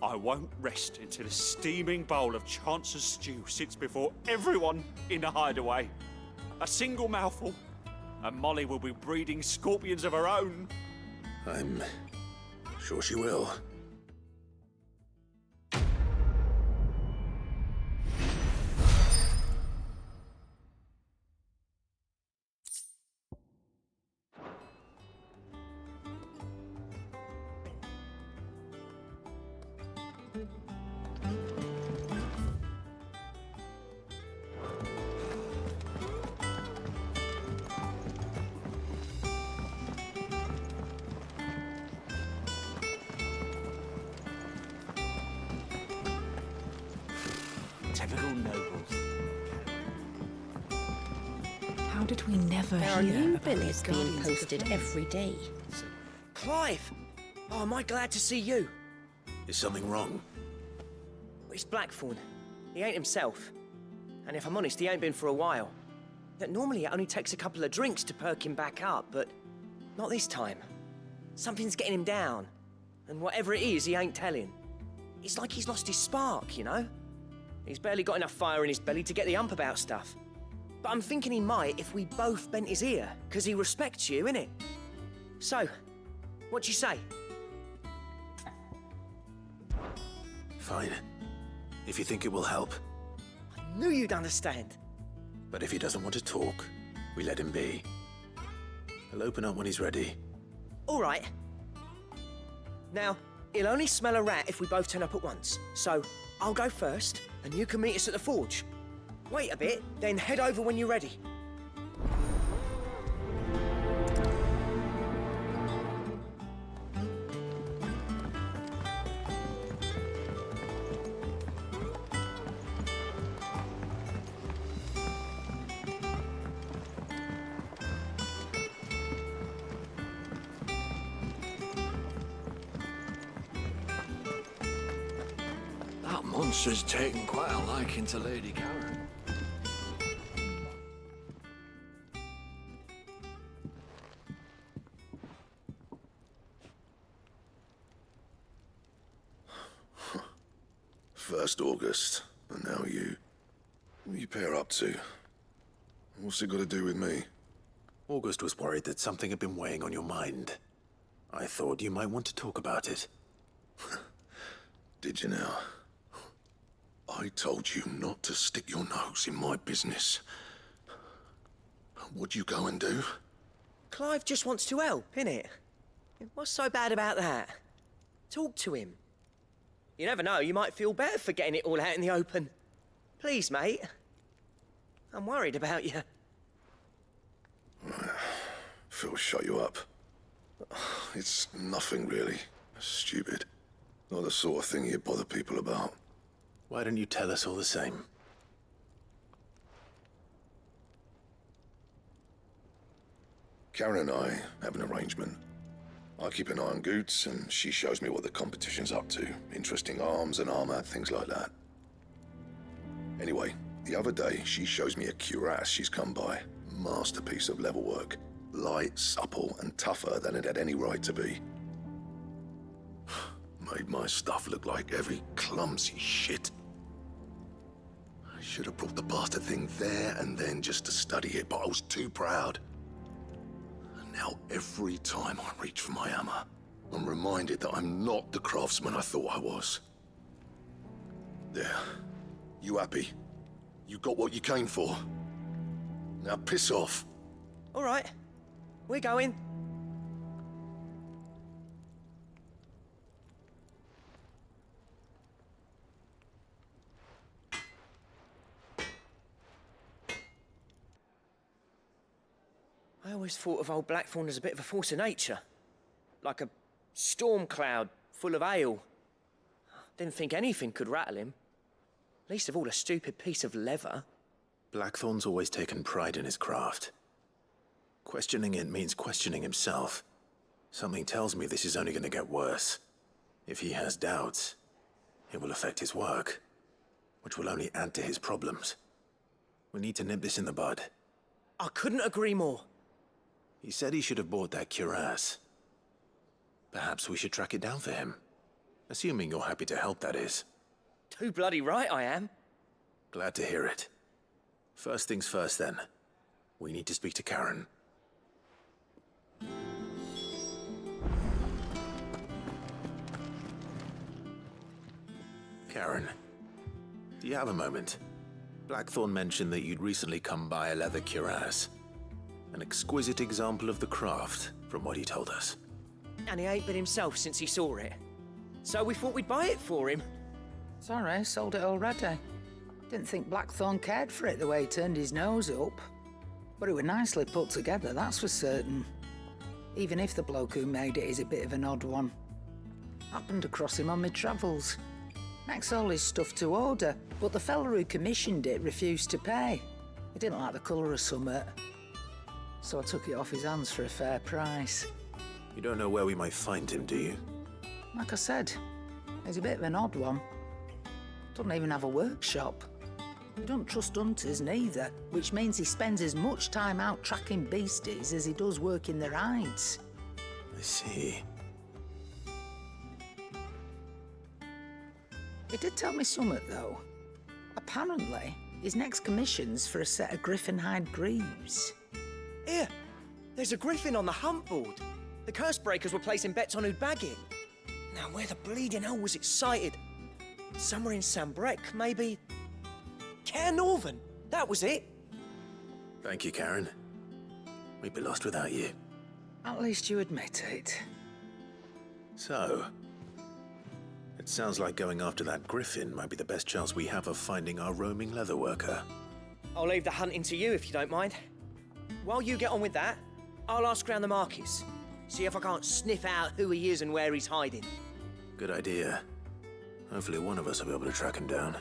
S7: I won't rest until a steaming bowl of Chance's Stew sits before everyone in the Hideaway. A single mouthful, and Molly will be breeding scorpions of her own.
S5: I'm sure she will.
S25: Typical nobles.
S10: How did we never
S4: There are
S10: hear
S4: new
S10: about
S4: billets
S10: these
S4: being
S10: guardians of
S4: posted
S10: the flame?
S4: every day.
S13: Clive! Oh, am I glad to see you?
S5: Is something wrong?
S13: It's Blackthorn. He ain't himself. And if I'm honest, he ain't been for a while. That normally it only takes a couple of drinks to perk him back up, but not this time. Something's getting him down. And whatever it is, he ain't telling. It's like he's lost his spark, you know? He's barely got enough fire in his belly to get the ump about stuff. But I'm thinking he might if we both bent his ear, because he respects you, innit? So, what do you say?
S5: Fine. If you think it will help.
S13: I knew you'd understand.
S5: But if he doesn't want to talk, we let him be. He'll open up when he's ready.
S13: All right. Now, he'll only smell a rat if we both turn up at once. So, I'll go first, and you can meet us at the forge. Wait a bit, then head over when you're ready.
S15: monster's taken quite a liking to Lady Karen.
S5: First August, and now you. What are you pair up to? What's it got to do with me? August was worried that something had been weighing on your mind. I thought you might want to talk about it. Did you now? I told you not to stick your nose in my business. What'd you go and do?
S13: Clive just wants to help, innit? What's so bad about that? Talk to him. You never know, you might feel better for getting it all out in the open. Please, mate. I'm worried about you.
S5: Phil shut you up. It's nothing really. Stupid. Not the sort of thing you bother people about. Why don't you tell us all the same? Karen and I have an arrangement. I keep an eye on Goots, and she shows me what the competition's up to. Interesting arms and armor, things like that. Anyway, the other day, she shows me a cuirass she's come by. Masterpiece of level work. Light, supple, and tougher than it had any right to be. Made my stuff look like every clumsy shit. I should have brought the bastard thing there and then just to study it, but I was too proud. Now, every time I reach for my hammer, I'm reminded that I'm not the craftsman I thought I was. There. You happy? You got what you came for? Now piss off.
S13: All right. We're going. I always thought of old Blackthorn as a bit of a force of nature. Like a storm cloud full of ale. Didn't think anything could rattle him. Least of all a stupid piece of leather.
S5: Blackthorn's always taken pride in his craft. Questioning it means questioning himself. Something tells me this is only going to get worse. If he has doubts, it will affect his work, which will only add to his problems. We need to nip this in the bud.
S13: I couldn't agree more.
S5: He said he should have bought that cuirass. Perhaps we should track it down for him. Assuming you're happy to help, that is.
S13: Too bloody right I am.
S5: Glad to hear it. First things first, then. We need to speak to Karen. Karen, do you have a moment? Blackthorn mentioned that you'd recently come by a leather cuirass. An exquisite example of the craft, from what he told us.
S13: And he ain't been himself since he saw it. So we thought we'd buy it for him.
S4: Sorry, sold it already. Didn't think Blackthorn cared for it the way he turned his nose up. But it was nicely put together, that's for certain. Even if the bloke who made it is a bit of an odd one. Happened across him on my travels. Makes all his stuff to order, but the fella who commissioned it refused to pay. He didn't like the colour of summit. So I took it off his hands for a fair price.
S5: You don't know where we might find him, do you?
S4: Like I said, he's a bit of an odd one. Doesn't even have a workshop. He don't trust hunters neither, which means he spends as much time out tracking beasties as he does working their hides.
S5: I see.
S4: He did tell me something, though. Apparently, his next commission's for a set of griffin hide greaves.
S13: Here, there's a griffin on the hunt board. The curse breakers were placing bets on who'd bag it. Now, where the bleeding hell was it sighted? Somewhere in Sambrec, maybe. Caer Northern, that was it.
S5: Thank you, Karen. We'd be lost without you.
S4: At least you admit it.
S5: So, it sounds like going after that griffin might be the best chance we have of finding our roaming leatherworker.
S13: I'll leave the hunting to you if you don't mind. While you get on with that, I'll ask around the markets. See if I can't sniff out who he is and where he's hiding.
S5: Good idea. Hopefully one of us will be able to track him down.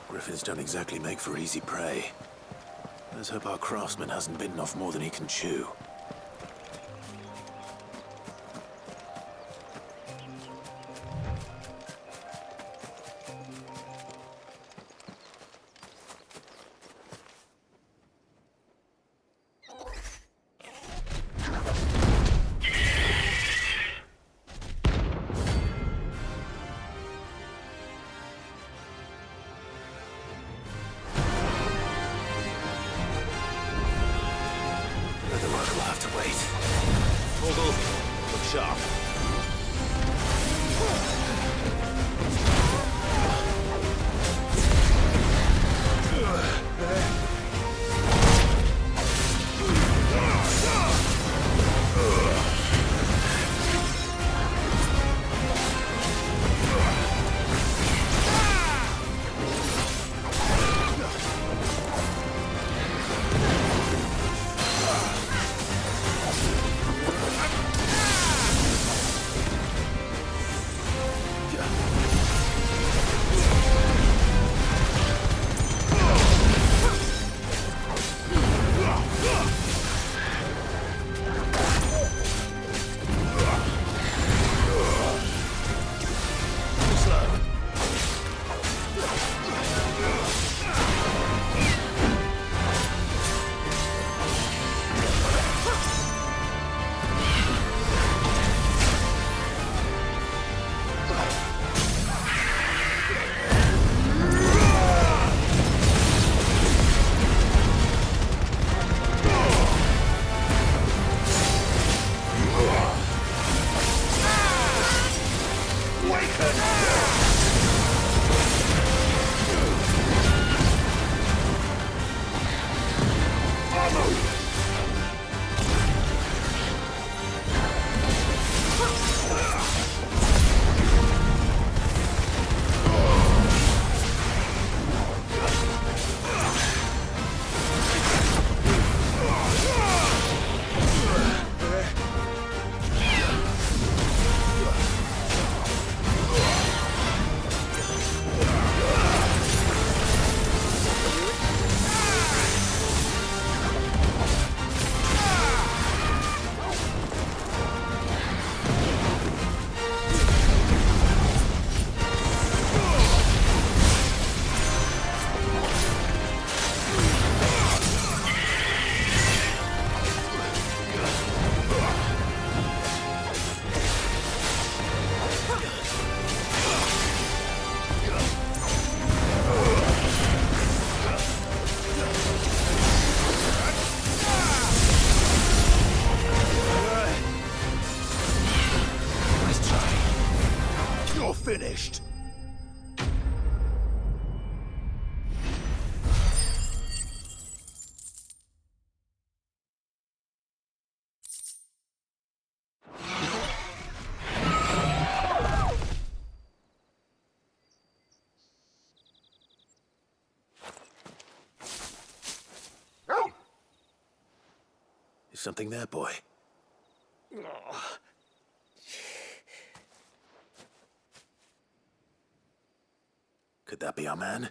S5: Griffins don't exactly make for easy prey. Let's hope our craftsman hasn't bitten off more than he can chew.
S6: Morbol, look sharp.
S5: Finished. Is something there, boy? Could that be our man?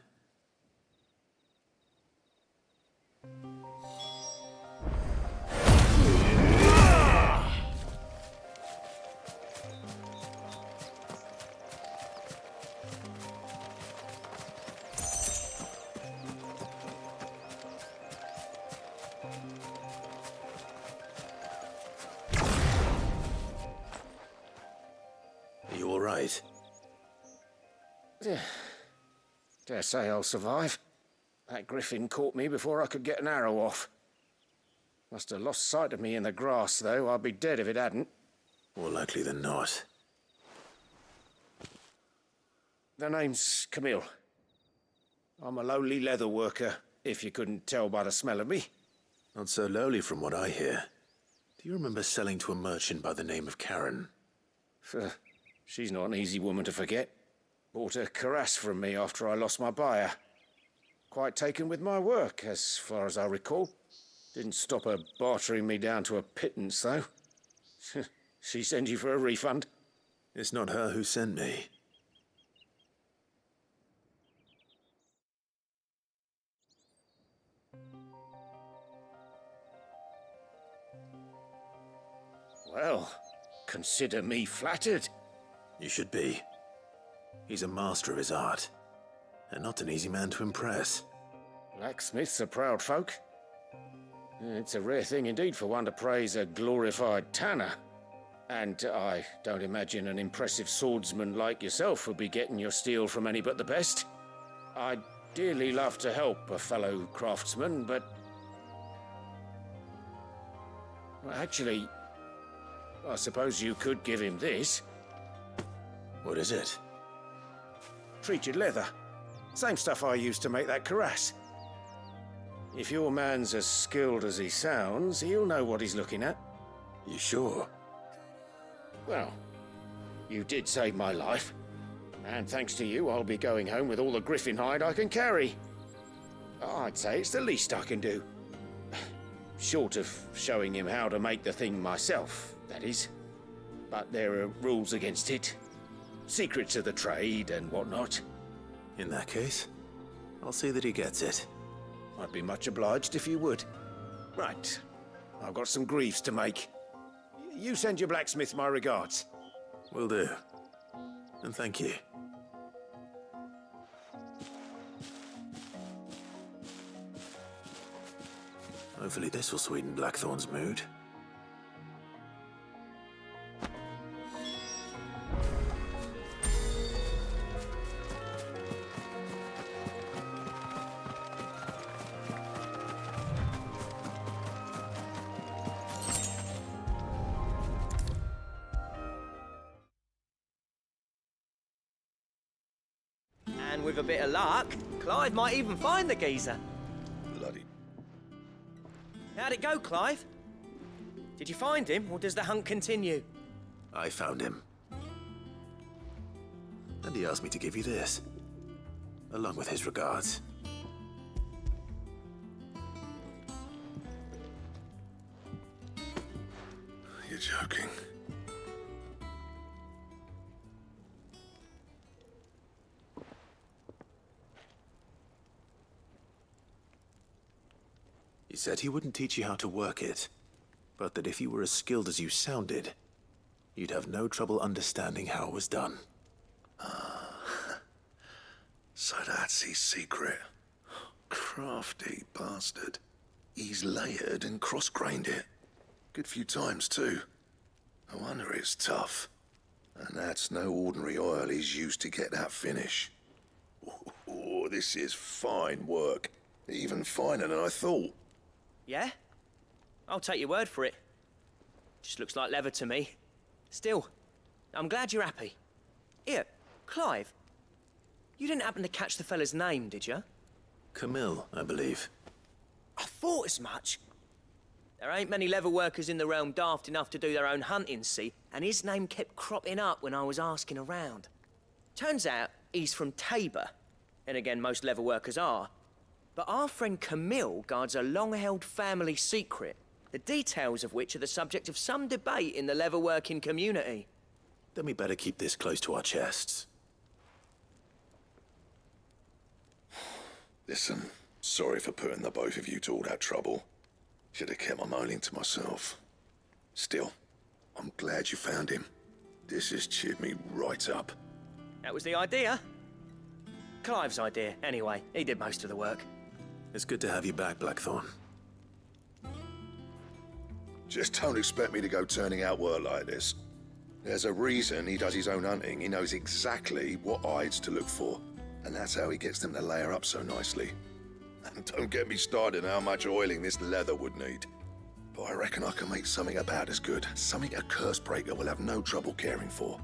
S5: Are you all right?
S1: Dare say I'll survive. That griffin caught me before I could get an arrow off. Must have lost sight of me in the grass, though. I'd be dead if it hadn't.
S5: More likely than not.
S1: The name's Camille. I'm a lowly leather worker, if you couldn't tell by the smell of me.
S5: Not so lowly from what I hear. Do you remember selling to a merchant by the name of Karen?
S1: She's not an easy woman to forget. Bought a cuirass from me after I lost my buyer. Quite taken with my work, as far as I recall. Didn't stop her bartering me down to a pittance, though. She sent you for a refund?
S5: It's not her who sent me.
S1: Well, consider me flattered.
S5: You should be. He's a master of his art, and not an easy man to impress.
S1: Blacksmiths are proud folk. It's a rare thing indeed for one to praise a glorified tanner. And I don't imagine an impressive swordsman like yourself would be getting your steel from any but the best. I'd dearly love to help a fellow craftsman, but... Well, actually, I suppose you could give him this.
S5: What is it?
S1: Treated leather. Same stuff I used to make that cuirass. If your man's as skilled as he sounds, he'll know what he's looking at.
S5: You sure?
S1: Well, you did save my life. And thanks to you, I'll be going home with all the griffin hide I can carry. I'd say it's the least I can do. Short of showing him how to make the thing myself, that is. But there are rules against it. Secrets of the trade and whatnot.
S5: In that case, I'll see that he gets it.
S1: I'd be much obliged if you would. Right. I've got some greaves to make. You send your blacksmith my regards.
S5: Will do. And thank you. Hopefully this will sweeten Blackthorn's mood.
S13: And with a bit of luck, Clive might even find the geezer.
S5: Bloody...
S13: How'd it go, Clive? Did you find him, or does the hunt continue?
S5: I found him. And he asked me to give you this, along with his regards.
S17: You're joking.
S5: He said he wouldn't teach you how to work it, but that if you were as skilled as you sounded, you'd have no trouble understanding how it was done.
S17: So that's his secret. Crafty bastard. He's layered and cross-grained it. Good few times, too. No wonder it's tough. And that's no ordinary oil he's used to get that finish. Oh, this is fine work. Even finer than I thought.
S13: Yeah? I'll take your word for it. Just looks like leather to me. Still, I'm glad you're happy. Here, Clive. You didn't happen to catch the fella's name, did you?
S5: Camille, I believe.
S13: I thought as much. There ain't many leather workers in the realm daft enough to do their own hunting, see? And his name kept cropping up when I was asking around. Turns out he's from Tabor. And again, most leather workers are. But our friend Camille guards a long-held family secret, the details of which are the subject of some debate in the leather-working community.
S5: Then we better keep this close to our chests.
S17: Listen, sorry for putting the both of you to all that trouble. Should have kept my moaning to myself. Still, I'm glad you found him. This has cheered me right up.
S13: That was the idea. Clive's idea, anyway. He did most of the work.
S5: It's good to have you back, Blackthorn.
S17: Just don't expect me to go turning out work like this. There's a reason he does his own hunting. He knows exactly what hides to look for. And that's how he gets them to layer up so nicely. And don't get me started on how much oiling this leather would need. but I reckon I can make something about as good. Something a Cursebreaker will have no trouble caring for.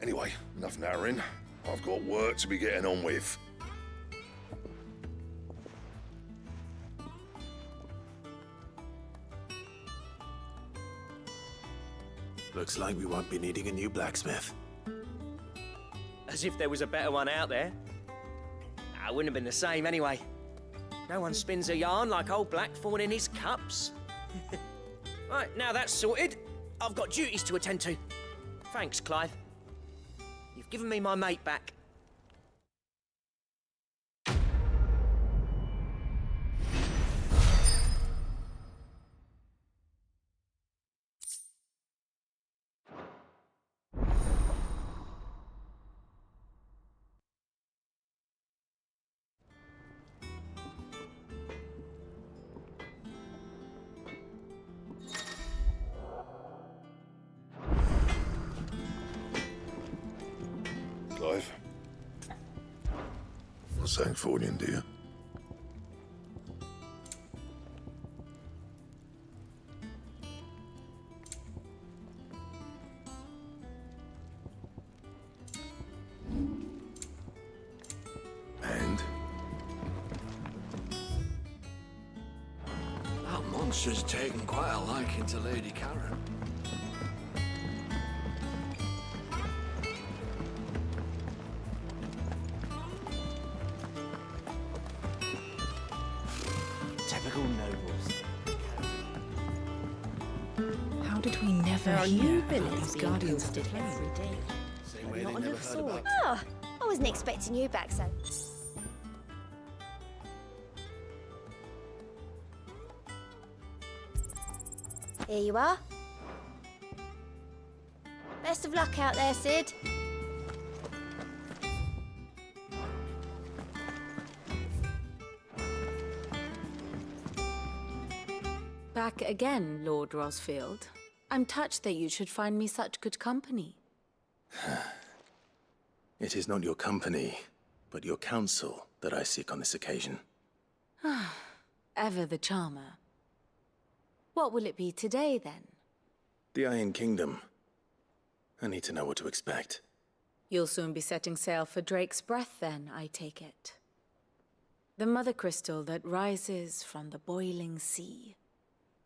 S17: Anyway, enough narrowing. I've got work to be getting on with.
S5: Looks like we won't be needing a new blacksmith.
S13: As if there was a better one out there. I wouldn't have been the same anyway. No one spins a yarn like old Blackthorn in his cups. Right, now that's sorted, I've got duties to attend to. Thanks, Clive. You've given me my mate back.
S17: Clive. Not saying Fordian, do you? And?
S3: That monster's taken quite a liking to Lady Karen.
S25: Typical nobles.
S10: How did we never
S18: There are
S10: hear
S18: new
S10: about
S18: villains
S10: these
S18: being
S10: guardians of
S18: posted
S10: the flame?
S18: every day.
S5: Same way
S18: Not
S5: they
S18: under
S5: never
S18: the
S5: heard
S18: sword.
S5: about.
S16: Oh, I wasn't expecting you back so. Here you are. Best of luck out there, Sid.
S10: Back again, Lord Rosfield. I'm touched that you should find me such good company.
S5: It is not your company, but your counsel that I seek on this occasion.
S10: Ever the charmer. What will it be today, then?
S5: The Iron Kingdom. I need to know what to expect.
S10: You'll soon be setting sail for Drake's Breath, then, I take it. The mother crystal that rises from the boiling sea.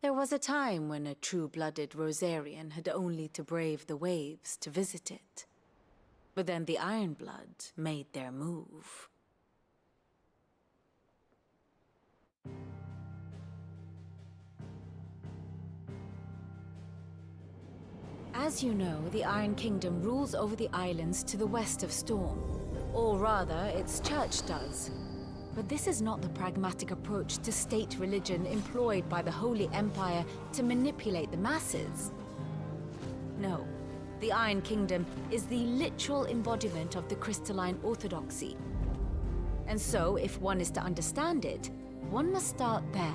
S10: There was a time when a true-blooded Rosarian had only to brave the waves to visit it. But then the Ironblood made their move. As you know, the Iron Kingdom rules over the islands to the west of Storm. Or rather, its church does. But this is not the pragmatic approach to state religion employed by the Holy Empire to manipulate the masses. No, the Iron Kingdom is the literal embodiment of the crystalline orthodoxy. And so, if one is to understand it, one must start there.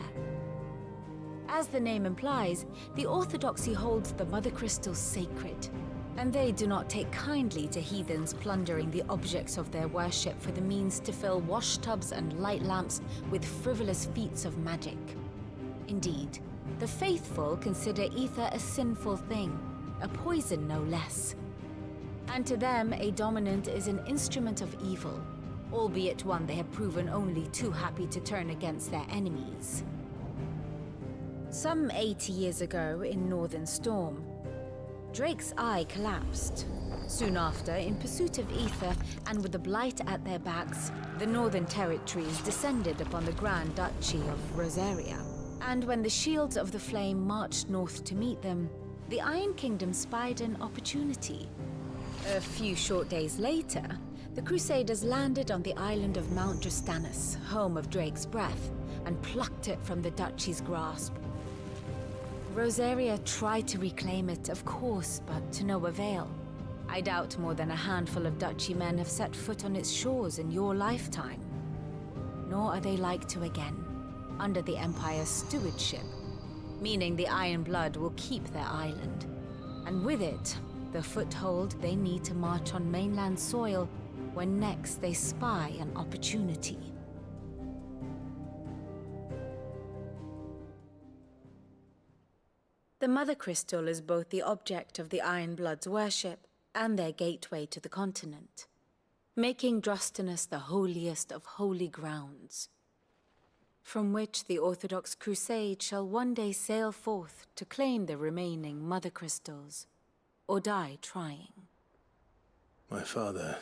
S10: As the name implies, the orthodoxy holds the Mother Crystals sacred, and they do not take kindly to heathens plundering the objects of their worship for the means to fill washtubs and light lamps with frivolous feats of magic. Indeed, the faithful consider ether a sinful thing, a poison no less. And to them, a dominant is an instrument of evil, albeit one they have proven only too happy to turn against their enemies. Some 80 years ago in Northern Storm, Drake's eye collapsed. Soon after, in pursuit of ether and with the blight at their backs, the Northern Territories descended upon the Grand Duchy of Rosaria. And when the Shields of the Flame marched north to meet them, the Iron Kingdom spied an opportunity. A few short days later, the Crusaders landed on the island of Mount Drastanus, home of Drake's Breath, and plucked it from the Duchy's grasp. Rosaria tried to reclaim it, of course, but to no avail. I doubt more than a handful of Duchy men have set foot on its shores in your lifetime. Nor are they like to again, under the Empire's stewardship, meaning the Iron Blood will keep their island. And with it, the foothold they need to march on mainland soil when next they spy an opportunity. The Mother Crystal is both the object of the Ironbloods' worship and their gateway to the continent, making Drostanus the holiest of holy grounds, from which the Orthodox Crusade shall one day sail forth to claim the remaining Mother Crystals, or die trying.
S5: My father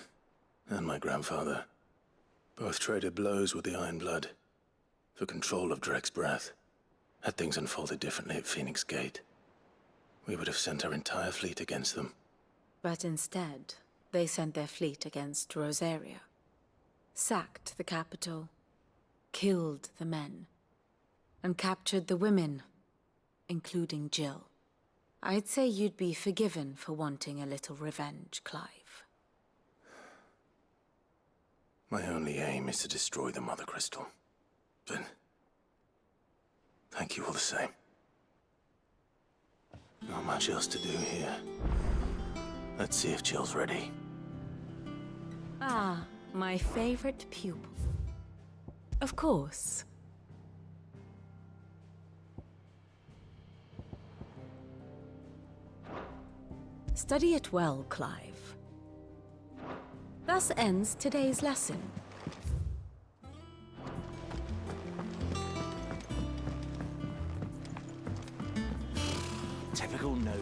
S5: and my grandfather both traded blows with the Ironblood for control of Drek's breath. Had things unfolded differently at Phoenix Gate, we would have sent our entire fleet against them.
S10: But instead, they sent their fleet against Rosaria, sacked the capital, killed the men, and captured the women, including Jill. I'd say you'd be forgiven for wanting a little revenge, Clive.
S5: My only aim is to destroy the Mother Crystal. But thank you all the same. Not much else to do here. Let's see if Jill's ready.
S10: Ah, my favorite pupil. Of course. Study it well, Clive. Thus ends today's lesson.
S25: Typical nobles.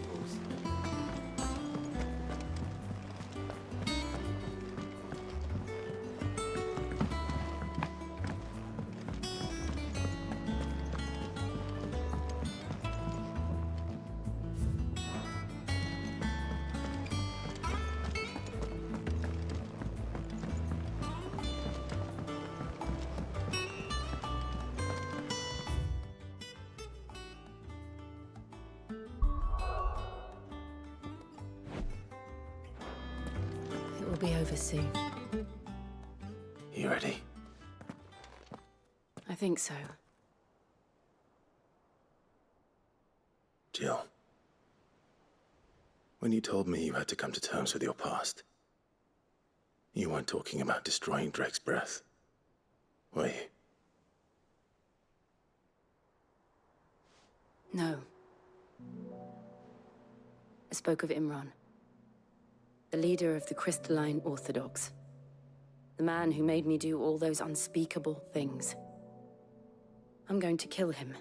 S10: It will be over soon.
S5: You ready?
S10: I think so.
S5: Jill. When you told me you had to come to terms with your past, you weren't talking about destroying Drek's breath, were you?
S11: No. I spoke of Imran, the leader of the Crystalline Orthodox. The man who made me do all those unspeakable things. I'm going to kill him.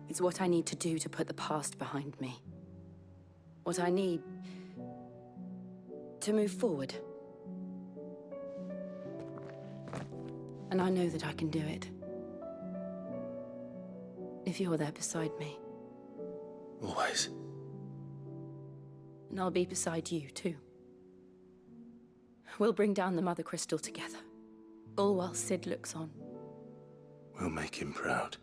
S11: It's what I need to do to put the past behind me. What I need to move forward. And I know that I can do it. If you're there beside me.
S5: Always.
S11: And I'll be beside you, too. We'll bring down the Mother Crystal together. All while Sid looks on.
S5: We'll make him proud.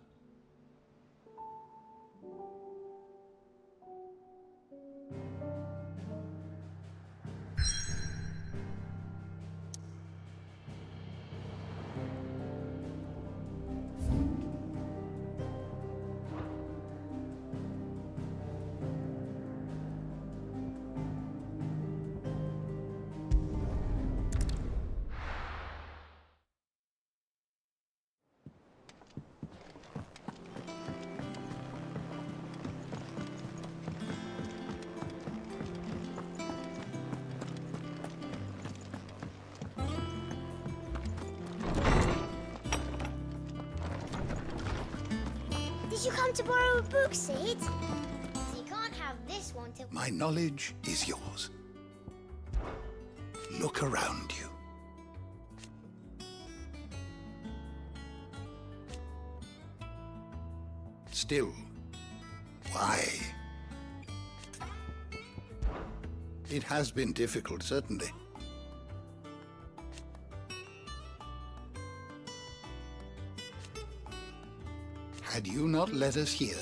S16: Did you come to borrow a book, Sid? So you can't have this one till...
S17: My knowledge is yours. Look around you. Still, why? It has been difficult, certainly. Had you not let us hear,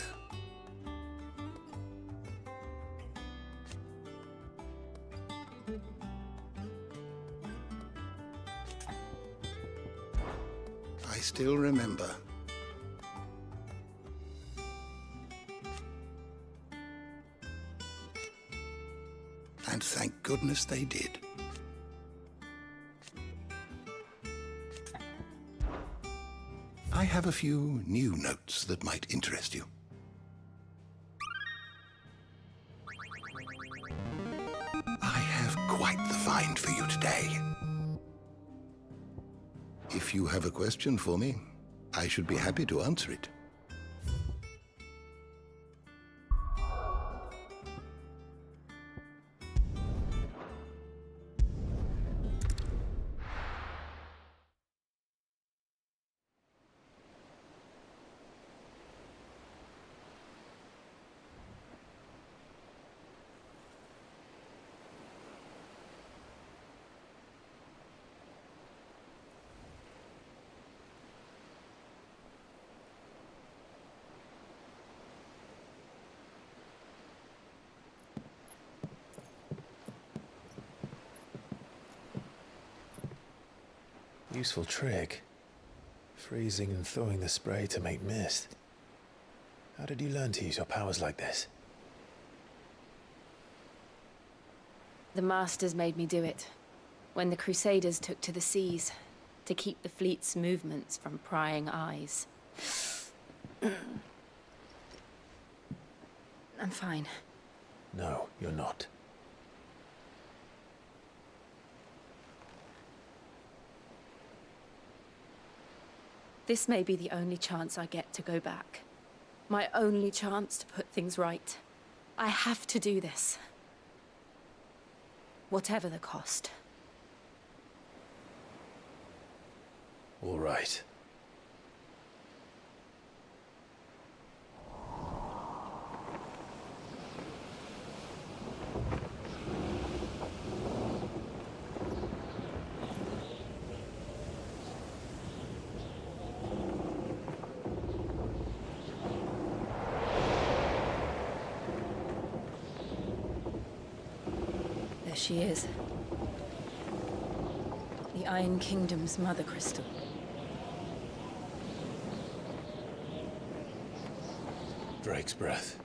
S17: I still remember. And thank goodness they did. I have a few new notes that might interest you. find for you today. If you have a question for me, I should be happy to answer it.
S5: Useful trick. Freezing and thawing the spray to make mist. How did you learn to use your powers like this?
S10: The Masters made me do it. When the Crusaders took to the seas, to keep the fleet's movements from prying eyes. I'm fine.
S5: No, you're not.
S10: This may be the only chance I get to go back. My only chance to put things right. I have to do this. Whatever the cost.
S5: All right.
S10: There she is. The Iron Kingdom's Mother Crystal.
S5: Drake's breath.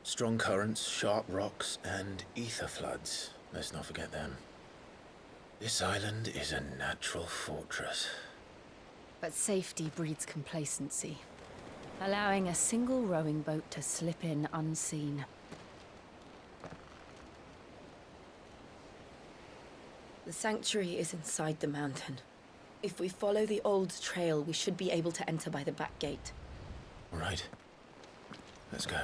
S5: Strong currents, sharp rocks, and ether floods. Let's not forget them. This island is a natural fortress.
S10: But safety breeds complacency, allowing a single rowing boat to slip in unseen. The sanctuary is inside the mountain. If we follow the old trail, we should be able to enter by the back gate.
S5: All right. Let's go.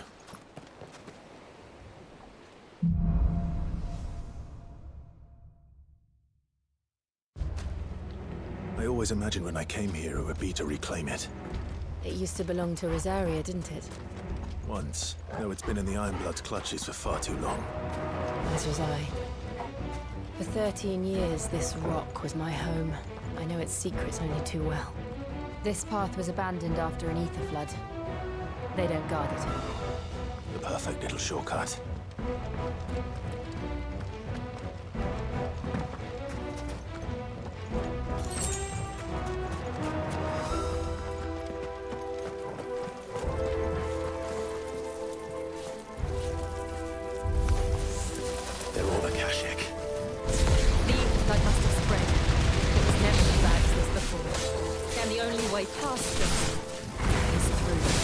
S5: I always imagined when I came here it would be to reclaim it.
S10: It used to belong to Rosaria, didn't it?
S5: Once, though it's been in the Ironblood's clutches for far too long.
S10: As was I. For 13 years, this rock was my home. I know its secrets only too well. This path was abandoned after an ether flood. They don't guard it.
S5: The perfect little shortcut. They're all Akashic.
S10: The light must have spread. It was never as bad as this before. And the only way past them is through.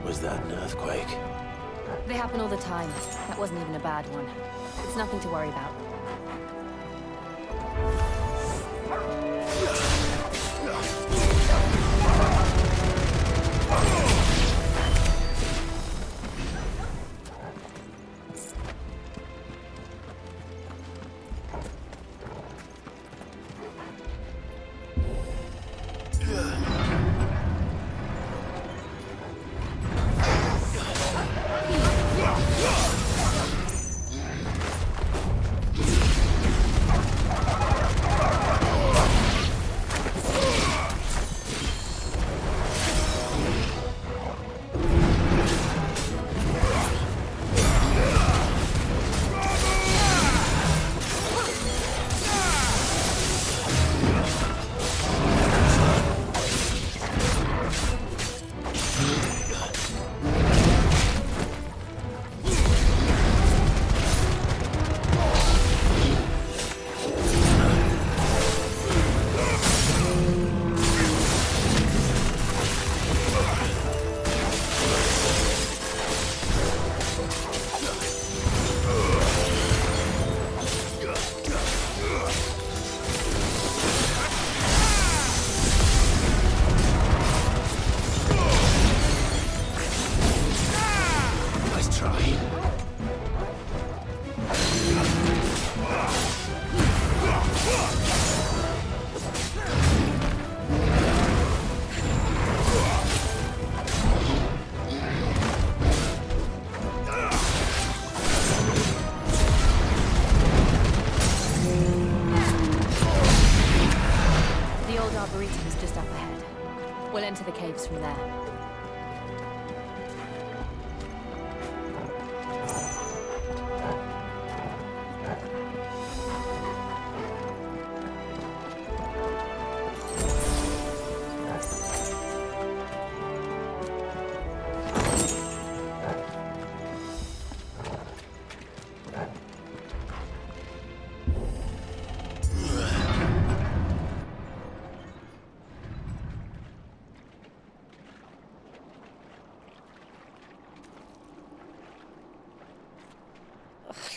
S5: Was that an earthquake?
S10: They happen all the time. That wasn't even a bad one. It's nothing to worry about.
S5: try.
S10: The old arboretum is just up ahead. We'll enter the caves from there.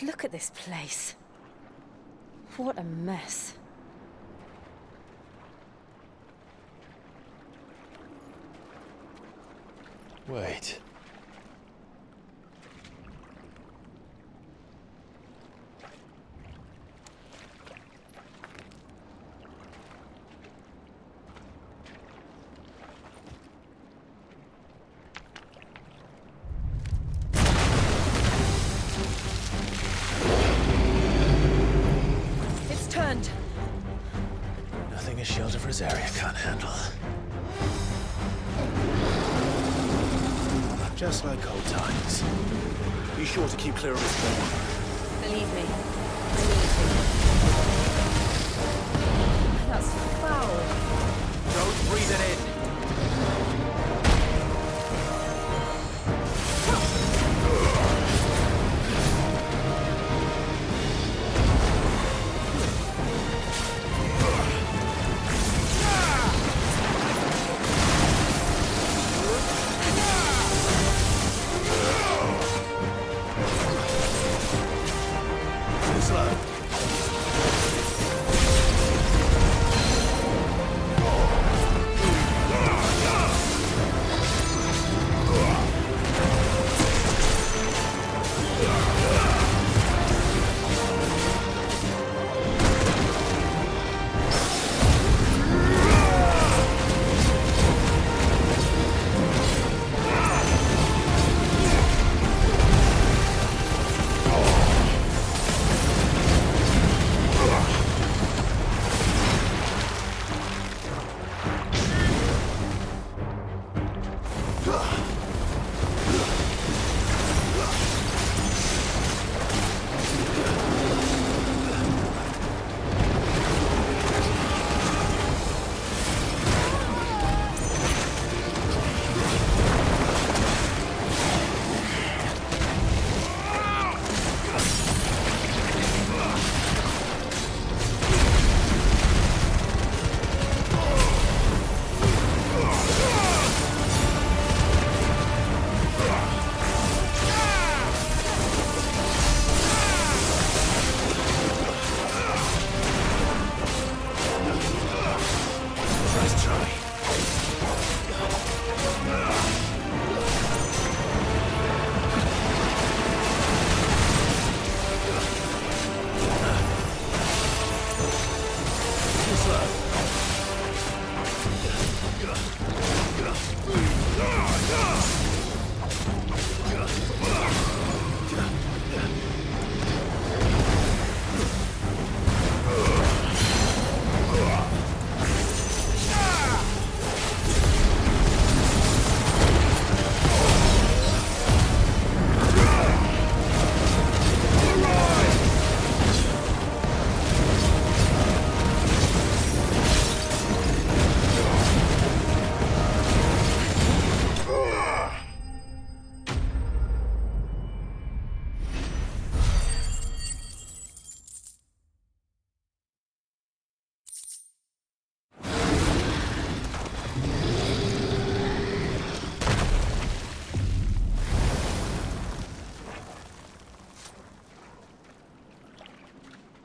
S10: Look at this place. What a mess.
S6: Wait.
S14: It's turned.
S6: Nothing a shelter for his area can't handle.
S5: Just like old times. Be sure to keep clear of his door.
S10: Believe me. That's foul.
S5: Don't breathe it in.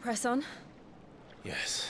S10: Press on.
S6: Yes.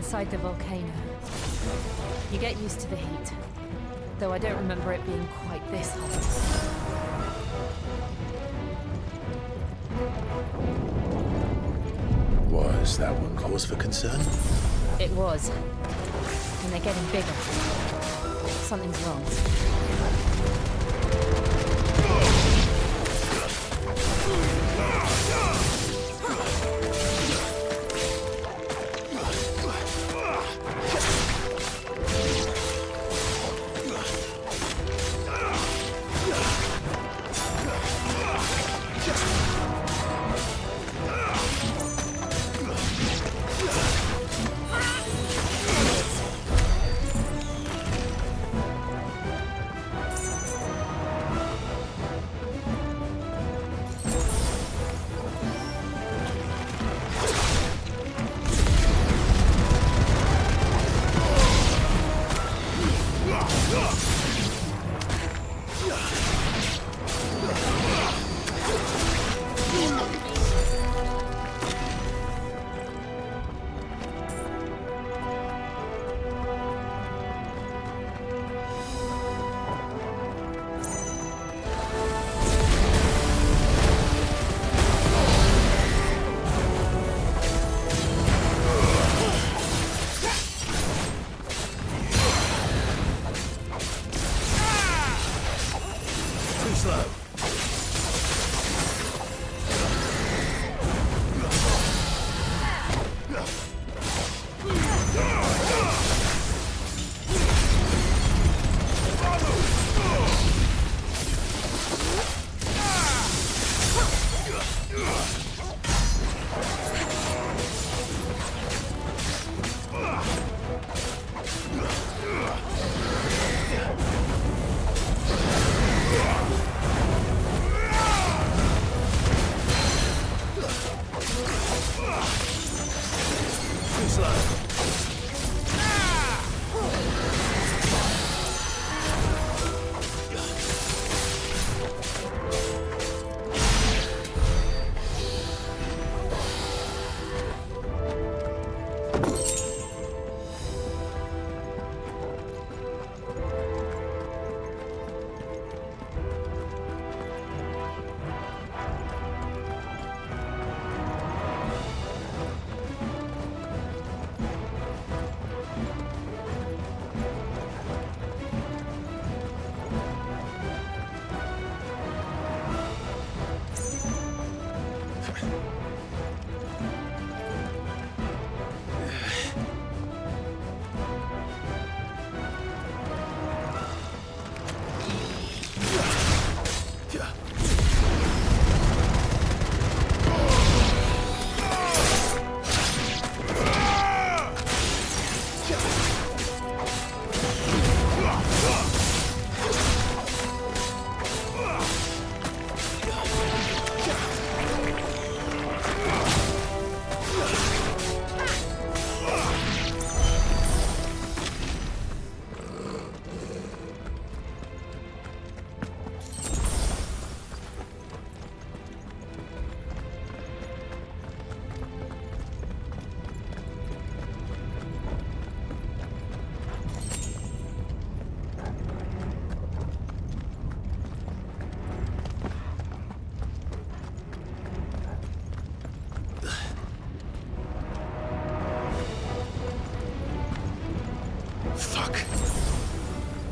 S14: inside the volcano. You get used to the heat, though I don't remember it being quite this hot.
S5: Was that one cause for concern?
S14: It was. And they're getting bigger. Something's wrong.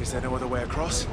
S2: Is there no other way across?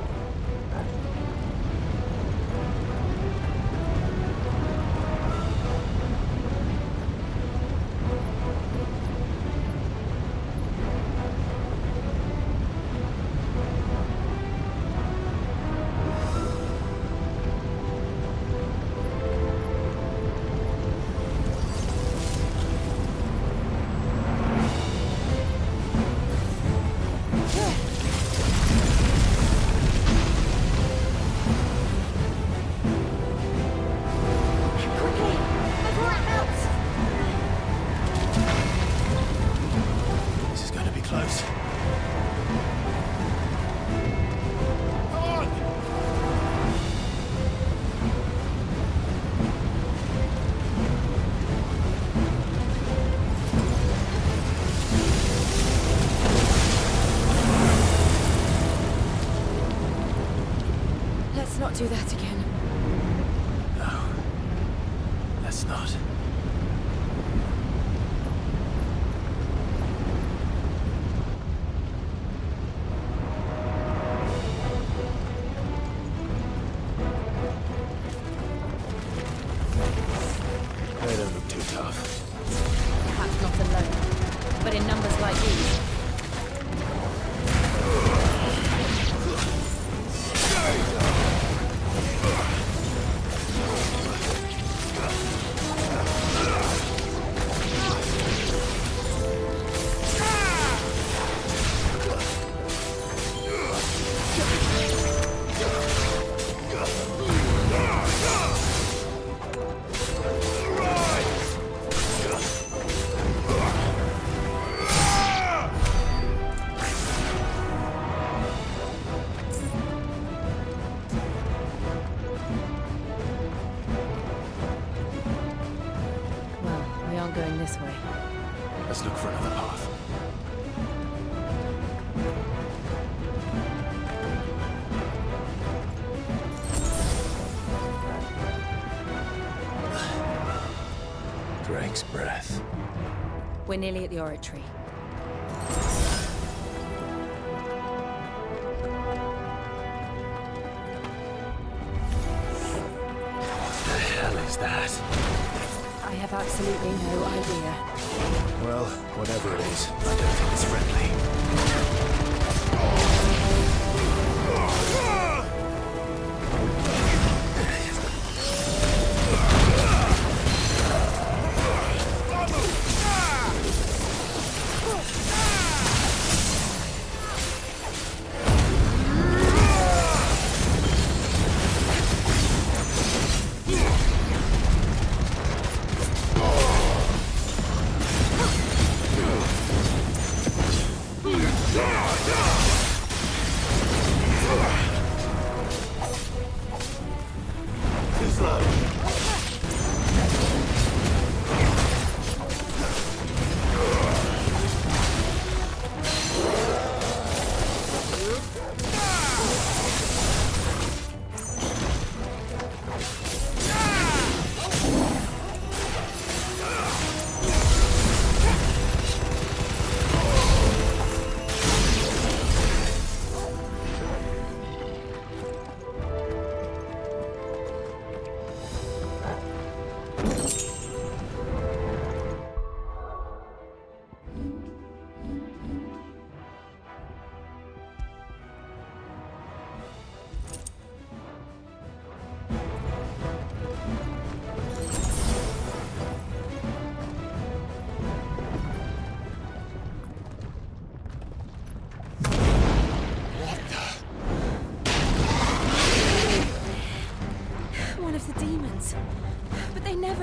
S14: Let's not do that again.
S5: No. Let's not. They don't look too tough.
S10: Perhaps not alone, but in numbers like these. Going this way.
S5: Let's look for another path. Drake's breath.
S10: We're nearly at the oratory.
S5: What the hell is that?
S10: I have absolutely no idea.
S5: Well, whatever it is, I don't think it's friendly.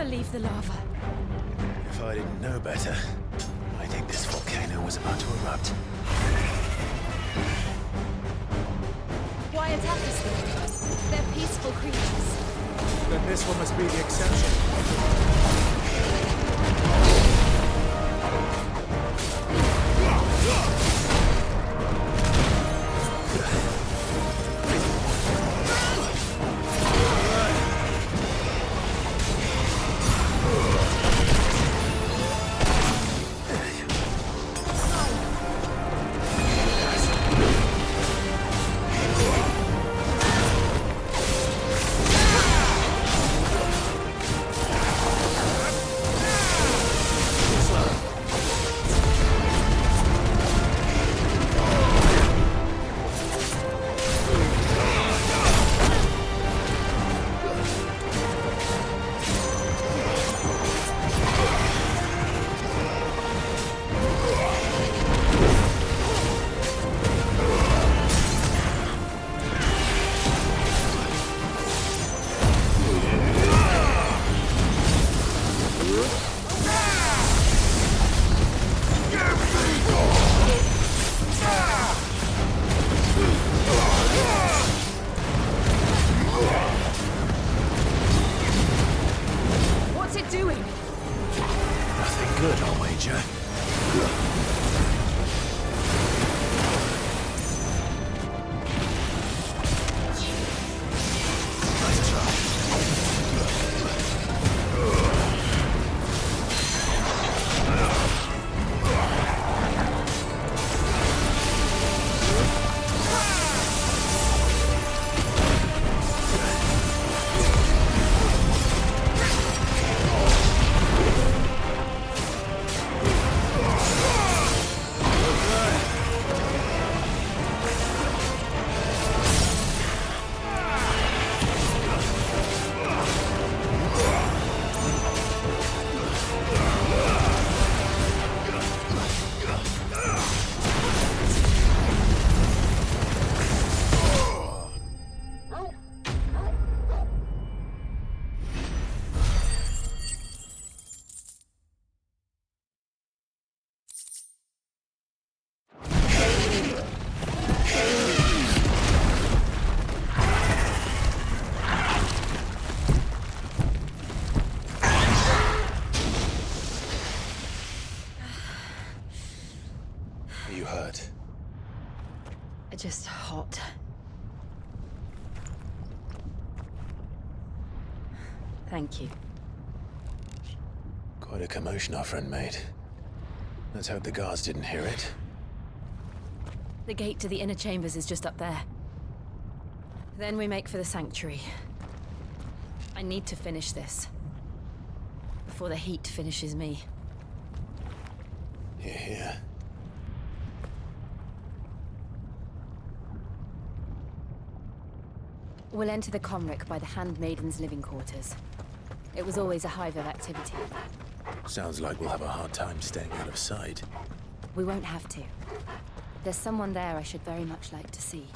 S10: Leave the lava.
S5: If I didn't know better, I think this volcano was about to erupt.
S10: Why attack us then? They're peaceful creatures.
S25: Then this one must be the exception.
S10: just hot. Thank you.
S5: Quite a commotion our friend made. Let's hope the guards didn't hear it.
S10: The gate to the inner chambers is just up there. Then we make for the sanctuary. I need to finish this. Before the heat finishes me.
S5: Hear, hear.
S10: We'll enter the Comric by the Handmaiden's living quarters. It was always a hive of activity.
S5: Sounds like we'll have a hard time staying out of sight.
S10: We won't have to. There's someone there I should very much like to see.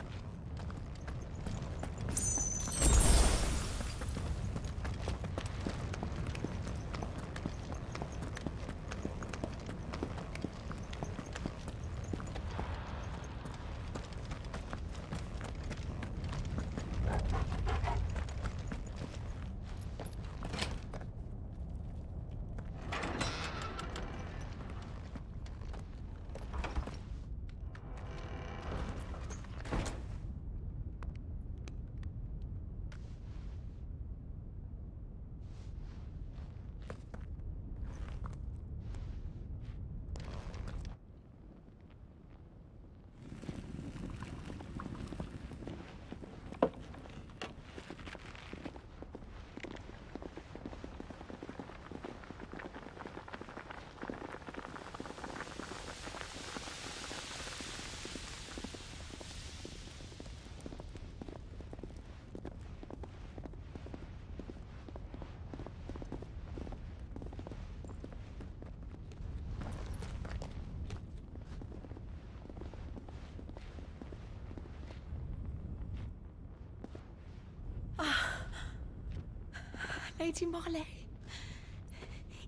S18: Lady Marley.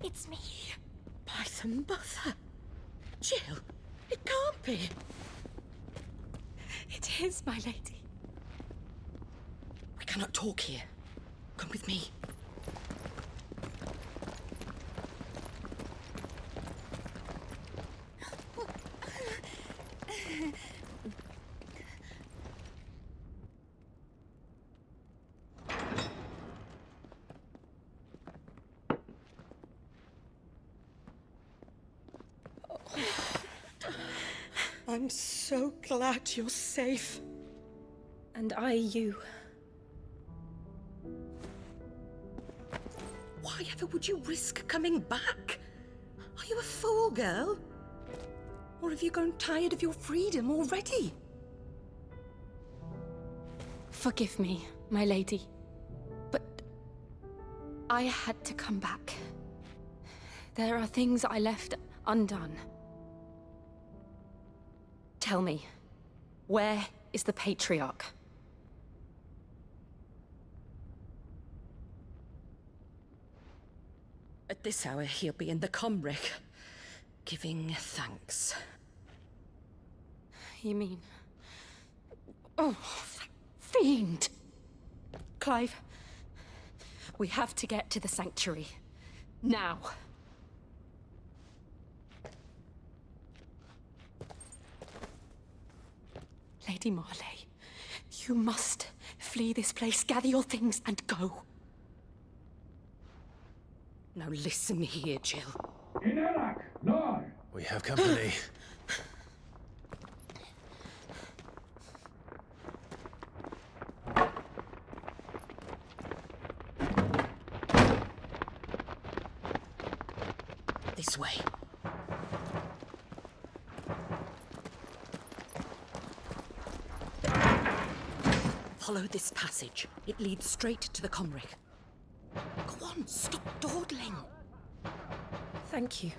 S18: It's me. By the mother. Jill, it can't be. It is, my lady. We cannot talk here. Come with me. I'm so glad you're safe.
S14: And I you.
S18: Why ever would you risk coming back? Are you a fool, girl? Or have you grown tired of your freedom already?
S14: Forgive me, my lady. But I had to come back. There are things I left undone. Tell me, where is the Patriarch?
S18: At this hour, he'll be in the Comric, giving thanks.
S14: You mean... Oh, that fiend! Clive, we have to get to the sanctuary. Now. Lady Marley, you must flee this place, gather your things, and go.
S18: Now listen here, Jill.
S5: We have company.
S18: This way. Follow this passage. It leads straight to the Comric. Go on, stop dawdling.
S14: Thank you.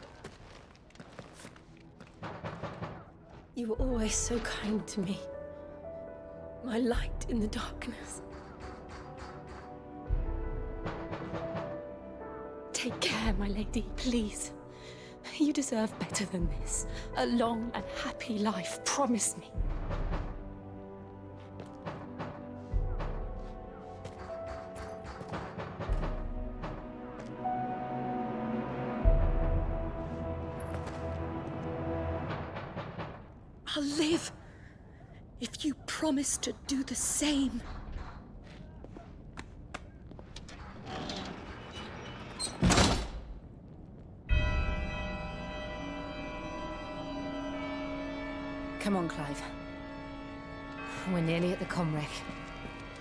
S14: You were always so kind to me. My light in the darkness. Take care, my lady, please. You deserve better than this. A long and happy life, promise me.
S18: I'll live. if you promise to do the same.
S10: Come on, Clive. We're nearly at the comwreck.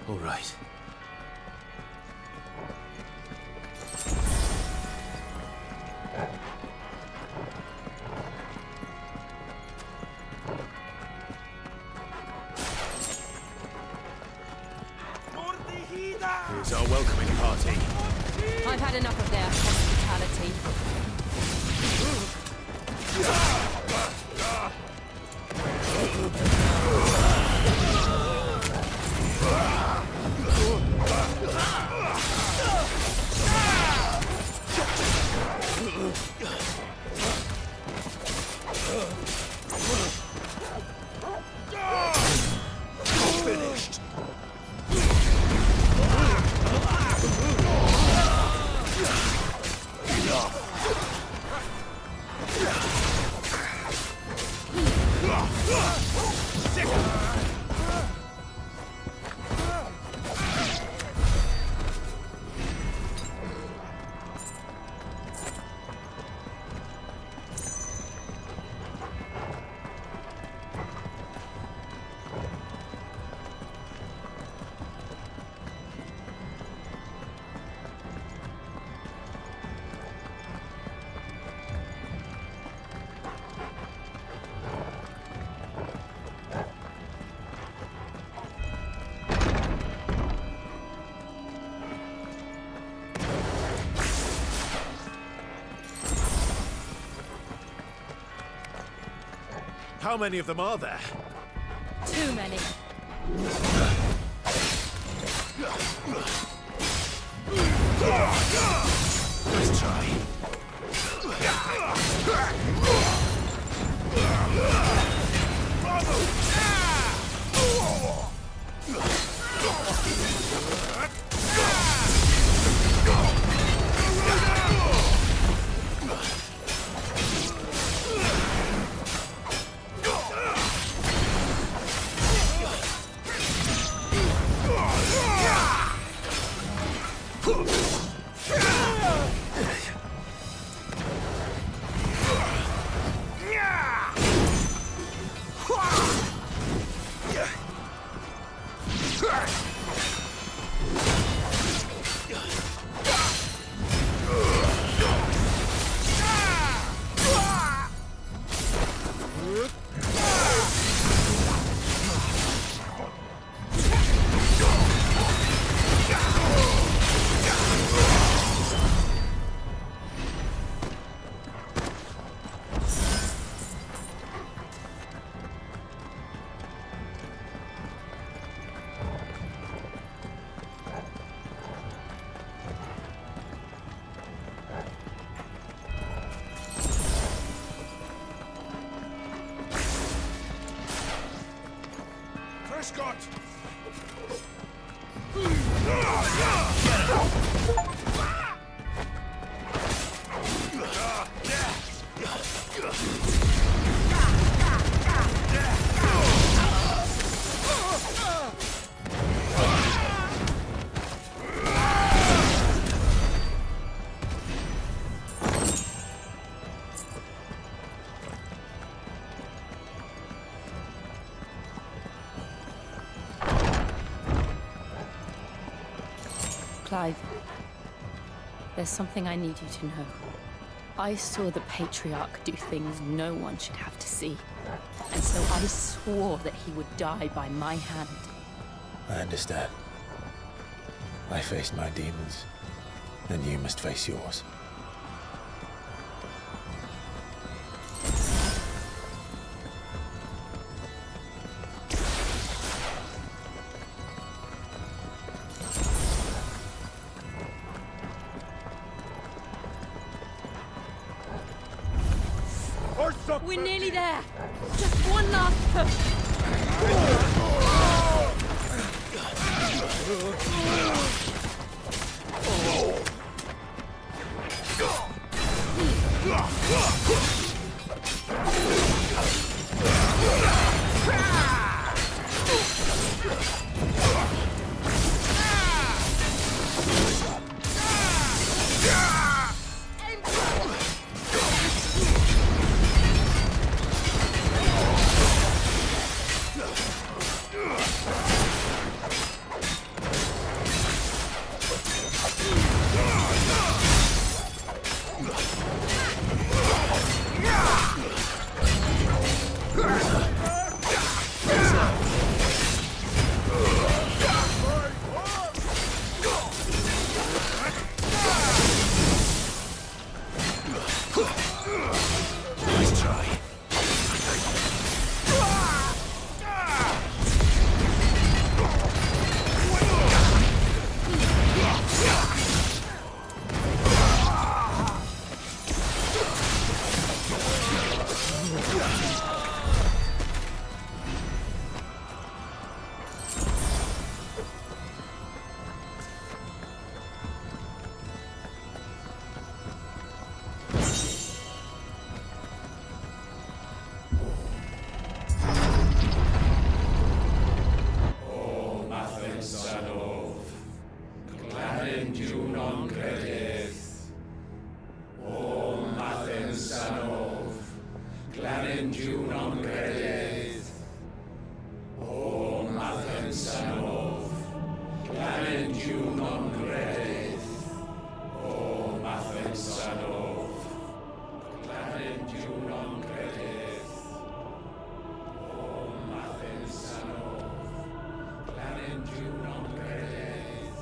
S5: All right.
S1: Here's our welcoming party.
S10: I've had enough of their hospitality.
S17: Finished.
S1: How many of them are there?
S10: Too many.
S1: Let's try.
S17: Scott!
S10: Clive, there's something I need you to know. I saw the Patriarch do things no one should have to see. And so I swore that he would die by my hand.
S5: I understand. I faced my demons, and you must face yours.
S18: We're nearly there. Just one last push.
S2: Credith. O Mathen Sanov. Glanin Junon Credith. O Mathen Sanov. Glanin Junon Credith. O Mathen Sanov. Glanin Junon Credith. O Mathen Sanov. Glanin Junon Credith.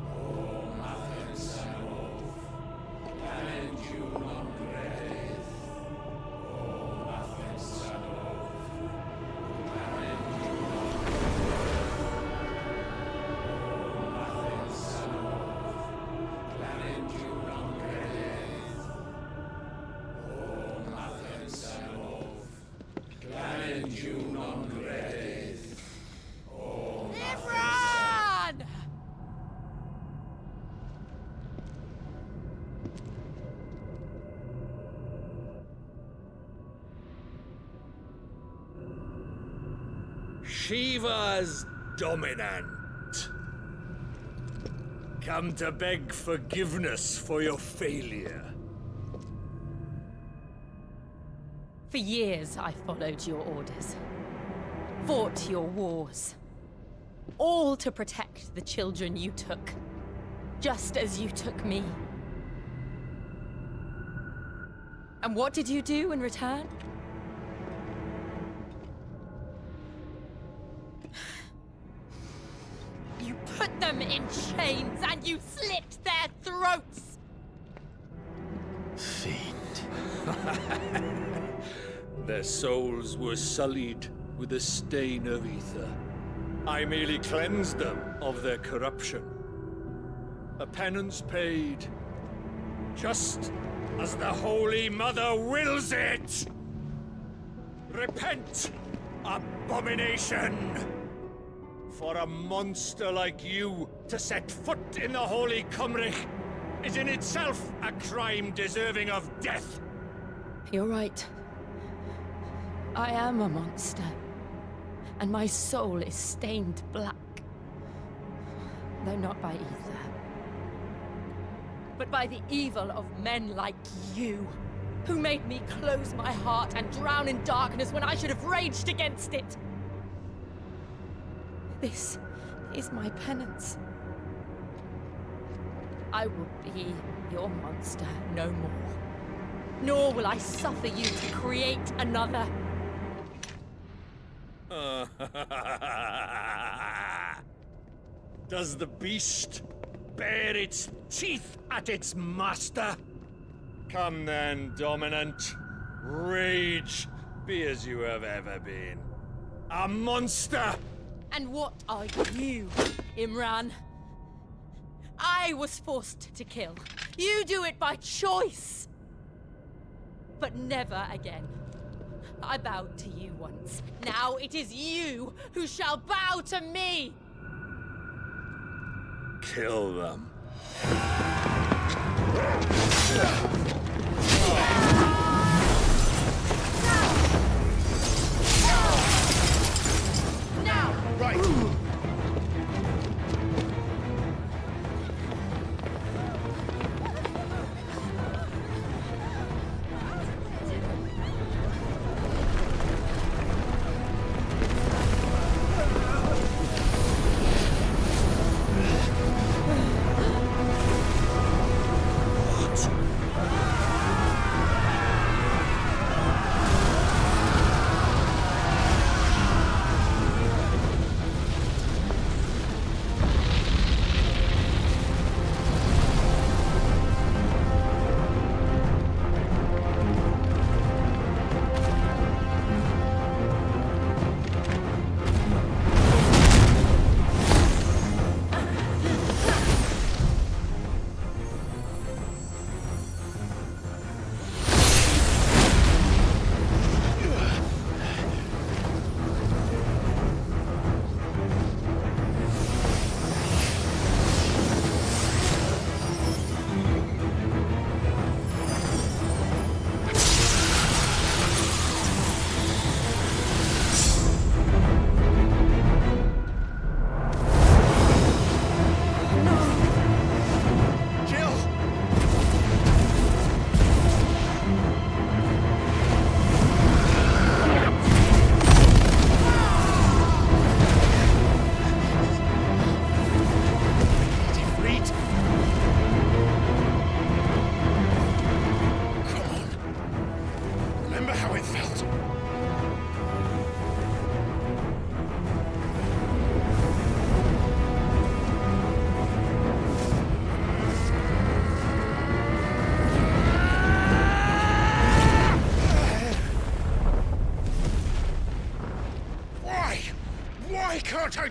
S2: O Mathen Sanov. Glanin Junon Credith. O Mathen Sanov. Glanin Junon Credith. O Mathen Sanov. Glanin Junon Credith. O
S9: Imran!
S19: Shiva's dominant. Come to beg forgiveness for your failure.
S18: For years, I followed your orders. Fought your wars. All to protect the children you took. Just as you took me. And what did you do in return? You put them in chains and you slit their throats!
S19: Their souls were sullied with a stain of ether. I merely cleansed them of their corruption. A penance paid, just as the Holy Mother wills it! Repent, abomination! For a monster like you to set foot in the Holy Cymric is in itself a crime deserving of death.
S18: You're right. I am a monster. And my soul is stained black. Though not by ether. But by the evil of men like you, who made me close my heart and drown in darkness when I should have raged against it. This is my penance. I will be your monster no more. Nor will I suffer you to create another.
S19: Does the beast bare its teeth at its master? Come then, dominant. Rage, be as you have ever been. A monster!
S18: And what are you, Imran? I was forced to kill. You do it by choice. But never again. I bowed to you once. Now it is you who shall bow to me!
S19: Kill them.
S18: Now!
S19: Right!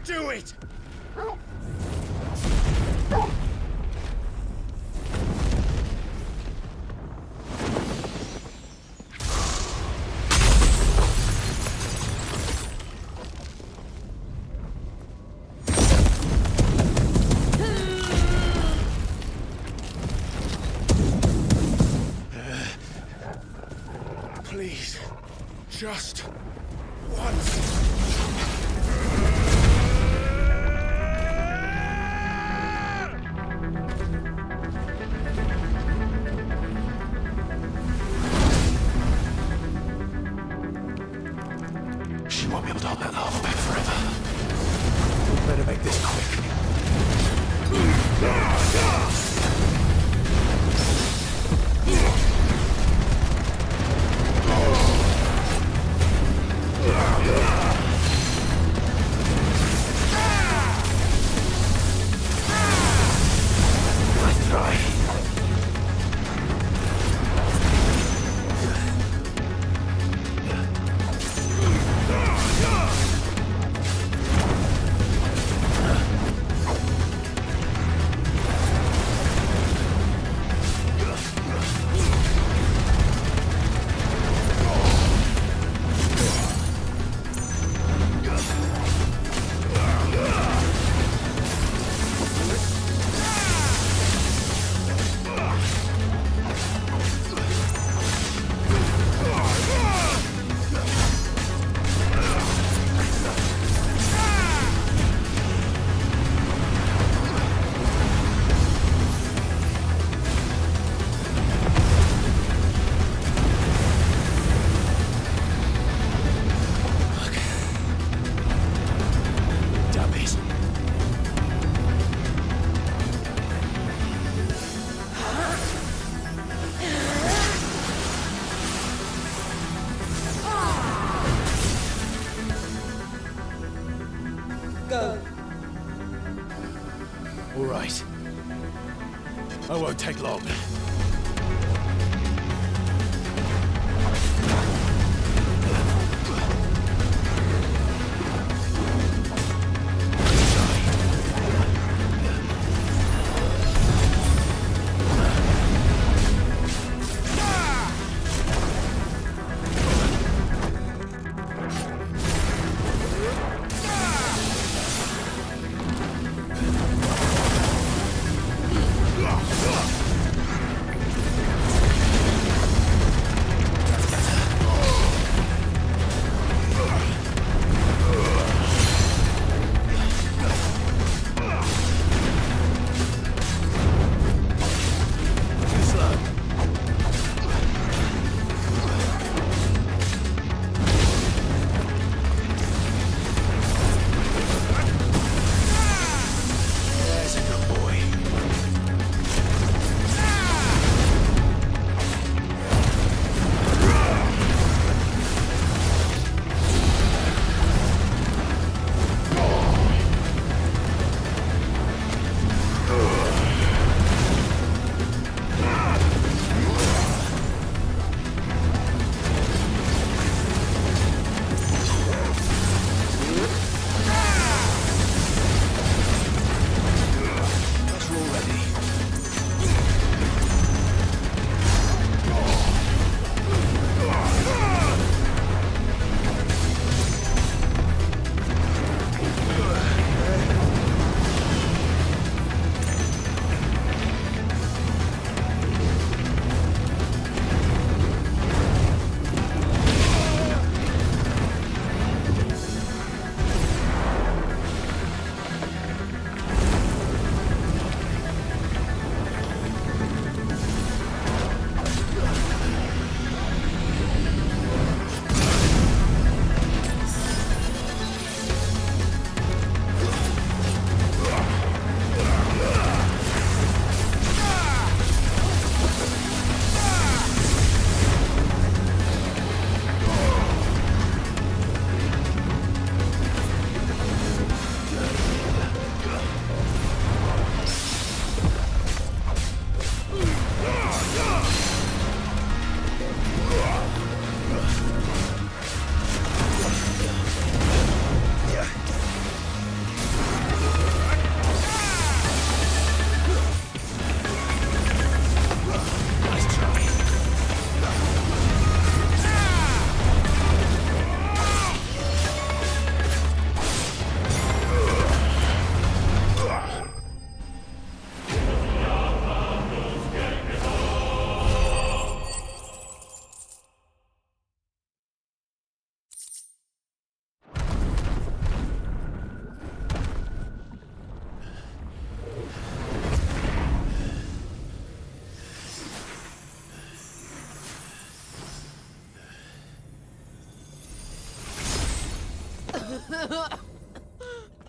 S1: do it! Please, just once.
S5: She won't be able to hold that lava back forever. We better make this quick. Let's try. All right. I won't take long.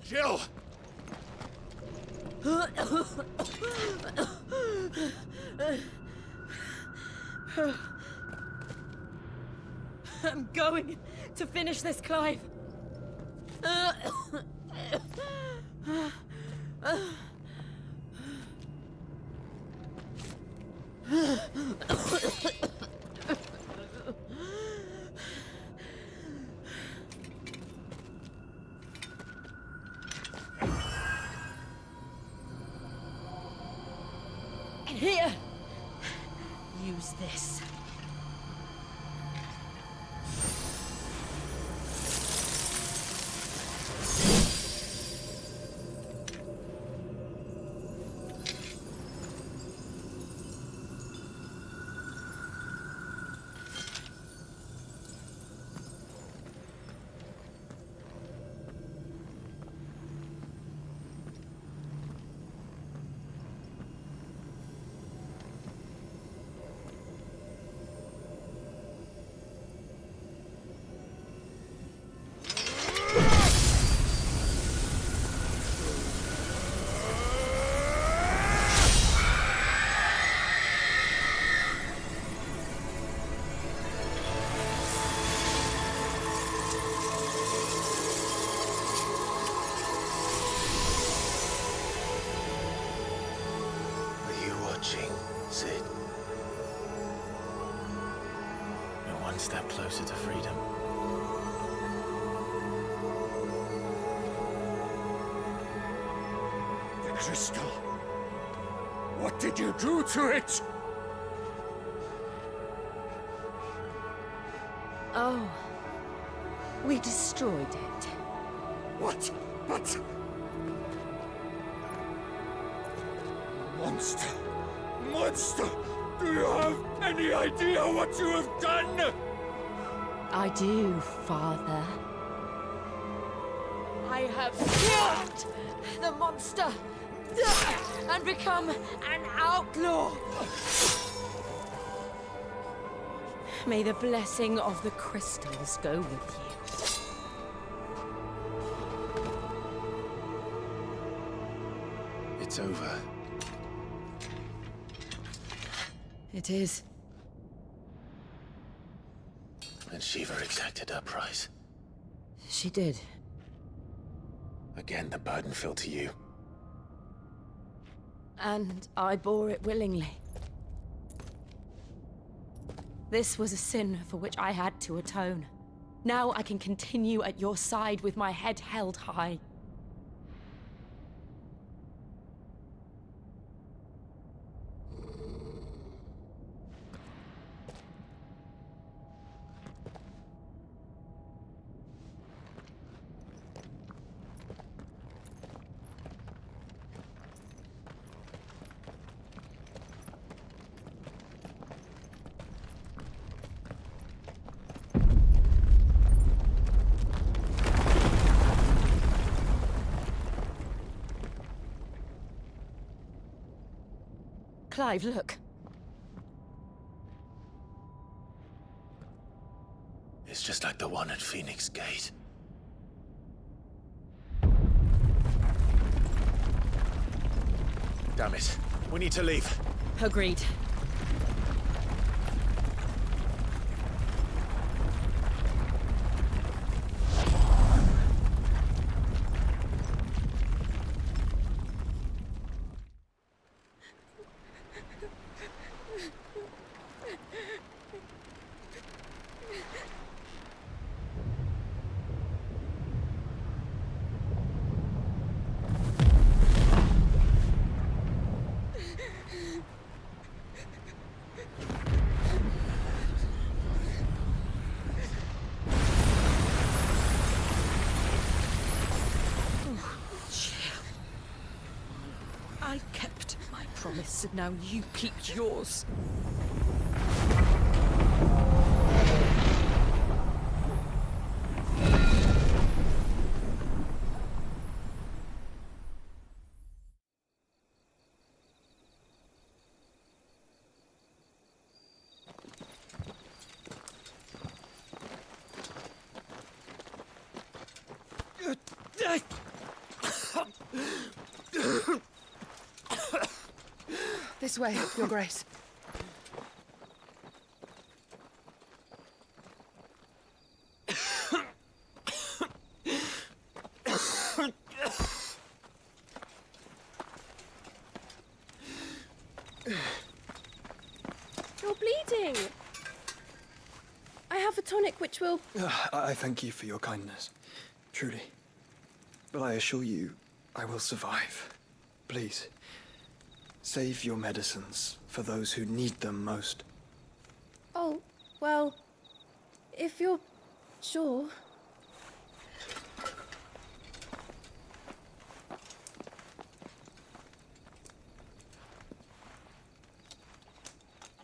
S5: Jill!
S18: I'm going to finish this, Clive. Here. Use this.
S5: Sid. We're one step closer to freedom.
S20: The crystal. What did you do to it?
S18: Oh. We destroyed it.
S20: What? But... Monster! Monster! Do you have any idea what you have done?
S18: I do, Father. I have killed the monster and become an outlaw. May the blessing of the crystals go with you.
S5: It's over.
S18: It is.
S5: And Shiva exacted her price.
S18: She did.
S5: Again, the burden fell to you.
S18: And I bore it willingly. This was a sin for which I had to atone. Now I can continue at your side with my head held high. Clive, look.
S5: It's just like the one at Phoenix Gate. Damn it. We need to leave.
S18: Agreed. I kept my promise, and now you keep yours.
S9: This way, Your Grace.
S8: You're bleeding. I have a tonic which will...
S12: I thank you for your kindness, truly. But I assure you, I will survive. Please, save your medicines for those who need them most.
S8: Oh, well, if you're sure.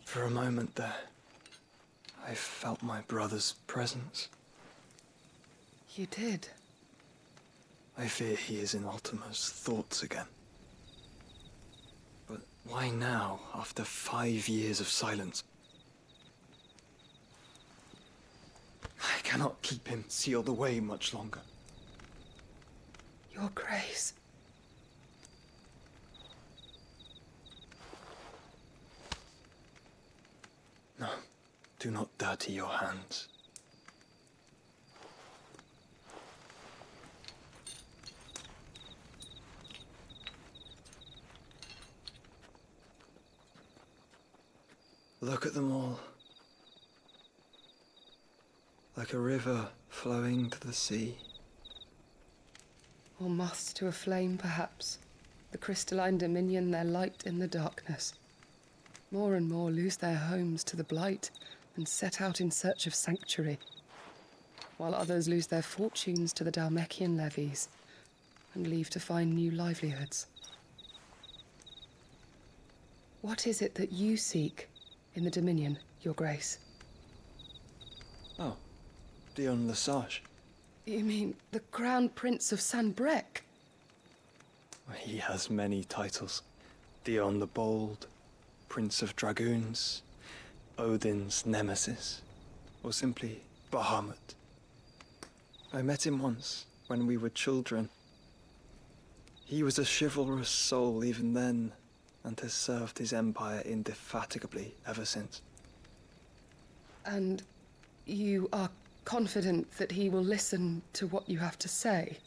S12: For a moment there, I felt my brother's presence.
S9: You did?
S12: I fear he is in Ultima's thoughts again. But why now, after 5 years of silence? I cannot keep him sealed away much longer.
S9: Your Grace.
S12: No, do not dirty your hands. Look at them all. Like a river flowing to the sea.
S9: Or moths to a flame, perhaps. The crystalline dominion, their light in the darkness. More and more lose their homes to the blight and set out in search of sanctuary, while others lose their fortunes to the Dhalmekian levies and leave to find new livelihoods. What is it that you seek in the Dominion, Your Grace?
S12: Oh, Dion Lesage.
S9: You mean the Crown Prince of Sanbreque?
S12: He has many titles. Dion the Bold, Prince of Dragoons, Odin's Nemesis, or simply Bahamut. I met him once, when we were children. He was a chivalrous soul even then, and has served his empire indefatigably ever since.
S9: And you are confident that he will listen to what you have to say?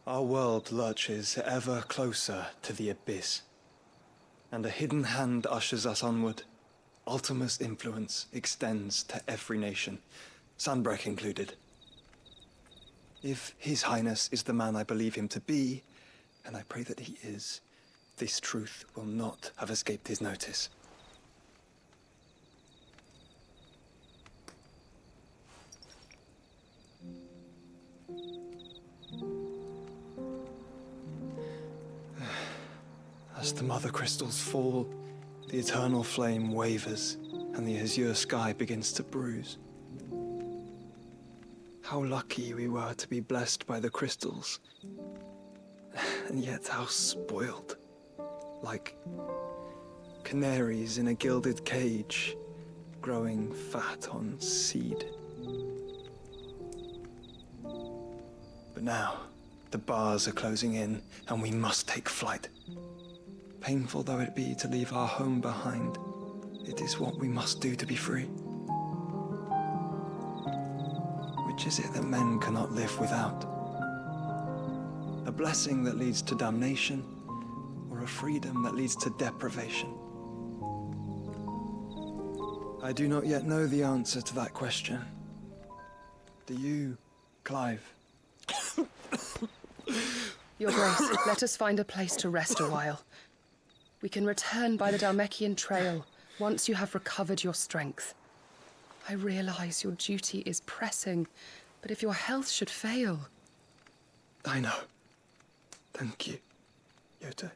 S12: Our world lurches ever closer to the abyss, and a hidden hand ushers us onward. Ultima's influence extends to every nation, Sanbreque included. If His Highness is the man I believe him to be, and I pray that he is, this truth will not have escaped his notice. As the mother crystals fall, the eternal flame wavers, and the azure sky begins to bruise. How lucky we were to be blessed by the crystals, and yet how spoiled. Like canaries in a gilded cage, growing fat on seed. But now, the bars are closing in, and we must take flight. Painful though it be to leave our home behind, it is what we must do to be free. Which is it that men cannot live without? A blessing that leads to damnation, or a freedom that leads to deprivation? I do not yet know the answer to that question. Do you, Clive?
S9: Your Grace, let us find a place to rest a while. We can return by the Dhalmekian trail once you have recovered your strength. I realize your duty is pressing, but if your health should fail...
S12: I know. Thank you, Yote.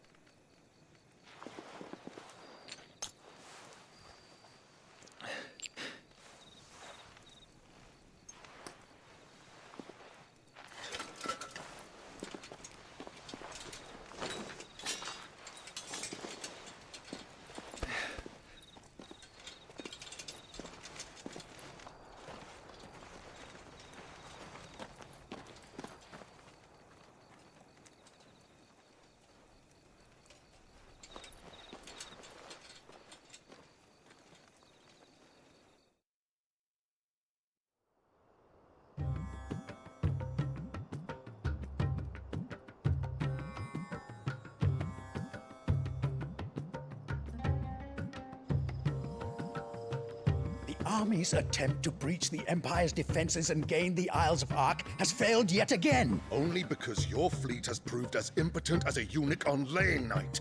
S7: army's attempt to breach the Empire's defenses and gain the Isles of Ark has failed yet again.
S17: Only because your fleet has proved as impotent as a eunuch on laying night.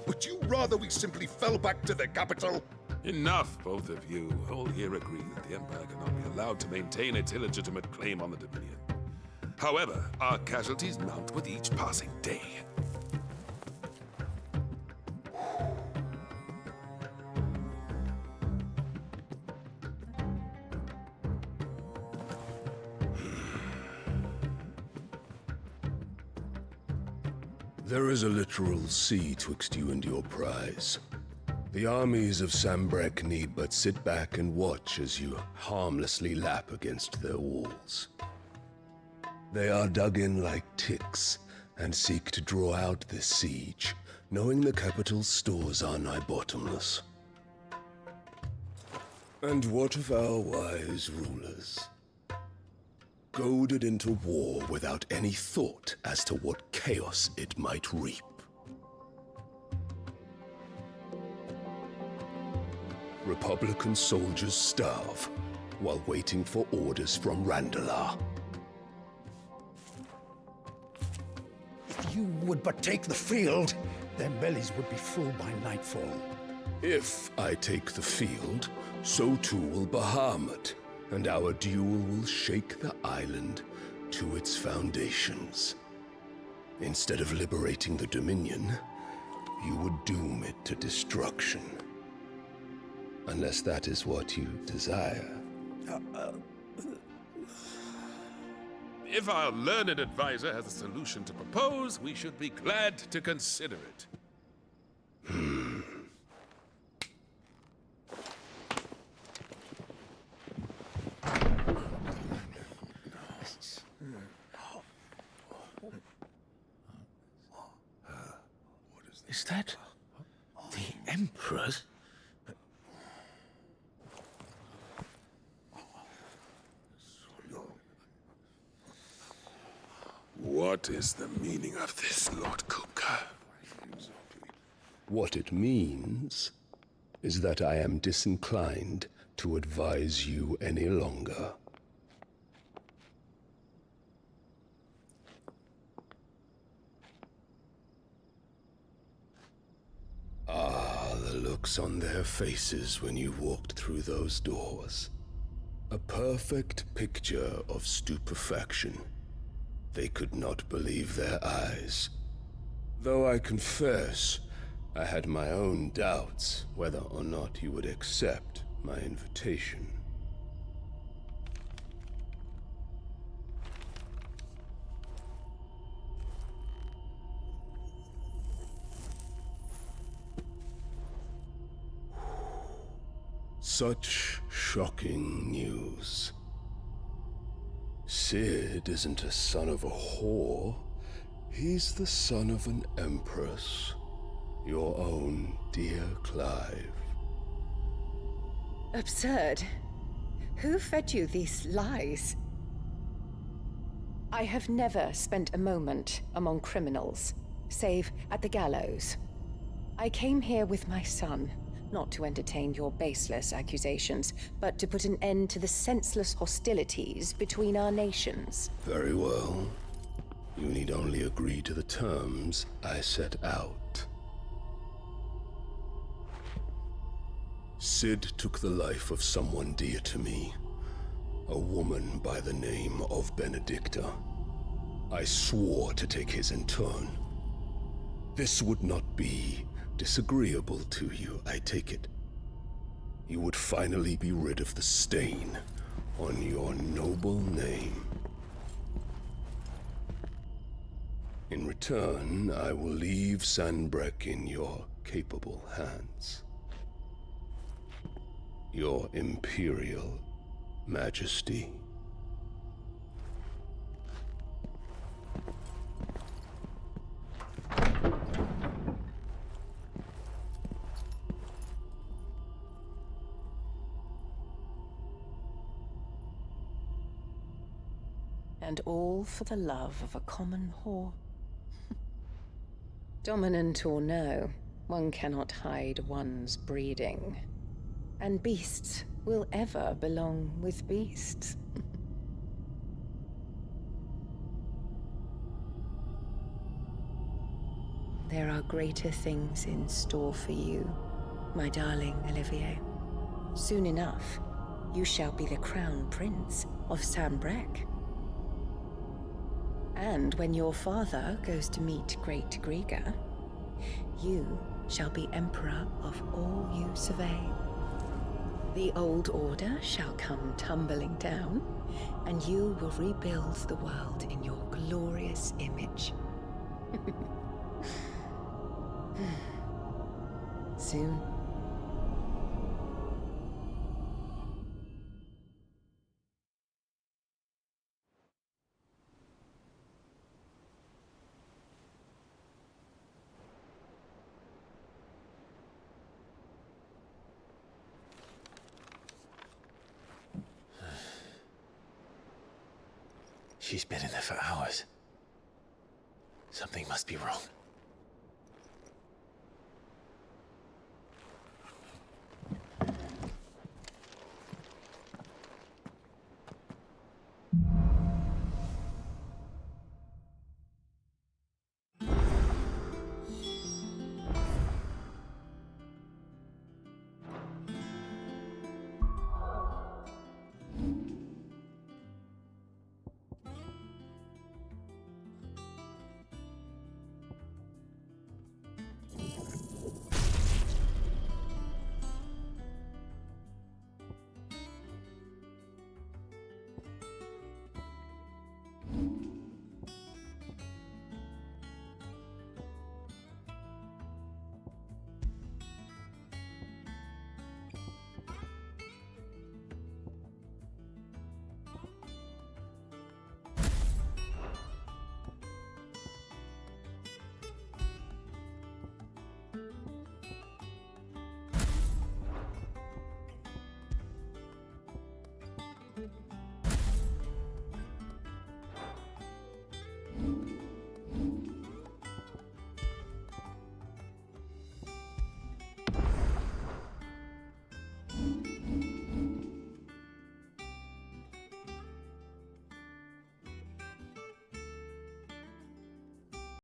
S17: Would you rather we simply fell back to the capital?
S21: Enough, both of you. All here agree that the Empire cannot be allowed to maintain its illegitimate claim on the Dominion. However, our casualties mount with each passing day.
S22: There is a literal sea twixt you and your prize. The armies of Sanbreque need but sit back and watch as you harmlessly lap against their walls. They are dug in like ticks and seek to draw out this siege, knowing the capital's stores are nigh bottomless. And what of our wise rulers? Goaded into war without any thought as to what chaos it might reap. Republican soldiers starve while waiting for orders from Randalar.
S7: If you would but take the field, their bellies would be full by nightfall.
S22: If I take the field, so too will Bahamut, and our duel will shake the island to its foundations. Instead of liberating the Dominion, you would doom it to destruction. Unless that is what you desire.
S21: If our learned advisor has a solution to propose, we should be glad to consider it.
S7: Is that the Emperor's?
S21: What is the meaning of this, Lord Kupka?
S22: What it means is that I am disinclined to advise you any longer. Ah, the looks on their faces when you walked through those doors. A perfect picture of stupefaction. They could not believe their eyes. Though I confess, I had my own doubts whether or not you would accept my invitation. Such shocking news. Sid isn't a son of a whore. He's the son of an empress. Your own dear Clive.
S23: Absurd. Who fed you these lies? I have never spent a moment among criminals, save at the gallows. I came here with my son, not to entertain your baseless accusations, but to put an end to the senseless hostilities between our nations.
S22: Very well. You need only agree to the terms I set out. Sid took the life of someone dear to me, a woman by the name of Benedicta. I swore to take his in turn. This would not be disagreeable to you, I take it. You would finally be rid of the stain on your noble name. In return, I will leave Sanbreque in your capable hands. Your Imperial Majesty.
S23: And all for the love of a common whore. Dominant or no, one cannot hide one's breeding. And beasts will ever belong with beasts. There are greater things in store for you, my darling Olivier. Soon enough, you shall be the crown prince of Sambrec. And when your father goes to meet Great Griga, you shall be emperor of all you survey. The old order shall come tumbling down, and you will rebuild the world in your glorious image. Soon.
S5: She's been in there for hours. Something must be wrong.